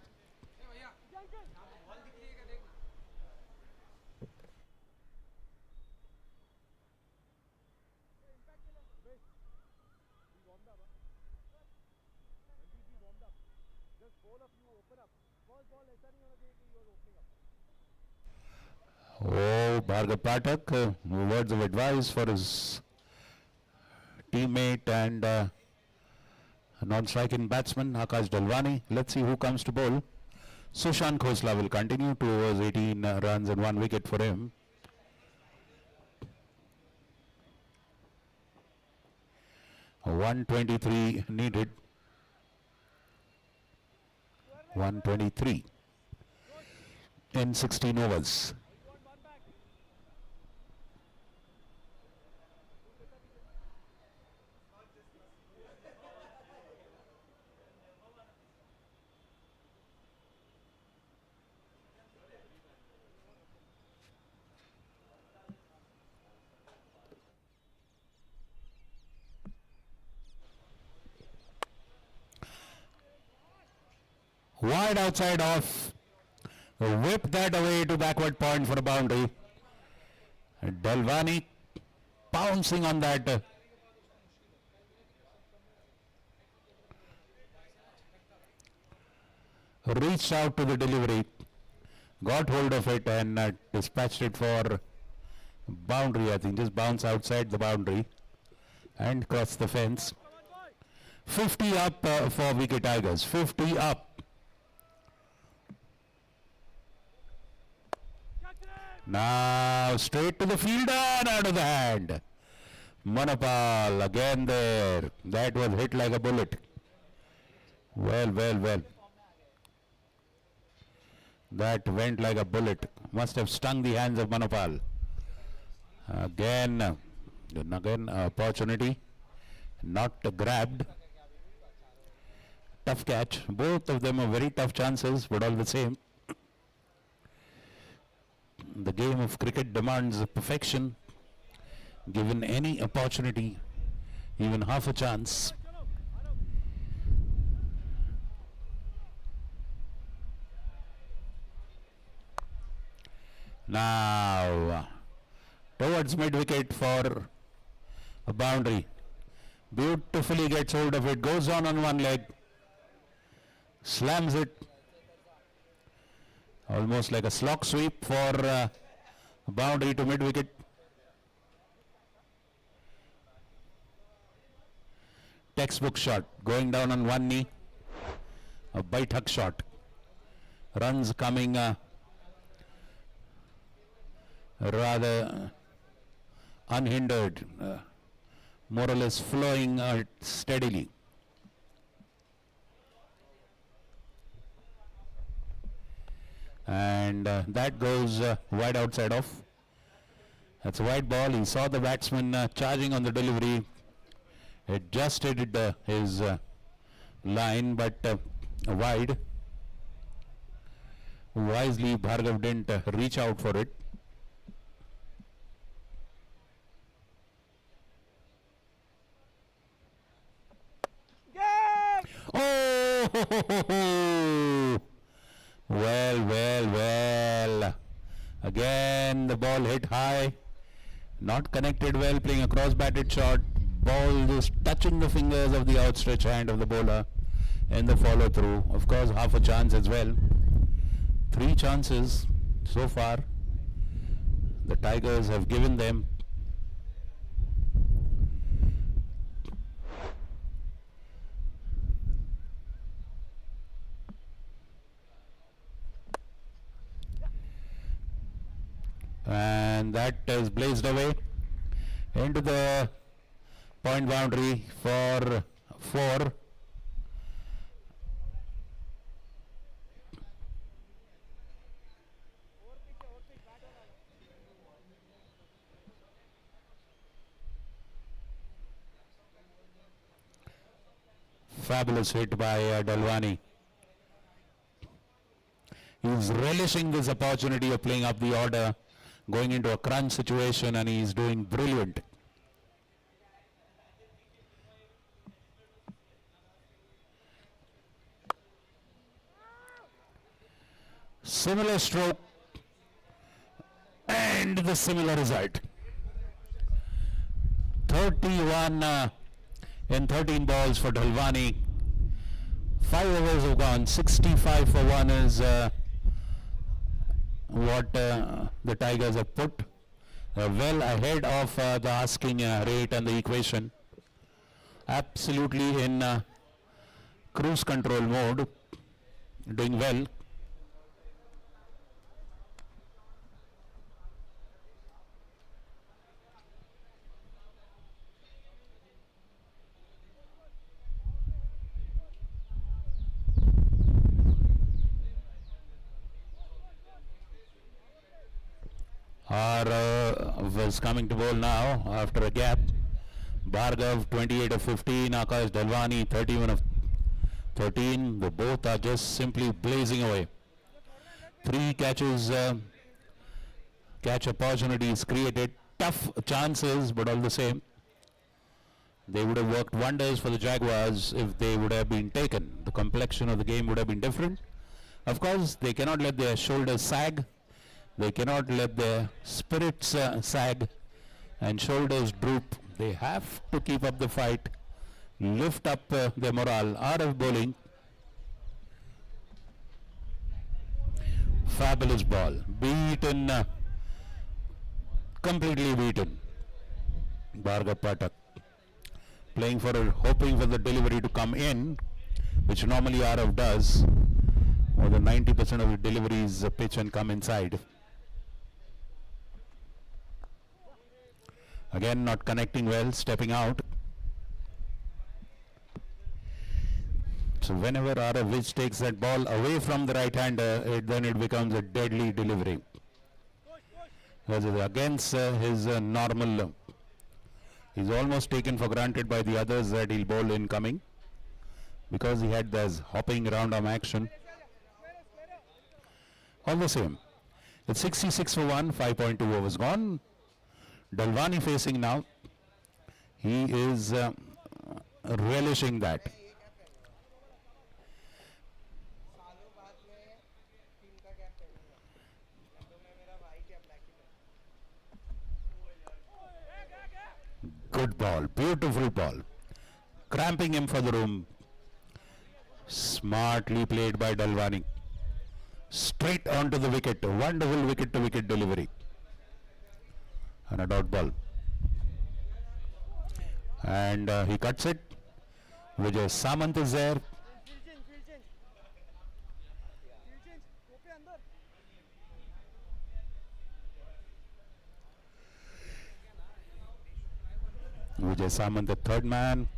Oh, Bhargav Pathak, words of advice for his teammate and non-striking batsman Akash Dalwani. Let's see who comes to bowl. Sushant Khosla will continue, 2 overs, 18 runs and 1 wicket for him. .123 needed. 123 in 16 overs. Wide outside off, whip that away to backward point for a boundary. Dalwani pouncing on that. Reached out to the delivery, got hold of it and dispatched it for boundary. I think just bounce outside the boundary and cross the fence. 50 up for wicket Tigers, 50 up. Now straight to the fielder and out of the hand. Manapal again there. That was hit like a bullet. Well. That went like a bullet. Must have stung the hands of Manapal. Again opportunity. Not grabbed. Tough catch. Both of them are very tough chances, but all the same. The game of cricket demands perfection. Given any opportunity, even half a chance. Now, towards mid-wicket for a boundary. Beautifully gets hold of it, goes on one leg, slams it. Almost like a slog sweep for a boundary to mid-wicket. Textbook shot, going down on one knee. A bite hug shot. Runs coming rather unhindered, more or less flowing steadily. And that goes wide outside off. That's a wide ball. He saw the batsman charging on the delivery, It just hit his line, but wide. Wisely, Bhargav didn't reach out for it. Oh! Well. Again, the ball hit high. Not connected well, playing a cross-batted shot. Ball just touching the fingers of the outstretched hand of the bowler in the follow-through. Of course, half a chance as well. 3 chances so far. The Tigers have given them. And that is blazed away into the point boundary for 4. Fabulous hit by Dalwani. He's relishing this opportunity of playing up the order, going into a crunch situation, and he's doing brilliant. Similar stroke and the similar result. 31 in 13 balls for Dalwani. 5 overs have gone. 65 for 1 is what the Tigers have put. Well ahead of the asking rate and the equation. Absolutely in cruise control mode. Doing well. Was coming to bowl now after a gap. Bhargav 28 of 15, Akash Dalwani 31 of 13. The both are just simply blazing away. 3 catches, catch opportunities created, tough chances, but all the same, they would have worked wonders for the Jaguars if they would have been taken. The complexion of the game would have been different. Of course, they cannot let their shoulders sag. They cannot let their spirits sag and shoulders droop. They have to keep up the fight, lift up their morale. RF bowling. Fabulous ball. Beaten, completely beaten. Bhargav Pathak playing for it, hoping for the delivery to come in, which normally RF does. More than 90% of the deliveries pitch and come inside. Again, not connecting well, stepping out. So whenever RF takes that ball away from the right-hander, then it becomes a deadly delivery. Because it's against his normal. He's almost taken for granted by the others that he'll bowl incoming, because he had this hopping round arm action. All the same, it's 66 for 1, 5.2 overs gone. Dalwani facing now. He is relishing that. Good ball, beautiful ball. Cramping him for the room. Smartly played by Dalwani. Straight onto the wicket. Wonderful wicket-to-wicket delivery. And a dot ball. And he cuts it. Vijay Samant is there. Vijay Samant, the third man.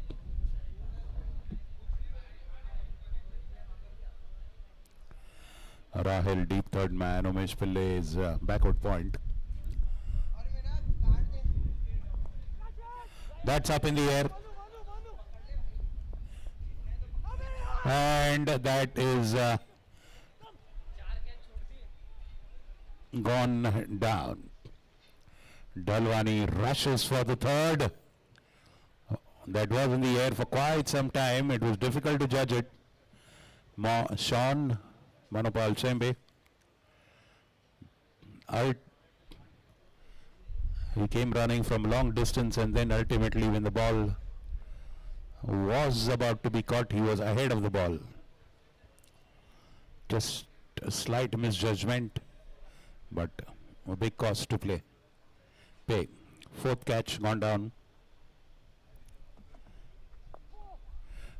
Rahil, deep third man. Umesh Pillai is backward point. That's up in the air. And that is gone down. Dalwani rushes for the third. That was in the air for quite some time. It was difficult to judge it. Sean Manopal Chembe. He came running from long distance, and then ultimately when the ball was about to be caught, he was ahead of the ball. Just a slight misjudgment, but a big cost to pay. Fourth catch gone down.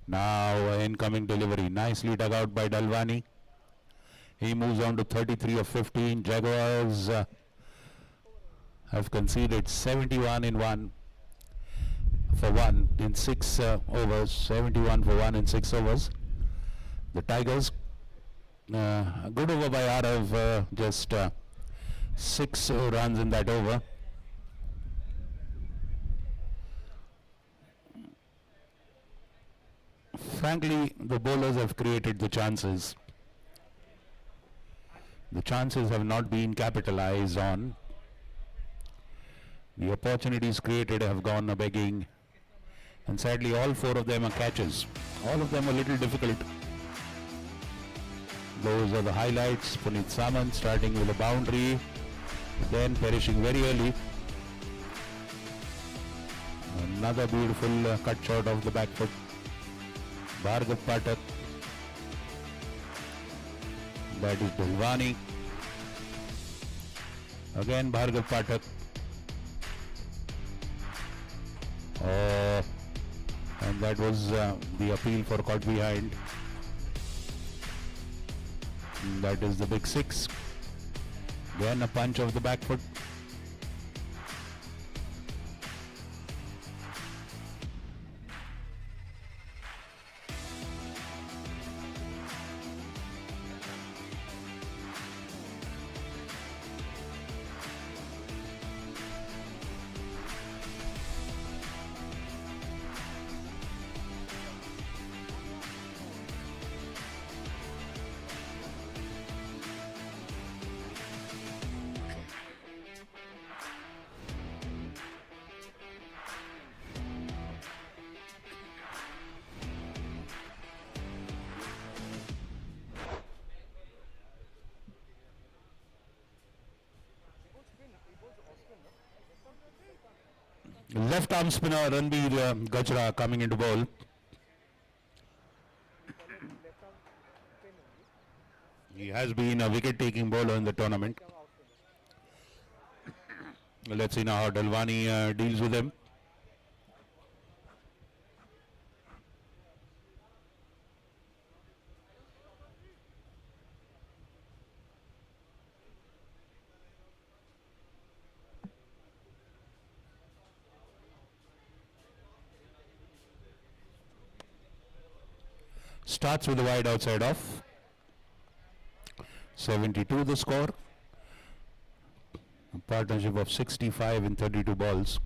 Now incoming delivery, nicely dug out by Dalwani. He moves on to 33 of 15. Jaguars have conceded 71 for 1 in 6 overs. 71 for 1 in 6 overs. The Tigers, a good over by Arav, just 6 runs in that over. Frankly, the bowlers have created the chances. The chances have not been capitalized on. The opportunities created have gone a-begging. And sadly, all 4 of them are catches. All of them a little difficult. Those are the highlights. Puneet Samant starting with a boundary, then perishing very early. Another beautiful cut shot of the back foot. Bhargav Pathak. That is Dalwani. Again Bhargav Pathak. And that was the appeal for caught behind. That is the big 6. Then a punch of the back foot. Left arm spinner Ranbir Gajra coming into bowl. He has been a wicket-taking bowler in the tournament. Let's see now how Dalwani deals with him. Starts with a wide outside off. 72 the score. A partnership of 65 in 32 balls.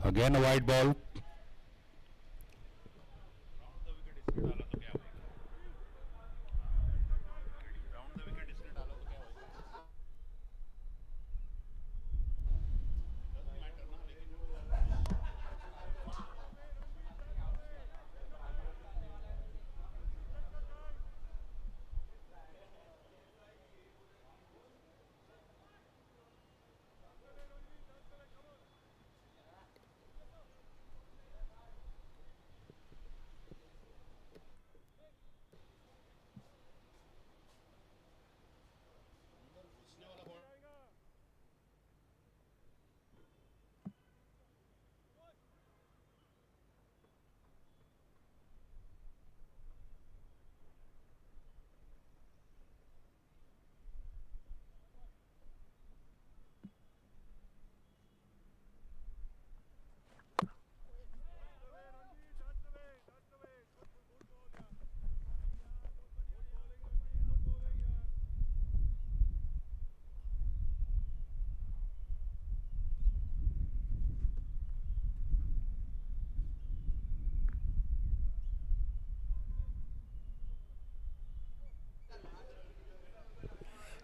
Again a wide ball.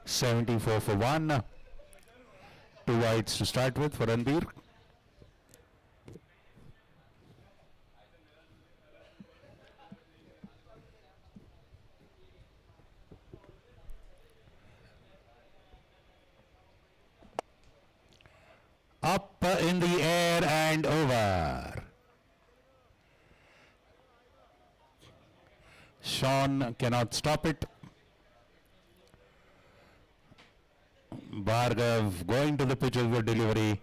74 for 1. 2 wides to start with for Ranbir. Up in the air and over. Sean cannot stop it. Bhargav going to the pitch of the delivery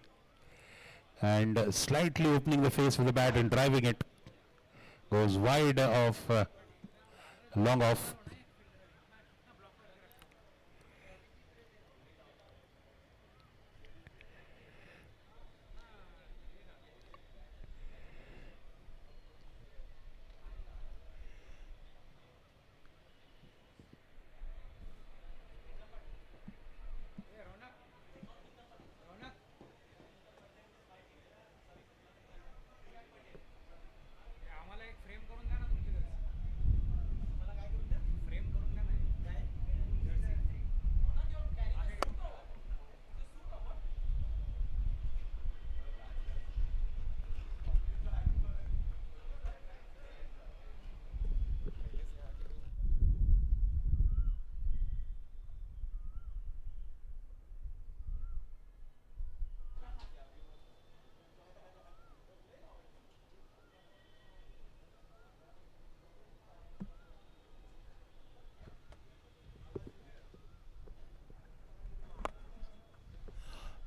and slightly opening the face with the bat and driving it. Goes wide of long off.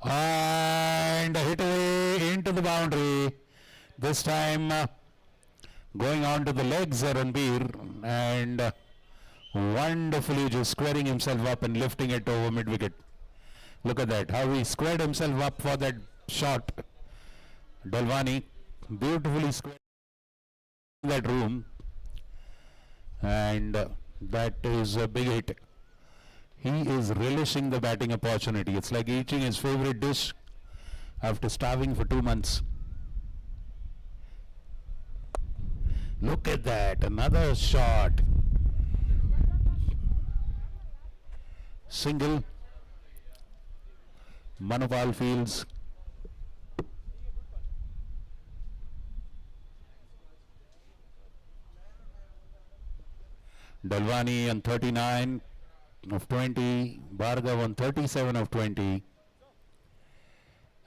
And hit away into the boundary. This time going on to the legs, Ranbir, and wonderfully just squaring himself up and lifting it over mid-wicket. Look at that, how he squared himself up for that shot. Dalwani beautifully squared that room, and that is a big hit. He is relishing the batting opportunity. It's like eating his favorite dish after starving for 2 months. Look at that, another shot. Single. Manupal fields. Dalwani on 39 of 20, Bhargav on 37 of 20,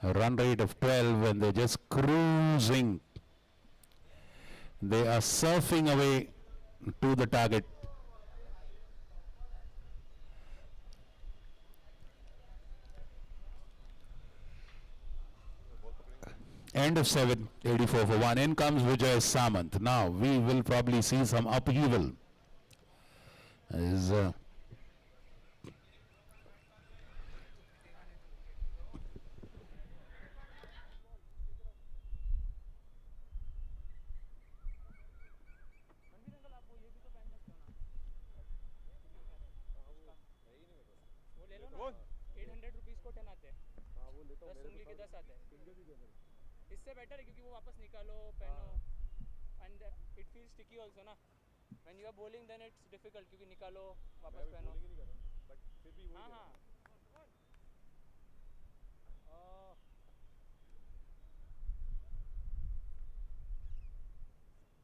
a run rate of 12, and they're just cruising. They are surfing away to the target. End of 7, 84 for 1. In comes Vijay Samant. Now we will probably see some upheaval. इससे better है क्योंकि वो वापस निकालो पहनो and it feels sticky also ना when you are bowling then it's difficult क्योंकि निकालो वापस पहनो बट फिर भी हां हां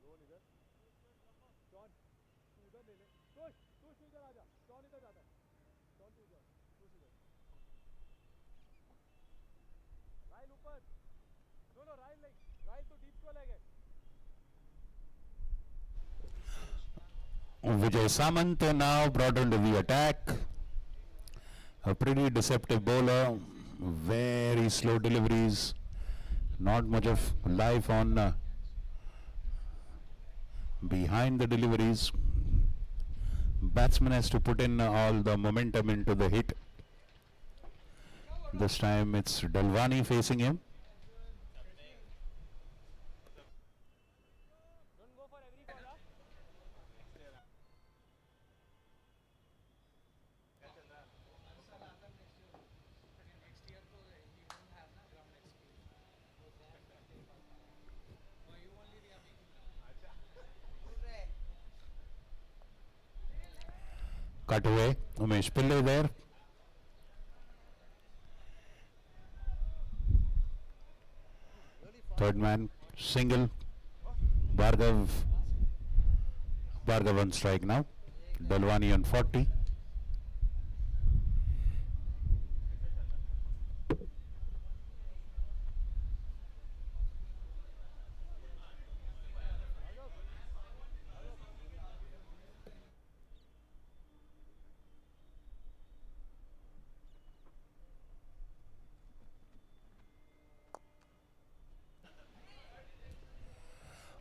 रोन इधर शॉन तू उधर ले ले तू इधर आ जा शॉन इधर जाता है शॉन तू इधर राइल ऊपर नो राइल तो डीप को ले गए Vijay Samant now brought into the attack. A pretty deceptive bowler, very slow deliveries, not much of life on behind the deliveries. Batsman has to put in all the momentum into the hit. This time it's Dalwani facing him. Cut away. Umesh Pillai there. Third man, single. Bhargav on strike now. Dalwani on 40.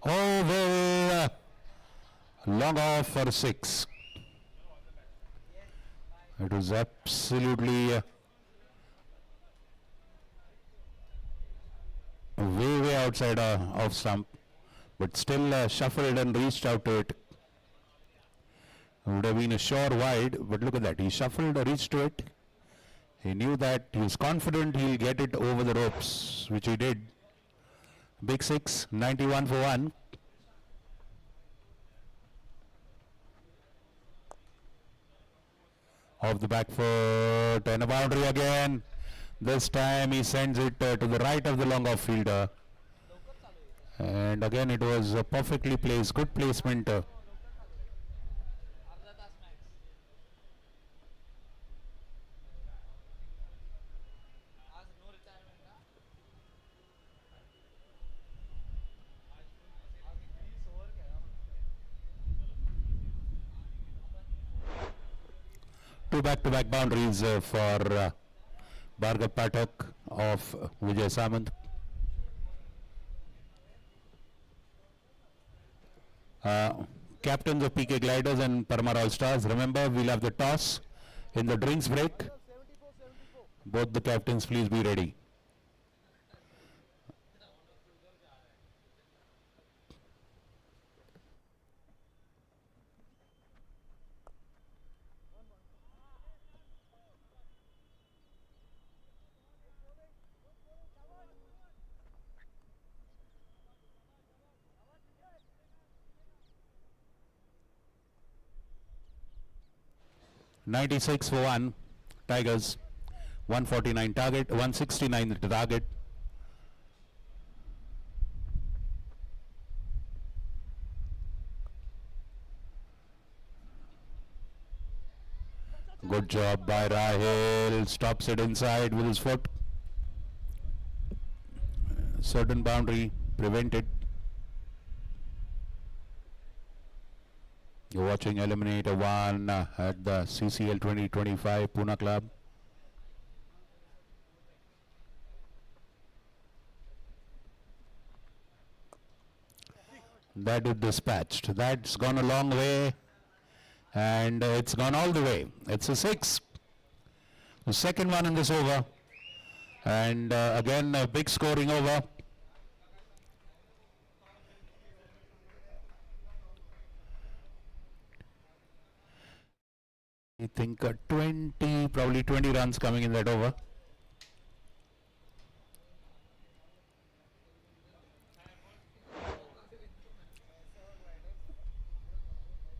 Oh, well, long off for 6. It was absolutely way outside off stump, but still shuffled and reached out to it. Would have been a sure wide, but look at that. He shuffled, reached to it. He knew that, he was confident he'll get it over the ropes, which he did. Big 6, 91 for 1. Off the back foot and a boundary again. This time he sends it to the right of the long off fielder. And again it was perfectly placed, good placement. Two back-to-back boundaries for Bhargav Pathak of Vijay Samant. Captains of PK Gliders and Paramar All Stars, remember we'll have the toss in the drinks break. Both the captains, please be ready. .96 for 1, Tigers. 149 target, 169 the target. Good job by Rahil, stops it inside with his foot. Certain boundary prevented. You're watching Eliminator 1 at the CCL 2025 Pune Club. That is dispatched. That's gone a long way. And it's gone all the way. It's a 6. The second one in this over. And again, a big scoring over. I think 20, probably 20 runs coming in that over.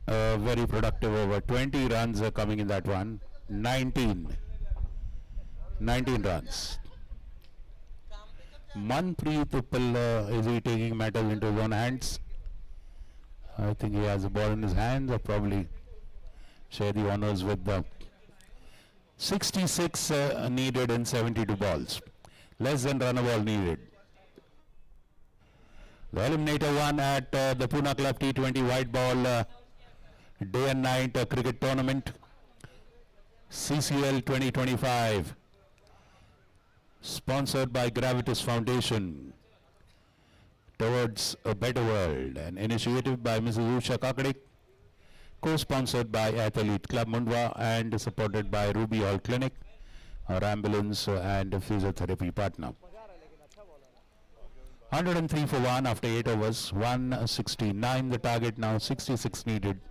Very productive over. 20 runs are coming in that one. 19 runs. Manpreet, is he taking matters into his own hands? I think he has a ball in his hands, or probably share the honors with the 66 needed in 72 balls. Less than run a ball needed. The Eliminator 1 at the Pune Club T20 white ball day and night cricket tournament. CCL 2025. Sponsored by Gravitas Foundation towards a better world. An initiative by Mrs. Usha Kakade. Co-sponsored by Athlete Club Mundwa and supported by Ruby Hall Clinic, our ambulance and physiotherapy partner. 103 for 1 after 8 overs, 169 the target now, 66 needed.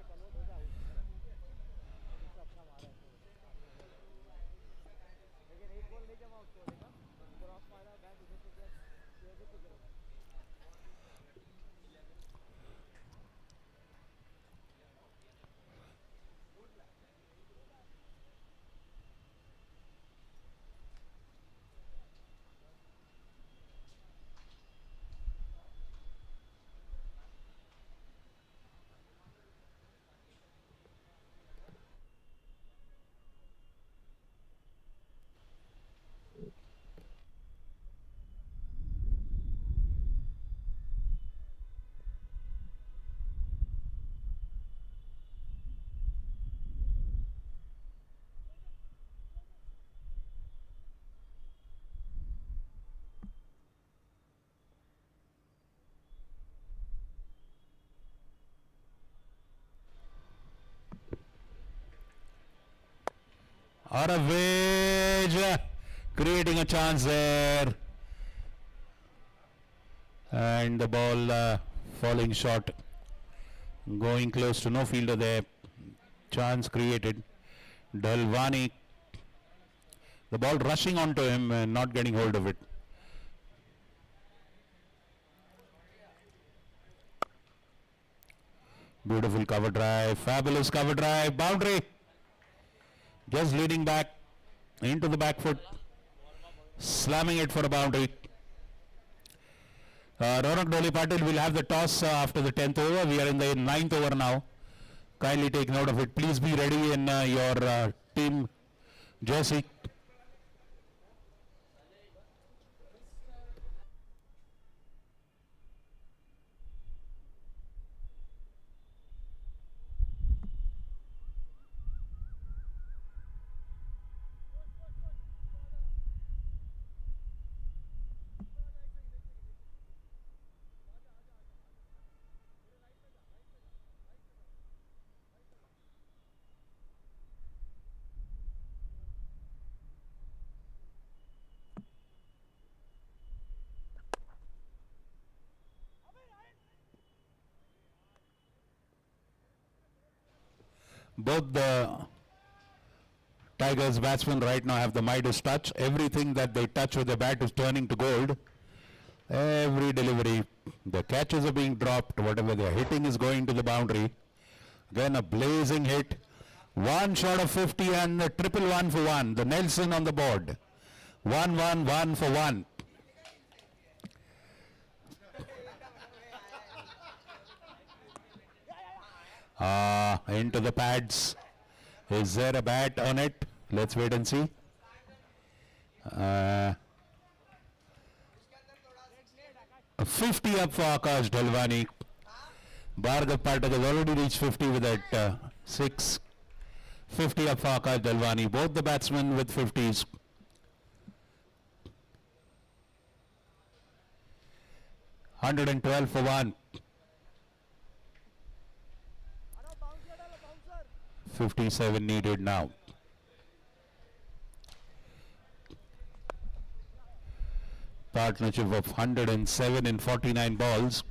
Out of which, creating a chance there. And the ball falling short. Going close to no fielder there. Chance created. Dalwani. The ball rushing onto him and not getting hold of it. Beautiful cover drive. Fabulous cover drive. Boundary. Just leading back into the back foot. Slamming it for a boundary. Ronak Doli Patil will have the toss after the 10th over. We are in the 9th over now. Kindly take note of it. Please be ready in your team jersey. Both the Tigers batsmen right now have the Midas touch. Everything that they touch with the bat is turning to gold. Every delivery, the catches are being dropped, whatever they're hitting is going to the boundary. Again a blazing hit. One shot of 50 and a triple 1 for 1. The Nelson on the board. 1-1-1 for 1. Into the pads. Is there a bat on it? Let's wait and see. 50 up for Akash Dalwani. Bhargav Pathak has already reached 50 with that 6. 50 up for Akash Dalwani. Both the batsmen with 50s. $112 for 1. 57 needed now. Partnership of 107 in 49 balls.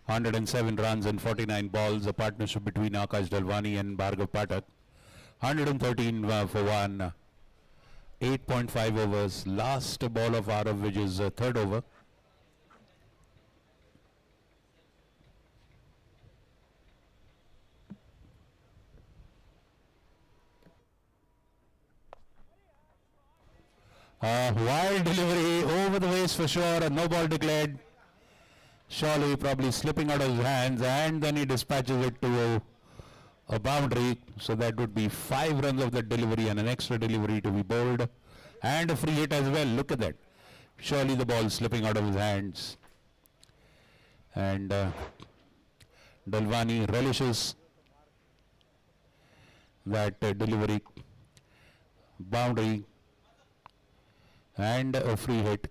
$107 runs in 49 balls. A partnership between Akash Dalwani and Bhargav Pathak. 113 for 1. 8.5 overs. Last ball of Arav, which is third over. Wild delivery over the waist for sure. No ball declared. Surely probably slipping out of his hands, and then he dispatches it to a boundary. So that would be 5 runs of that delivery and an extra delivery to be bowled. And a free hit as well. Look at that. Surely the ball slipping out of his hands. And Dalwani relishes that delivery. Boundary. And a free hit.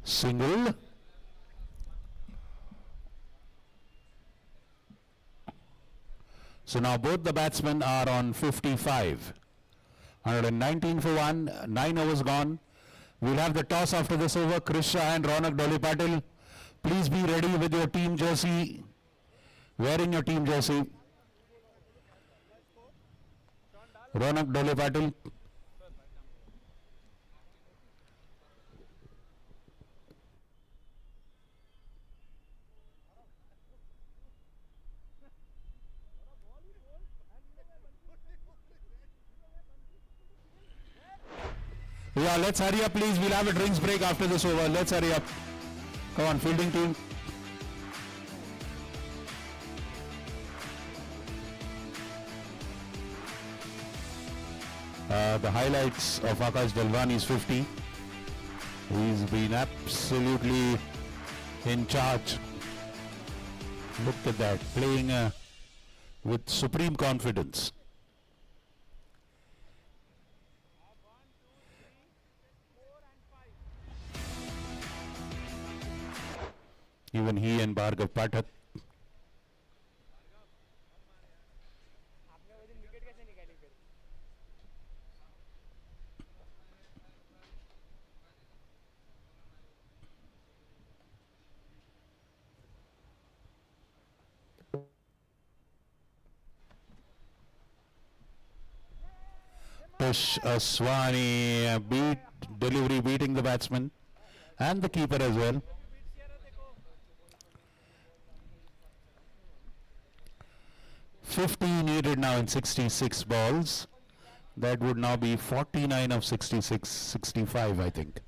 Single. So now both the batsmen are on 55. 119 for 1, 9 overs gone. We'll have the toss after this over. Krisha and Ronak Doli Patil. Please be ready with your team jersey. Wearing your team jersey. Ronak Doli Patil. Yeah, let's hurry up, please. We'll have a drinks break after this over. Let's hurry up. Come on, fielding team. The highlights of Akash Dalwani's 50. He's been absolutely in charge. Look at that, playing with supreme confidence. Even he and Bhargav Pathak. आपने वो दिन wicket कैसे निकाली फिर? Push Aswani delivery beating the batsman and the keeper as well. $50 needed now in 66 balls. That would now be 49 of 66, 65 I think.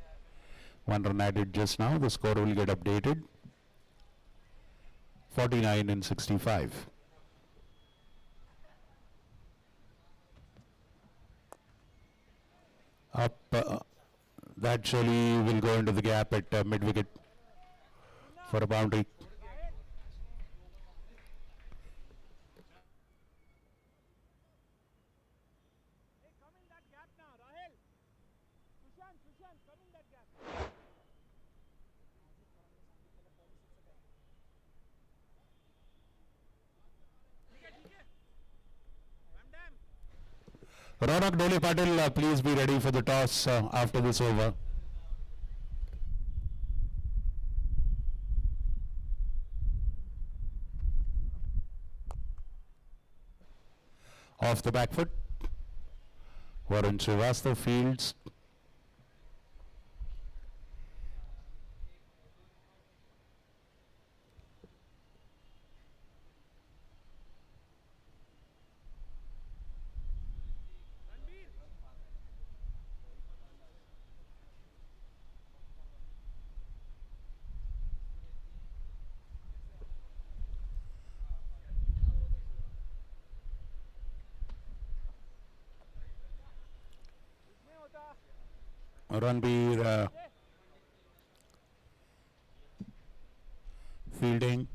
One run added just now. The score will get updated. 49 and 65. Up, that surely will go into the gap at mid-wicket for a boundary. Come in that gap now, Rahel. Sushant, come in that gap. Ronak Dole Patil, please be ready for the toss after this over. Off the back foot. Varun Srivastava fields. Ranbir fielding.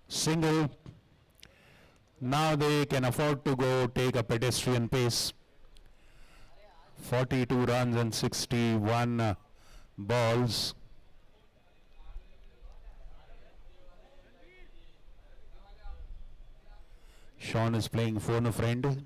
Single. Now they can afford to go take a pedestrian pace. 42 runs and 61 balls. Sean is playing phone a friend.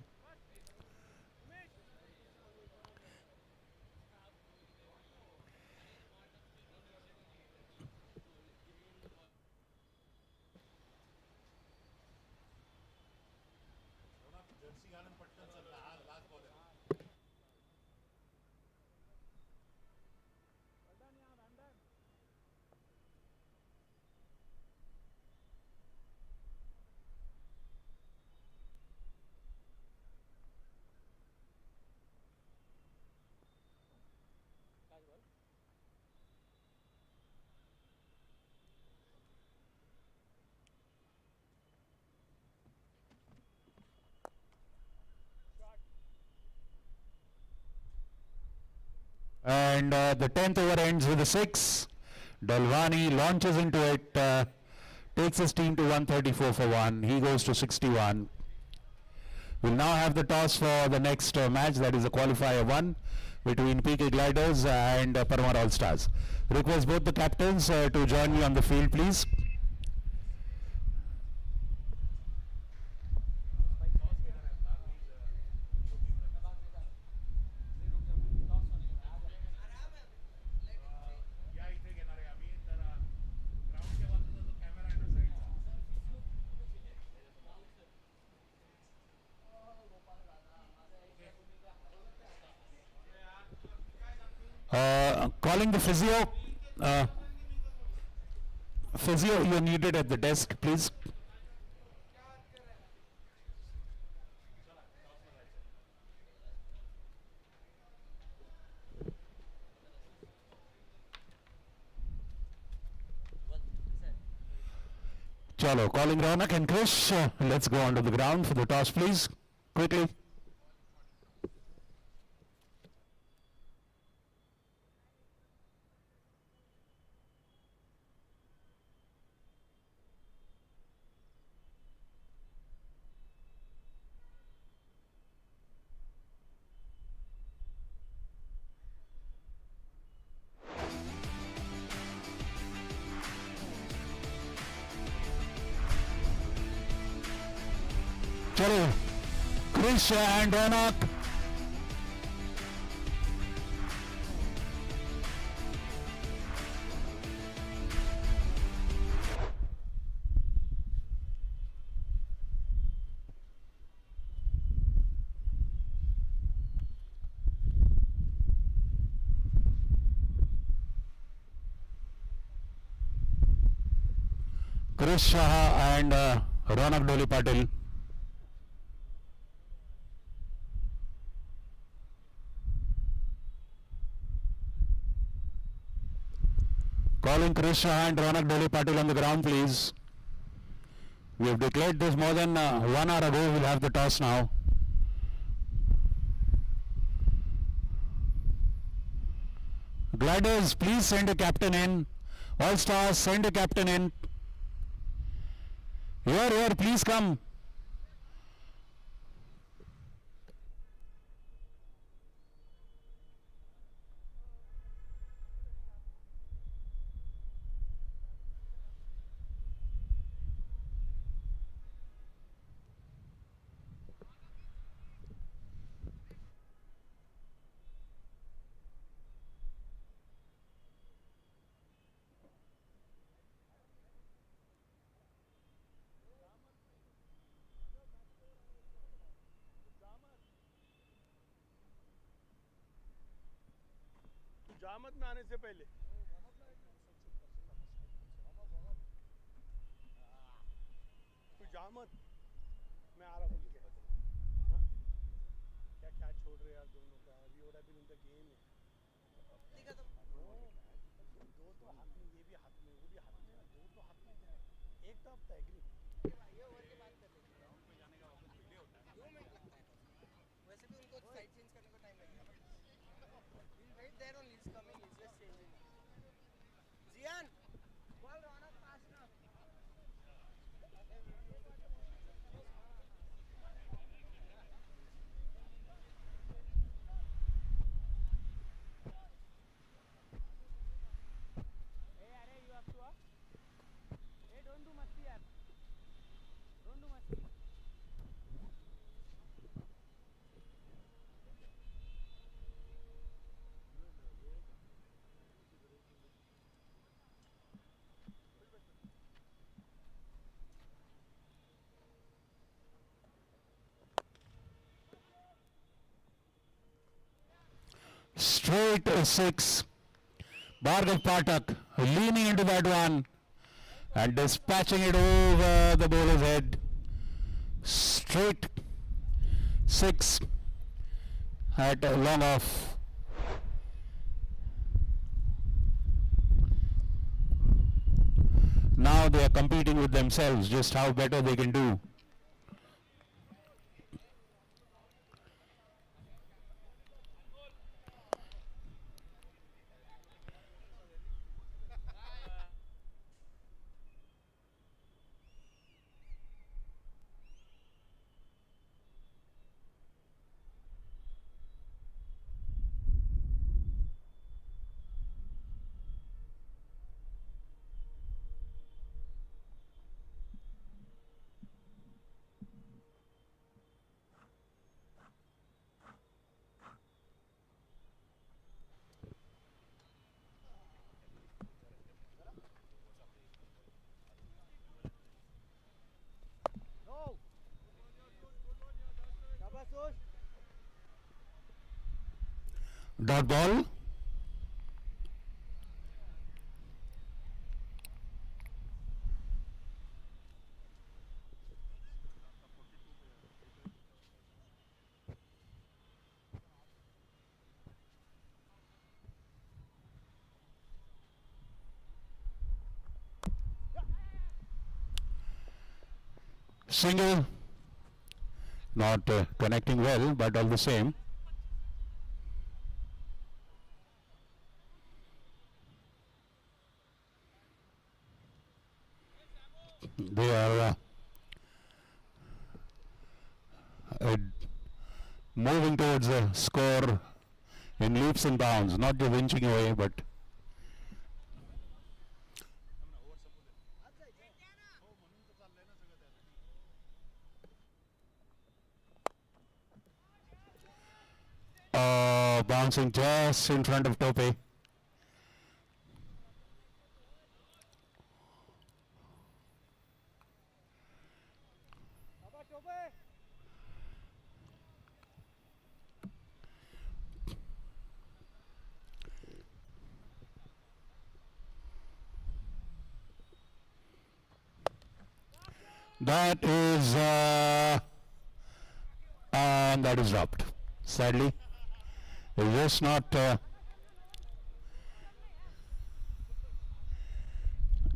And the 10th over ends with a 6. Dalwani launches into it, takes his team to 134 for 1. He goes to 61. We'll now have the toss for the next match, that is the qualifier 1 between PK Gliders and Paramar All Stars. Request both the captains to join me on the field, please. calling the physio. Physio, you're needed at the desk, please. Chalo, calling Ronak and Krish. Let's go onto the ground for the toss, please. Quickly. Chalo, Krish and Ronak. Krish Shah and Ronak Doli Patil. Calling Krish Shah and Ronak Doli Patil on the ground, please. We have declared this more than 1 hour ago. We'll have the toss now. Gliders, please send a captain in. All stars, send a captain in. Here, please come. जामत में आने से पहले तू जामत मैं आ रहा हूँ क्या क्या छोड़ रहे यार दोनों का we would have been in the game though तो हाथ में ये भी हाथ में वो भी हाथ में दो तो हाथ में एक तो हफ्ता एग्री ये ओवर के बाद कर लेंगे ग्राउंड पे जाने का वापस डिले होता है 2 मिनट लगता है वैसे भी उनको साइड चेंज करने को टाइम लगेगा right there only is coming he's just changing Zian ball Ronak pass now Hey, are you up to up? Hey, don't do masti, yaar. Don't do masti. Straight 6. Bhargav Pathak leaning into that one and dispatching it over the bowler's head. Straight 6 at long off. Now they are competing with themselves, just how better they can do. Dot ball. Single, not connecting well, but all the same. They are moving towards a score in leaps and bounds, not just inching away, but bouncing just in front of Tope. That is, and that is dropped. Sadly, it's just not.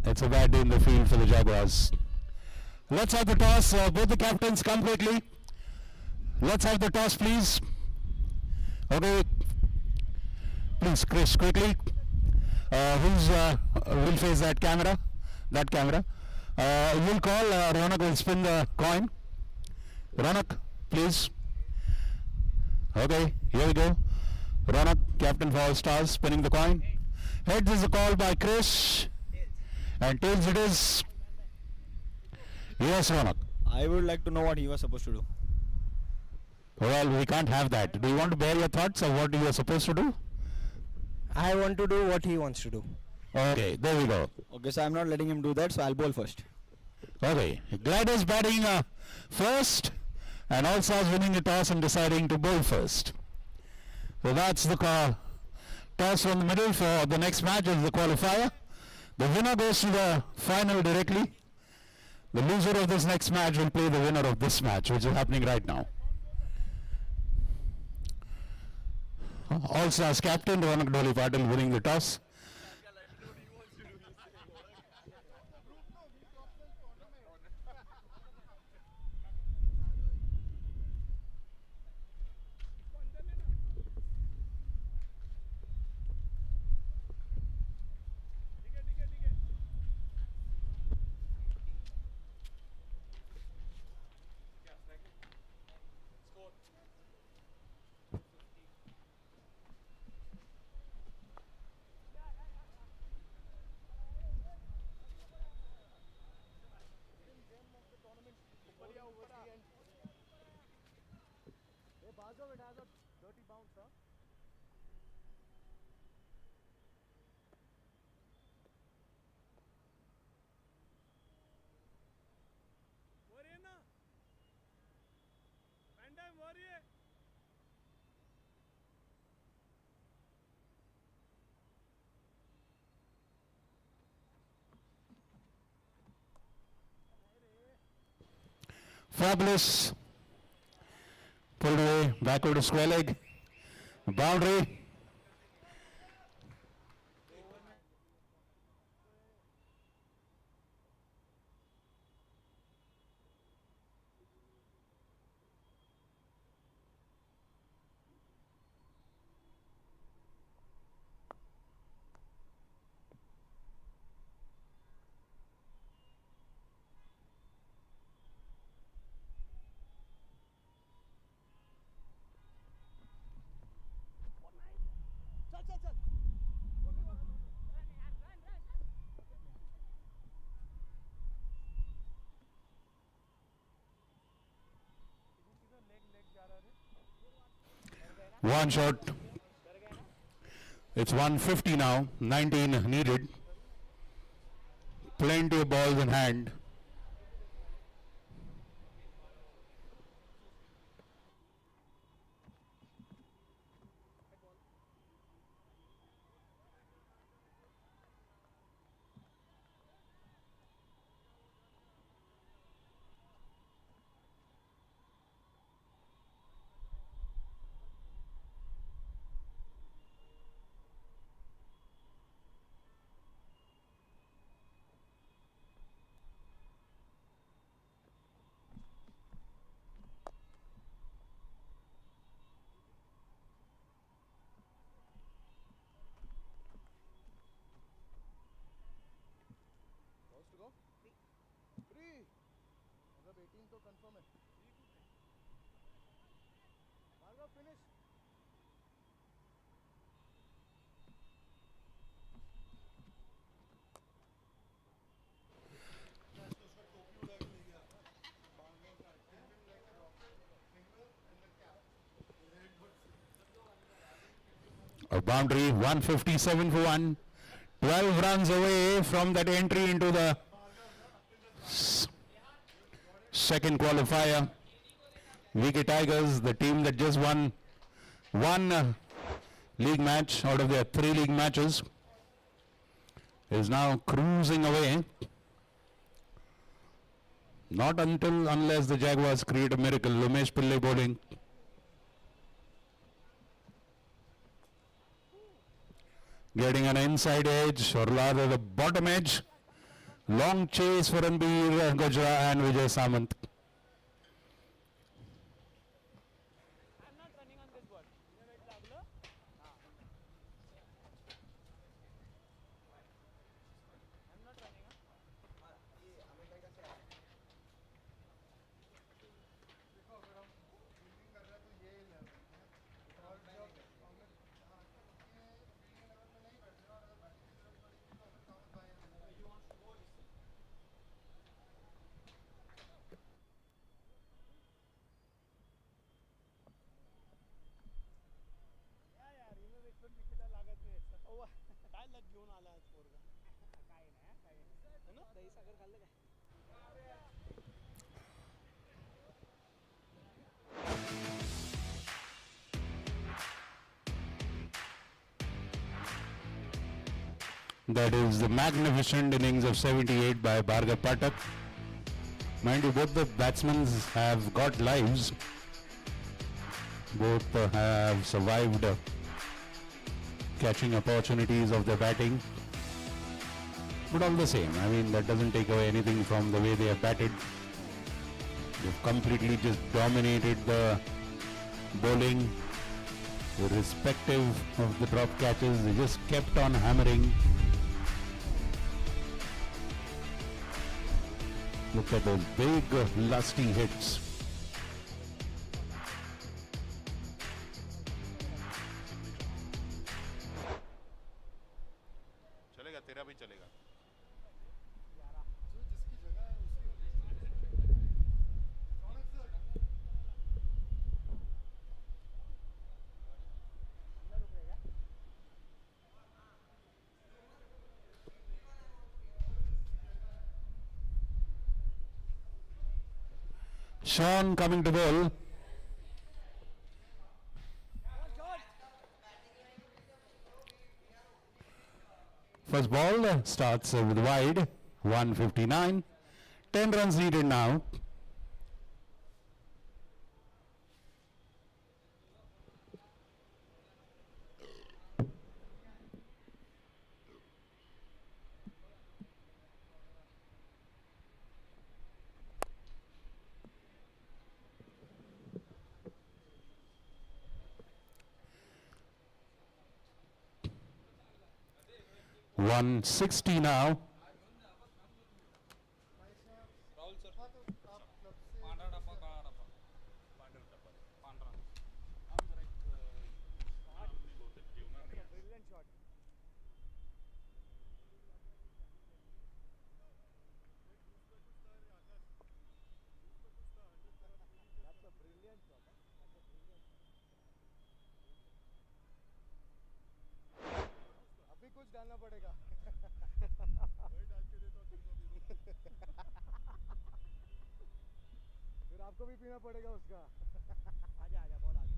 It's a bad day in the field for the Jaguars. Let's have the toss. Both the captains come quickly. Let's have the toss, please. Okay. Please, Chris, quickly. Will face that camera? That camera. You'll call. Ronak will spin the coin. Ronak, please. Okay, here we go. Ronak, captain for All Stars, spinning the coin. Heads is a call by Chris. And tails it is. Yes, Ronak. I would like to know what he was supposed to do. Well, we can't have that. Do you want to bear your thoughts of what you are supposed to do? I want to do what he wants to do. Okay, there we go. Okay, so I'm not letting him do that, so I'll bowl first. Okay, Gliders batting first, and All Stars winning the toss and deciding to bowl first. So that's the toss from the middle for the next match is the qualifier. The winner goes to the final directly. The loser of this next match will play the winner of this match, which is happening right now. All Stars captain Ronak Dholi Patil winning the toss. It has a dirty bounce, huh? Fabulous. Pulled away, backward to square leg. Boundary. One shot. It's 150 now. 19 needed. Plenty of balls in hand. 13 तो confirm है Bhargava finish A boundary, 157 for 1. 12 runs away from that entry into the second qualifier. VK Tigers, the team that just won one league match out of their 3 league matches, is now cruising away. Not unless the Jaguars create a miracle. Umesh Pillai bowling. Getting an inside edge, or rather the bottom edge. Long chase for Ranbir Gujra and Vijay Samant. I'm not running on this ball. I'm not running. काय लग घेऊन आला आज पोरगा काय नाही काय ना दही सागर खाल्लं काय That is the magnificent innings of 78 by Bhargav Pathak. Mind you, both the batsmen have got lives. Both have survived catching opportunities of their batting. But all the same, I mean, that doesn't take away anything from the way they have batted. They've completely just dominated the bowling, irrespective of the drop catches. They just kept on hammering. Look at those big, lusty hits. चलेगा, तेरा भी चलेगा. Sean coming to bowl. First ball starts with wide, 159. 10 runs needed now. $160 now. अभी कुछ डालना पड़ेगा फिर आपको भी पीना पड़ेगा उसका आजा आजा बॉल आगे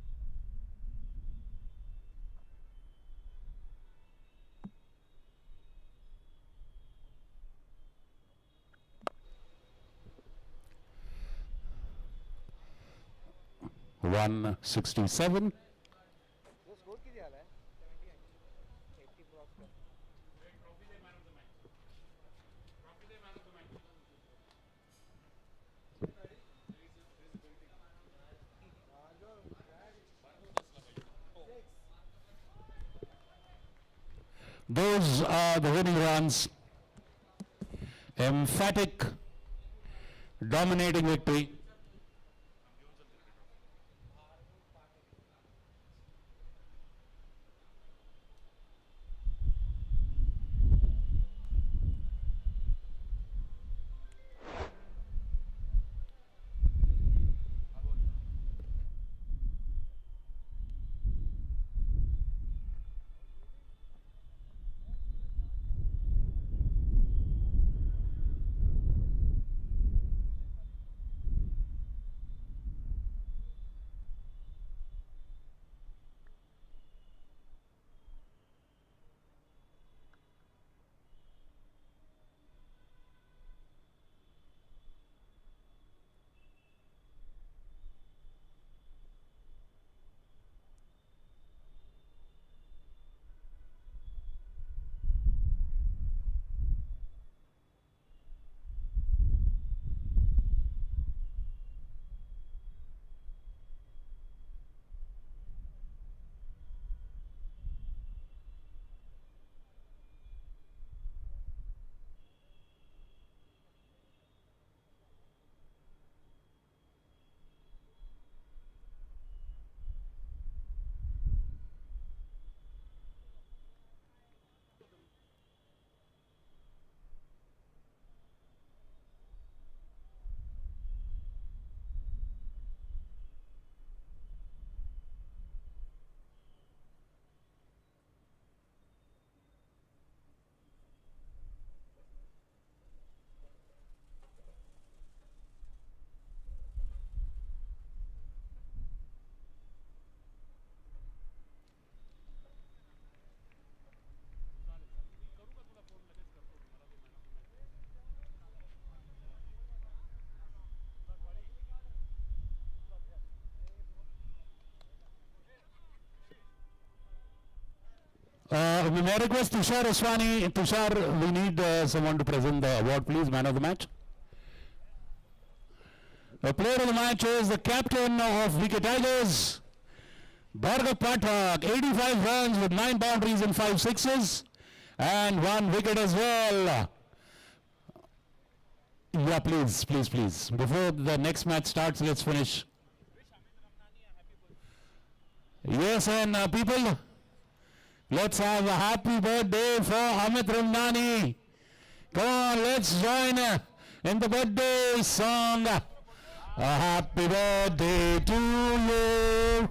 $167. वो स्कोर कीजिए हाल है 80 क्रॉस का Those are the winning runs. Emphatic dominating victory. May I request Tushar Aswani? Tushar, we need someone to present the award, please, man of the match. The player of the match is the captain of VK Tigers, Bhargav Pathak, 85 runs with 9 boundaries and 5 sixes, and 1 wicket as well. Yeah, please. Before the next match starts, let's finish. Yes, and people, let's have a happy birthday for Amit Ramnani. Come on, let's join in the birthday song. A happy birthday to you.